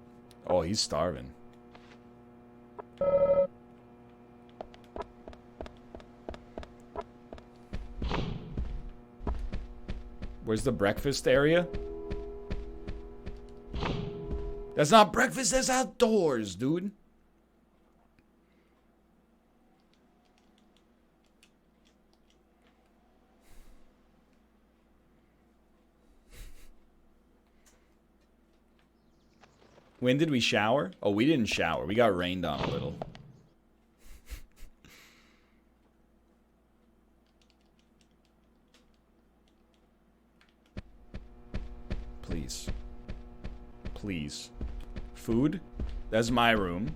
Oh, he's starving. Where's the breakfast area? That's not breakfast, that's outdoors, dude. When did we shower? Oh, we didn't shower. We got rained on a little. Please. Please. Food? That's my room.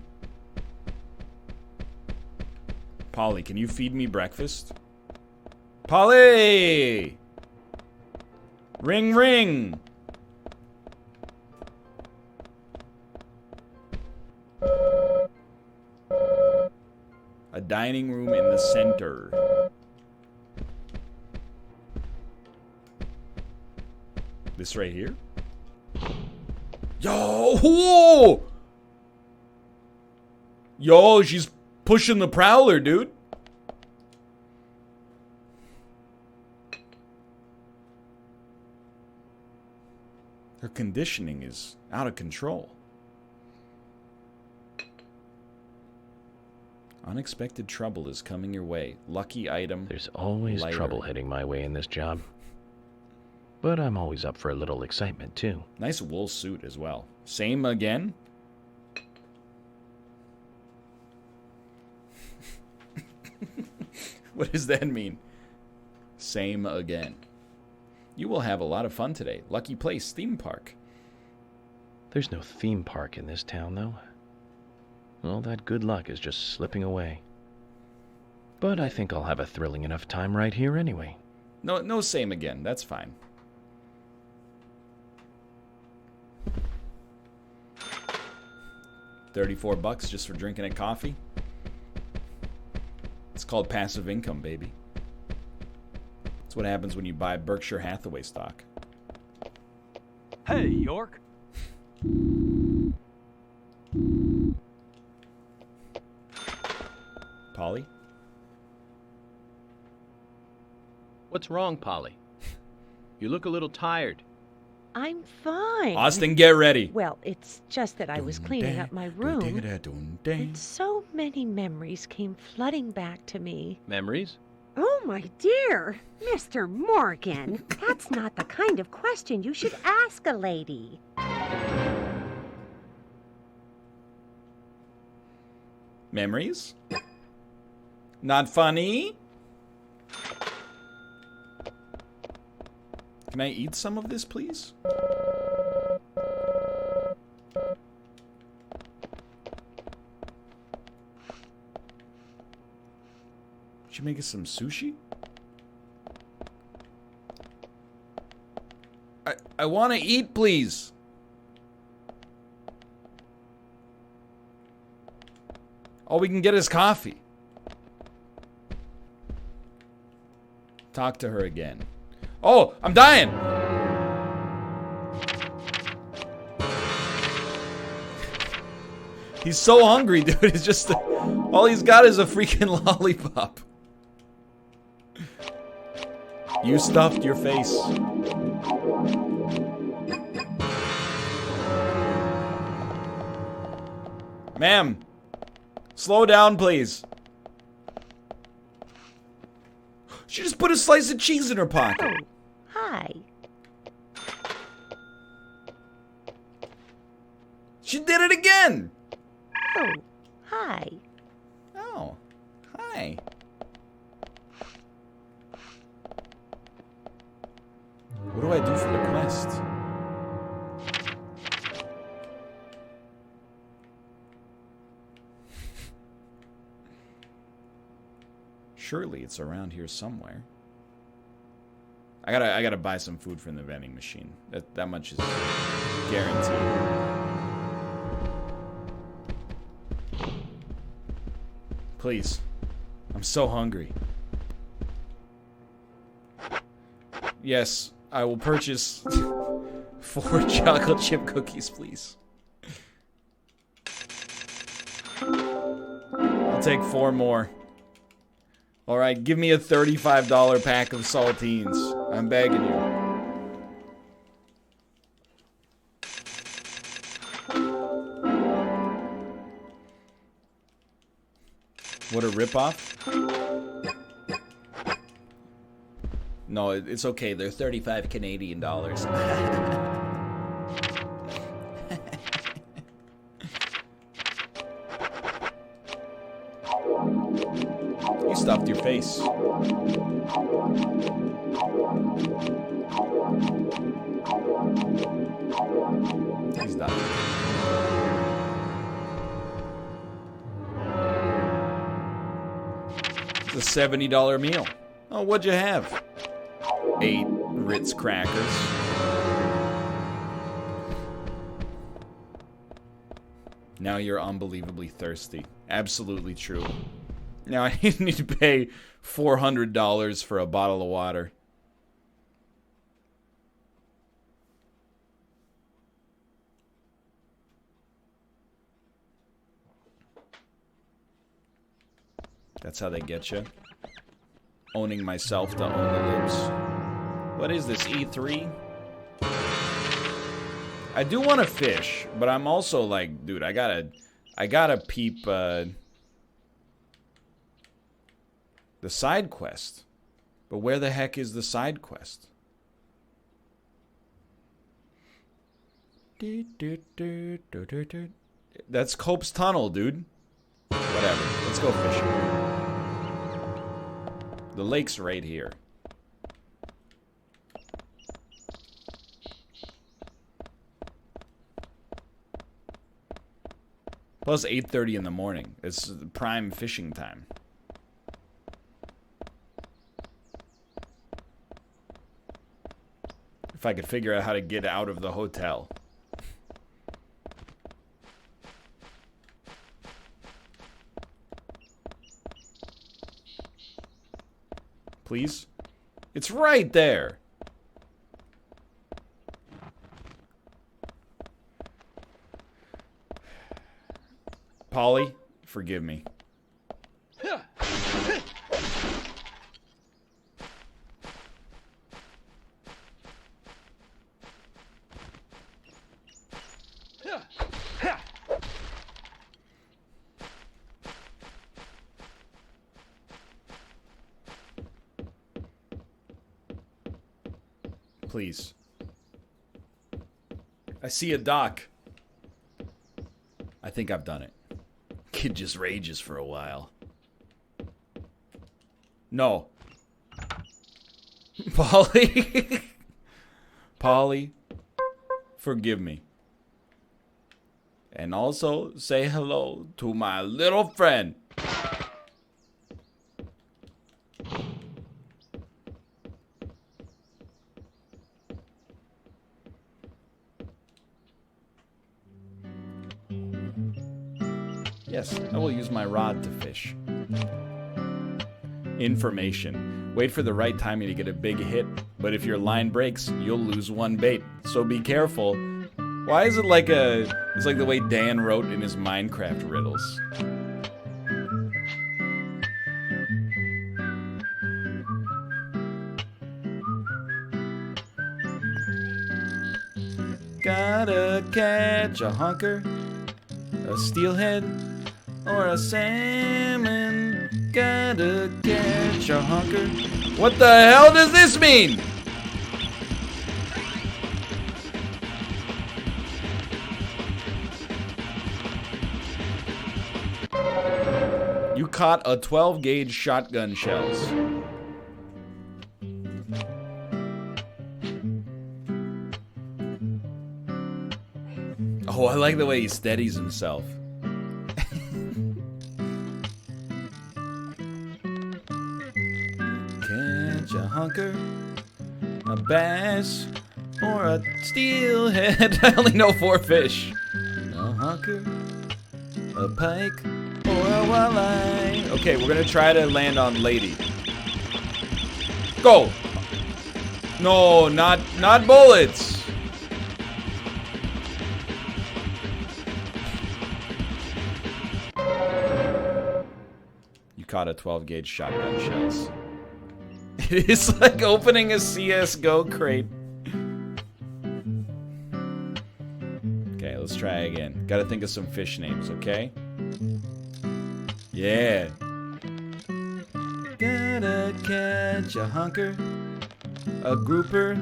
Polly, can you feed me breakfast? Polly! Ring, ring! A dining room in the center. This right here? Yo! Whoa! Yo, she's pushing the prowler, dude. Her conditioning is out of control. Unexpected trouble is coming your way. Lucky item. There's always lighter. trouble heading my way in this job. But I'm always up for a little excitement, too. Nice wool suit as well. Same again? What does that mean? Same again. You will have a lot of fun today. Lucky Place theme park. There's no theme park in this town, though. All that good luck is just slipping away. But I think I'll have a thrilling enough time right here anyway. No same again. That's fine. $34 just for drinking a coffee. It's called passive income, baby. That's what happens when you buy Berkshire Hathaway stock. Hey, York. Polly? What's wrong, Polly? You look a little tired. I'm fine. Austin, get ready. Well, it's just that I was cleaning up my room, and so many memories came flooding back to me. Memories? Oh, my dear, Mr. Morgan, that's not the kind of question you should ask a lady. Memories? Not funny? Can I eat some of this, please? Should make us some sushi? I want to eat, please. All we can get is coffee. Talk to her again. Oh, I'm dying. He's so hungry, dude. It's just all he's got is a freaking lollipop. You stuffed your face. Ma'am, slow down, please. She just put a slice of cheese in her pocket. Oh, hi. She did it again. Oh, hi. Oh, hi. What do I do for the quest? Surely it's around here somewhere. I gotta buy some food from the vending machine. That much is guaranteed. Please. I'm so hungry. Yes, I will purchase 4 chocolate chip cookies, please. I'll take 4 more. Alright, give me a $35 pack of saltines. I'm begging you. What a ripoff? No, it's okay. They're 35 Canadian dollars. You stuffed your face. He's done. It's a $70 meal. Oh, what'd you have? 8 Ritz crackers. Now you're unbelievably thirsty. Absolutely true. Now I need to pay $400 for a bottle of water. That's how they get you. Owning myself to own the libs. What is this, E3? I do want to fish, but I'm also like, dude, I gotta peep the side quest. But where the heck is the side quest? That's Cope's Tunnel, dude. Whatever. Let's go fishing. The lake's right here. Plus 8:30 in the morning. It's prime fishing time. If I could figure out how to get out of the hotel. Please? It's right there. Polly, forgive me. Please. I see a dock. I think I've done it. Kid just rages for a while. No. Polly. Polly, forgive me. And also say hello to my little friend. Yes, I will use my rod to fish. Information. Wait for the right timing to get a big hit, but if your line breaks, you'll lose one bait. So be careful. Why is it like it's like the way Dan wrote in his Minecraft riddles. Gotta catch a hunker, a steelhead, or a salmon. Gotta catch a hunker. What the hell does this mean? You caught a 12 gauge shotgun shells. Oh, I like the way he steadies himself. Catch a hunker, a bass, or a steelhead. I only know 4 fish. A hunker, a pike, or a walleye. Okay, we're gonna try to land on lady. Go! No, not bullets. You caught a 12 gauge shotgun shells. It is like opening a CSGO crate. Okay, let's try again. Gotta think of some fish names, okay? Yeah. Gotta catch a hunker, a grouper,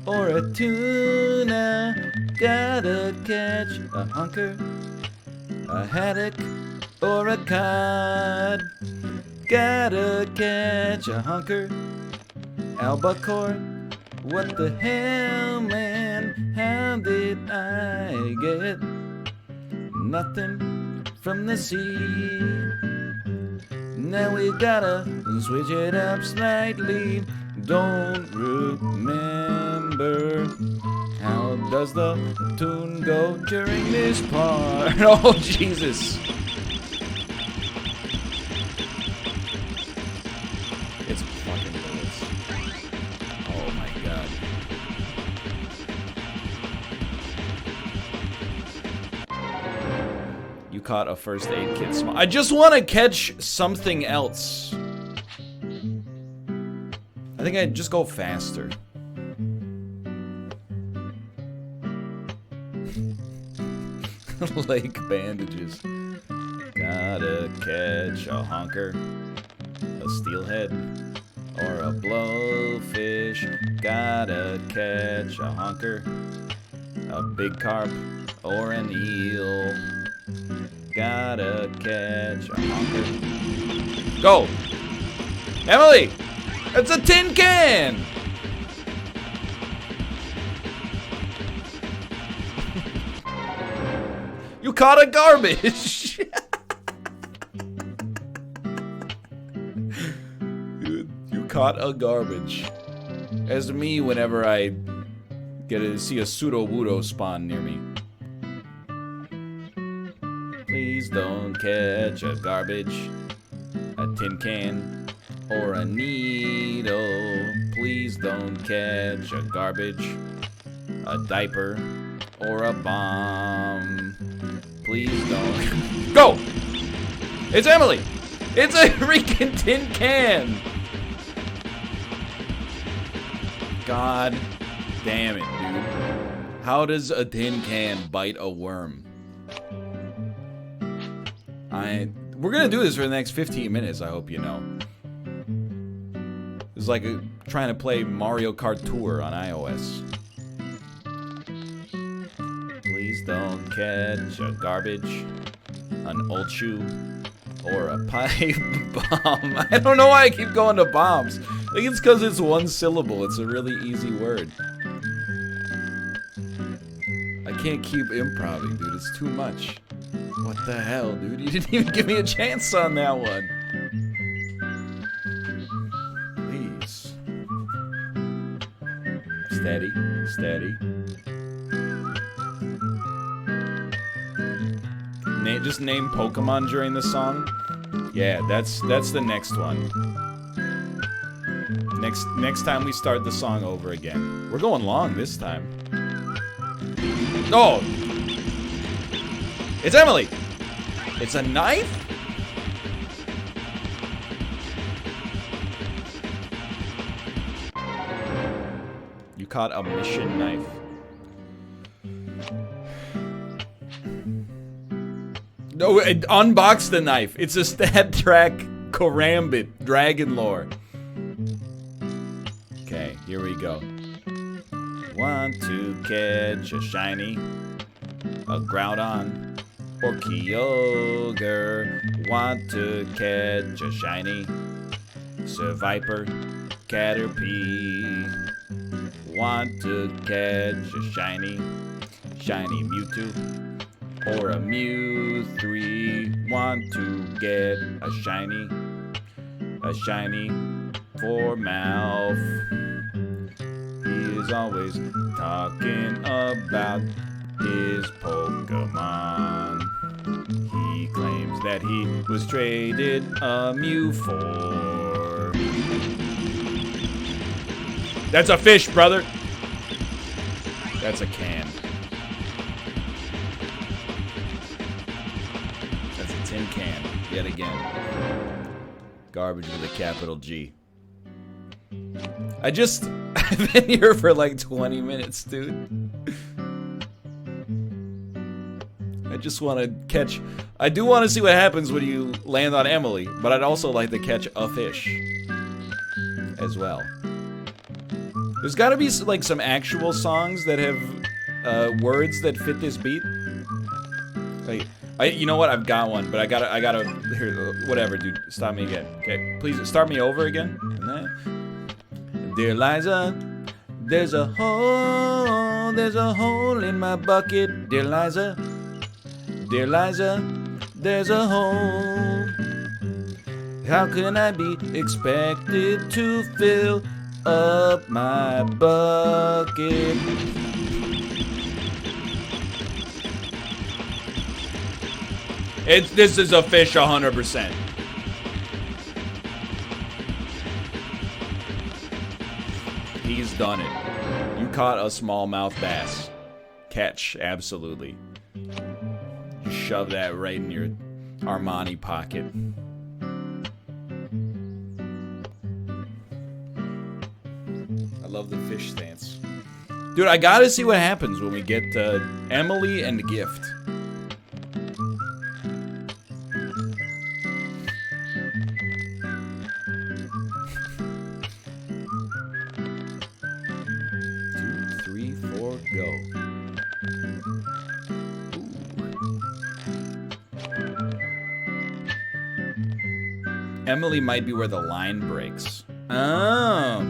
or a tuna. Gotta catch a hunker, a haddock, or a cod. Gotta catch a hunker, albacore. What the hell, man? How did I get nothing from the sea? Now we gotta switch it up slightly. Don't remember. How does the tune go during this part? Oh, Jesus. It's fucking bullets. Oh my god. You caught a first aid kit. I just want to catch something else. I think I'd just go faster. Lake bandages. Gotta catch a honker, a steelhead, or a blowfish. Gotta catch a honker, a big carp, or an eel. Gotta catch a honker. Go! Emily! It's a tin can! You caught a garbage! You caught a garbage. As me whenever I get to see a pseudo-wudo spawn near me. Please don't catch a garbage, a tin can, or a needle. Please don't catch a garbage, a diaper, or a bomb. Please don't. Go! It's Emily! It's a freaking tin can! God damn it, dude. How does a tin can bite a worm? We're gonna do this for the next 15 minutes, I hope you know. It's like trying to play Mario Kart Tour on iOS. Please don't catch a garbage, an old shoe, or a pipe bomb. I don't know why I keep going to bombs. I think it's because it's one syllable. It's a really easy word. I can't keep improvising, dude. It's too much. What the hell, dude? You didn't even give me a chance on that one. Please. Steady, steady. Just name Pokemon during the song. Yeah, that's the next one. Next time we start the song over again. We're going long this time. Oh! It's Emily! It's a knife? You caught a mission knife. No, unbox the knife. It's a stat track karambit dragon lore. Okay, here we go. Want to catch a shiny, a Groudon, or Kyogre. Want to catch a shiny, Seviper, Caterpie. Want to catch a shiny Mewtwo, or a Mew3. Want to get a shiny Formalf. He is always talking about his Pokemon. He claims that he was traded a Mew for. That's a fish, brother. That's a can. That's a tin can, yet again. Garbage with a capital G. I've been here for like 20 minutes, dude. I just want to catch... I do want to see what happens when you land on Emily, but I'd also like to catch a fish as well. There's got to be like some actual songs that have words that fit this beat. Like, you know what? I've got one, but I gotta. Here, whatever, dude. Stop me again. Okay, please start me over again. Dear Liza, there's a hole in my bucket. Dear Liza, there's a hole. How can I be expected to fill up my bucket? This is a fish 100%. He's done it. You caught a smallmouth bass. Catch, absolutely. You shove that right in your Armani pocket. I love the fish stance. Dude, I gotta see what happens when we get Emily and Gift. Go. Emily might be where the line breaks. Oh.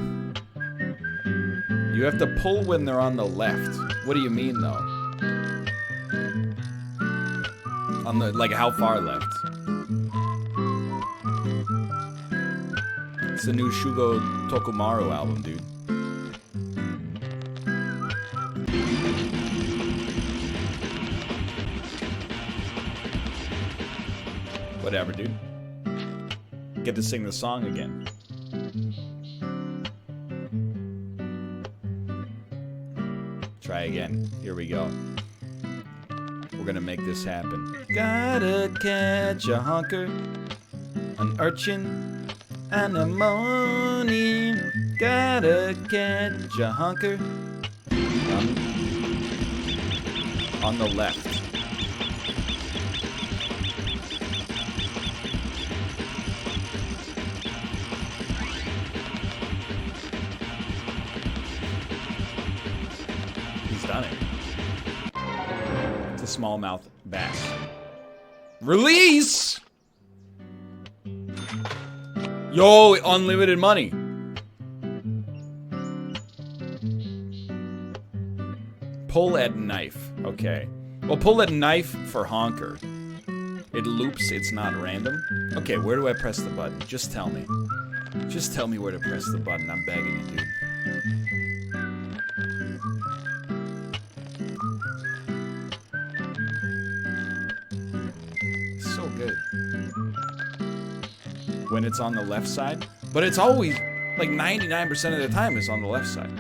You have to pull when they're on the left. What do you mean, though? On the, like, how far left? It's the new Shugo Tokumaru album, dude. Whatever, dude. Get to sing the song again. Try again. Here we go. We're gonna make this happen. Gotta catch a honker, an urchin, and a money. Gotta catch a honker. On the left. Done it. It's a smallmouth bass. Release! Yo, unlimited money. Pull at knife. Okay. Well, pull at knife for honker. It loops, it's not random. Okay, where do I press the button? Just tell me. Just tell me where to press the button. I'm begging you, dude. Good. When it's on the left side, but it's always like 99% of the time it's on the left side.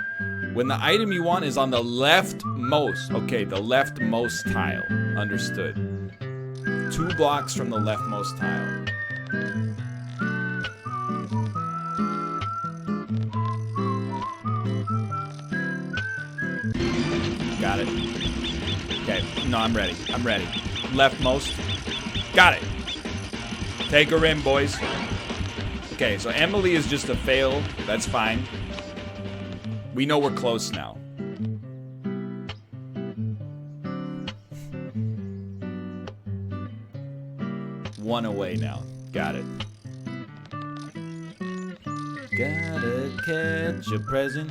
When the item you want is on the leftmost, okay, the leftmost tile, understood. 2 blocks from the leftmost tile. Got it. Okay, no, I'm ready. I'm ready. Leftmost. Got it. Take her in, boys. Okay, so Emily is just a fail. That's fine. We know we're close now. One away now. Got it. Gotta catch a present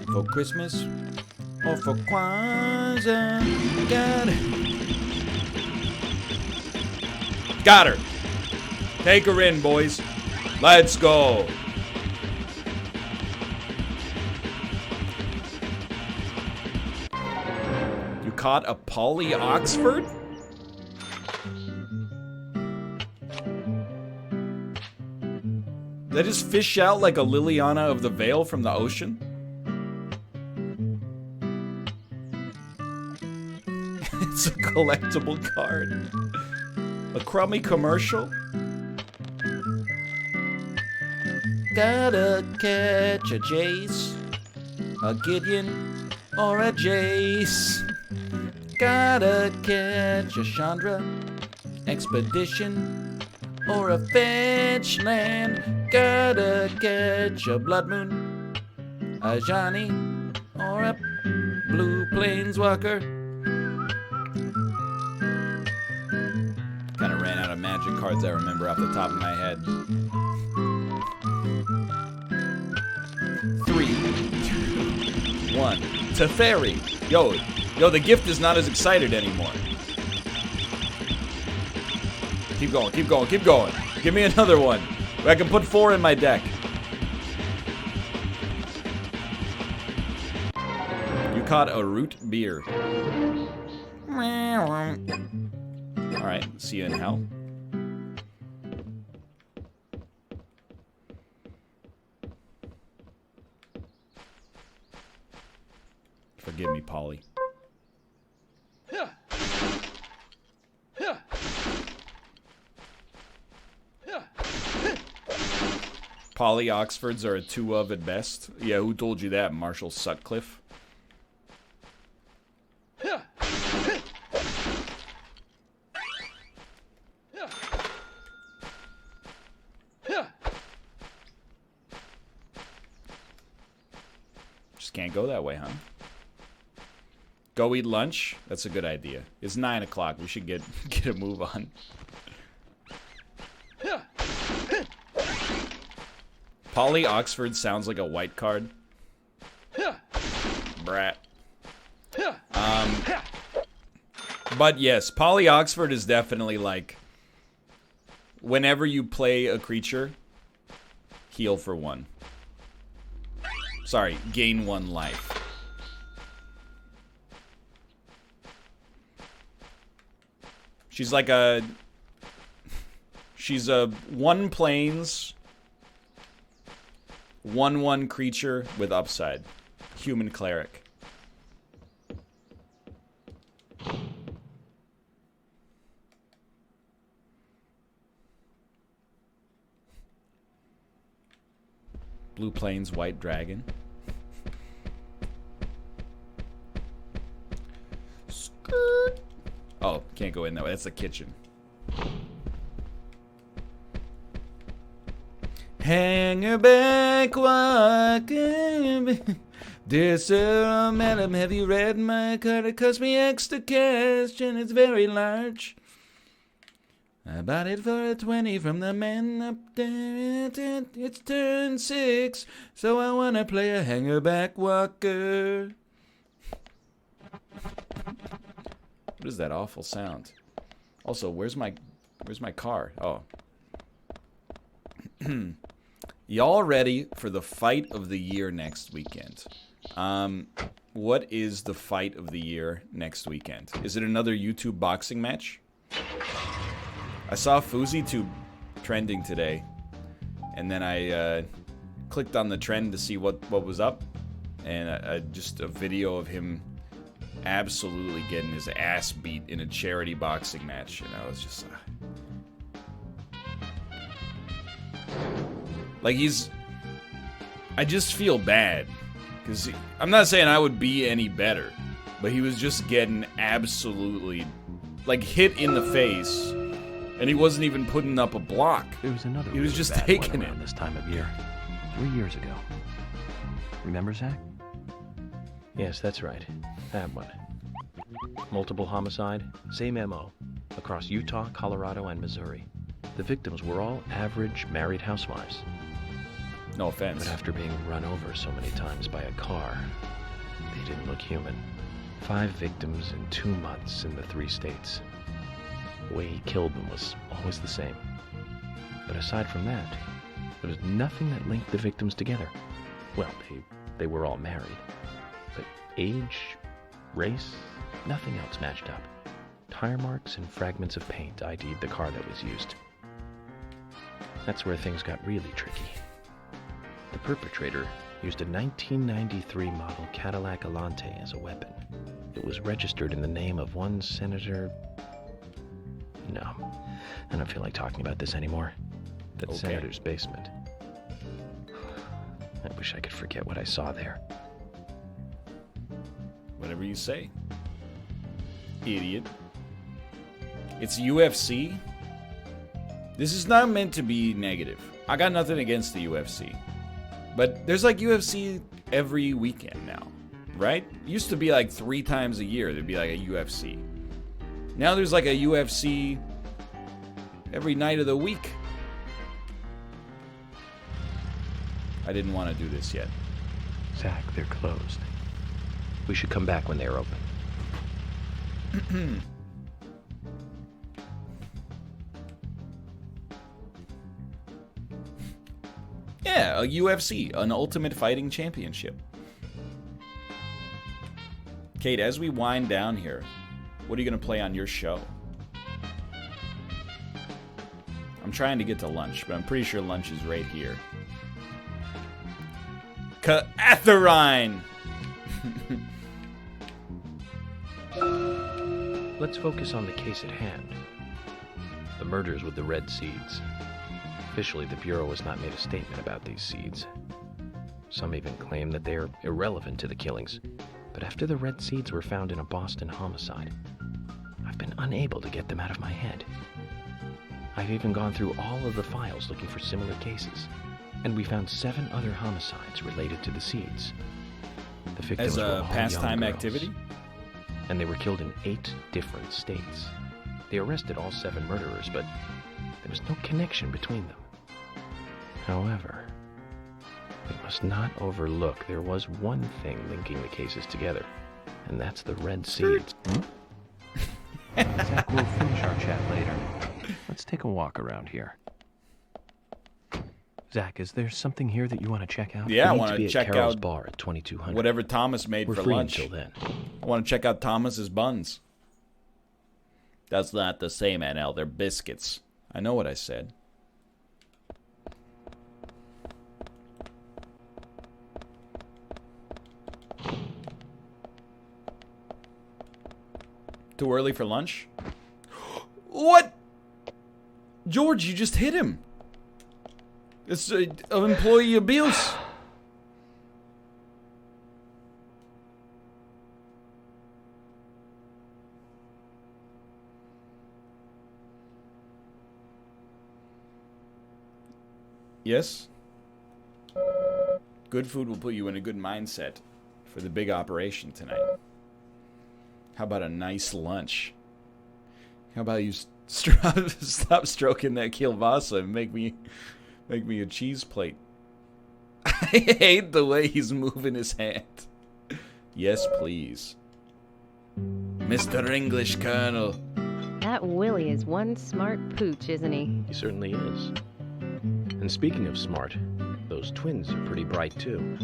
for Christmas or for Kwanzaa. Got her. Take her in, boys. Let's go. You caught a Polly Oxford? Did I just fish out like a Liliana of the Veil from the ocean? It's a collectible card. A crummy commercial? Gotta catch a Jace, a Gideon, or a Jace. Gotta catch a Chandra, Expedition, or a Fetch Land. Gotta catch a Blood Moon, a Johnny, or a Blue Planeswalker. Kinda ran out of magic cards I remember off the top of my head. 3, 2, 1. Teferi. Yo, the gift is not as excited anymore. Keep going, keep going, keep going. Give me another one. I can put 4 in my deck. You caught a root beer. Alright, see you in hell. Forgive me, Polly. Polly Oxfords are a 2 of at best. Yeah, who told you that, Marshall Sutcliffe? Just can't go that way, huh? Go eat lunch? That's a good idea. It's 9 o'clock. We should get a move on. Polly Oxford sounds like a white card. Brat. But yes, Polly Oxford is definitely like, whenever you play a creature, heal for 1. Sorry, gain 1 life. She's like a... She's a 1 planes, 1/1 creature with upside. Human cleric. Blue plains, white dragon. Skirt. Oh, can't go in that way. That's the kitchen. Hang her back, walking. Dear sir, madam, have you read my card? It cost me extra cash and it's very large. I bought it for a 20 from the man up there. It's turn 6, so I wanna play a hanger back walker. What is that awful sound? Also, where's my car? Oh. Y'all ready for the fight of the year next weekend? What is the fight of the year next weekend? Is it another YouTube boxing match? I saw FouseyTube trending today, and then I clicked on the trend to see what was up, and just a video of him absolutely getting his ass beat in a charity boxing match, and I was just like, I just feel bad, because I'm not saying I would be any better, but he was just getting absolutely, like, hit in the face, and he wasn't even putting up a block. There was another. He was really just bad taking one around it. this time of year, 3 years ago. Remember, Zach? Yes, that's right. That one. Multiple homicide, same MO, across Utah, Colorado, and Missouri. The victims were all average married housewives. No offense. But after being run over so many times by a car, they didn't look human. 5 victims in 2 months in the 3 states. The way he killed them was always the same. But aside from that, there was nothing that linked the victims together. Well, they were all married. But age, race, nothing else matched up. Tire marks and fragments of paint ID'd the car that was used. That's where things got really tricky. The perpetrator used a 1993 model Cadillac Alante as a weapon. It was registered in the name of one Senator... No, I don't feel like talking about this anymore. That Okay. senator's basement. I wish I could forget what I saw there. Whatever you say. Idiot. It's UFC? This is not meant to be negative. I got nothing against the UFC. But there's like UFC every weekend now, right? It used to be like 3 times a year there'd be like a UFC. Now there's like a UFC every night of the week. I didn't want to do this yet. Zach, they're closed. We should come back when they're open. Yeah, a UFC, an Ultimate Fighting Championship. Kate, as we wind down here, what are you going to play on your show? I'm trying to get to lunch, but I'm pretty sure lunch is right here. Catherine! Let's focus on the case at hand. The murders with the red seeds. Officially, the Bureau has not made a statement about these seeds. Some even claim that they are irrelevant to the killings. But after the red seeds were found in a Boston homicide, I've been unable to get them out of my head. I've even gone through all of the files looking for similar cases, and we found 7 other homicides related to the seeds. The victims As were a all pastime young girls, activity? and they were killed in 8 different states. They arrested all 7 murderers, but there was no connection between them. However, we must not overlook there was one thing linking the cases together, and that's the red seeds. Zach, we'll finish our chat later. Let's take a walk around here. Zach, is there something here that you want to check out? Yeah, I We need want to to be at check Carol's out bar at 2200. whatever Thomas made We're for free lunch. until then. I want to check out Thomas's buns. That's not the same, NL. They're biscuits. I know what I said. Too early for lunch? What? George, you just hit him. It's employee abuse. Yes? Good food will put you in a good mindset for the big operation tonight. How about a nice lunch? How about you stop stroking that kielbasa and make me a cheese plate? I hate the way he's moving his hand. Yes, please. Mr. English Colonel. That Willie is one smart pooch, isn't he? He certainly is. And speaking of smart, those twins are pretty bright too.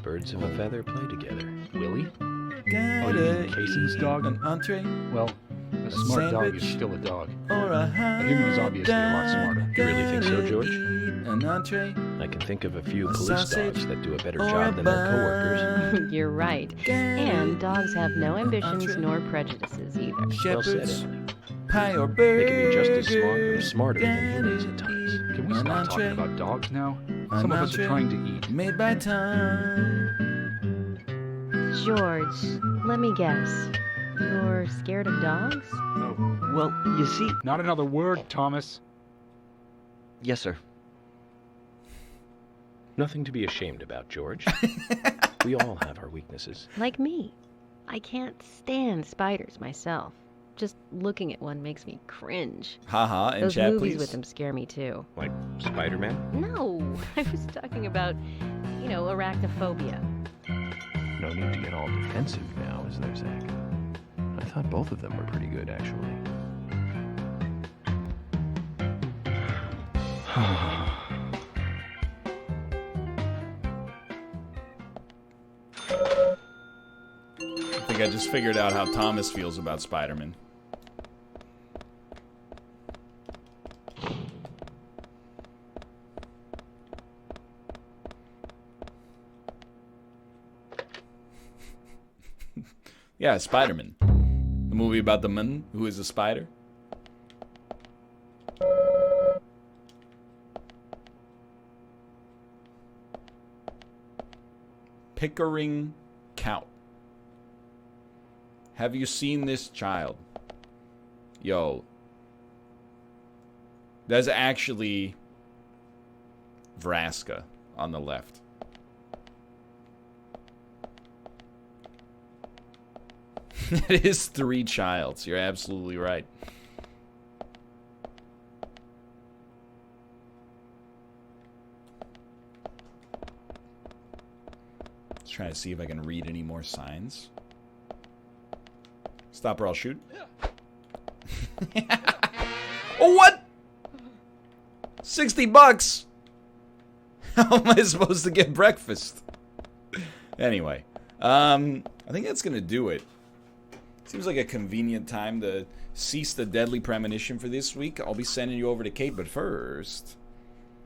Birds of a feather play together. Willie? Got you a mean Casey's dog? An entree? Well, a smart dog is sandwich? still a dog. Or a But him is obviously a lot smarter. You really think so, George? An entree? I can think of a few A police sausage? dogs that do a better Or job a than their coworkers. You're right. And dogs have no ambitions entree? nor prejudices either. Well said, Shepherd's Emily. pie or They burger? can be just as smart or smarter than humans at times. Can we An stop talking entree? about dogs now? An Some of us entree? are trying to eat. Made by time. George, Let me guess. You're scared of dogs? Oh, well, you see... Not another word, Thomas. Yes, sir. Nothing to be ashamed about, George. We all have our weaknesses. Like me. I can't stand spiders myself. Just looking at one makes me cringe. Haha, and Those chat, movies please. with them scare me too. Like Spider-Man? No, I was talking about, arachnophobia. No need to get all defensive now, is there, Zach? I thought both of them were pretty good, actually. I think I just figured out how Thomas feels about Spider-Man. Yeah, Spider-Man. The movie about the man who is a spider. Pickering Count. Have you seen this child? Yo. That's actually Vraska on the left. It is 3 childs. You're absolutely right. Let's try to see if I can read any more signs. Stop or I'll shoot. Oh, what? $60? How am I supposed to get breakfast? Anyway, I think that's gonna do it. Seems like a convenient time to cease the deadly premonition for this week. I'll be sending you over to Kate, but first...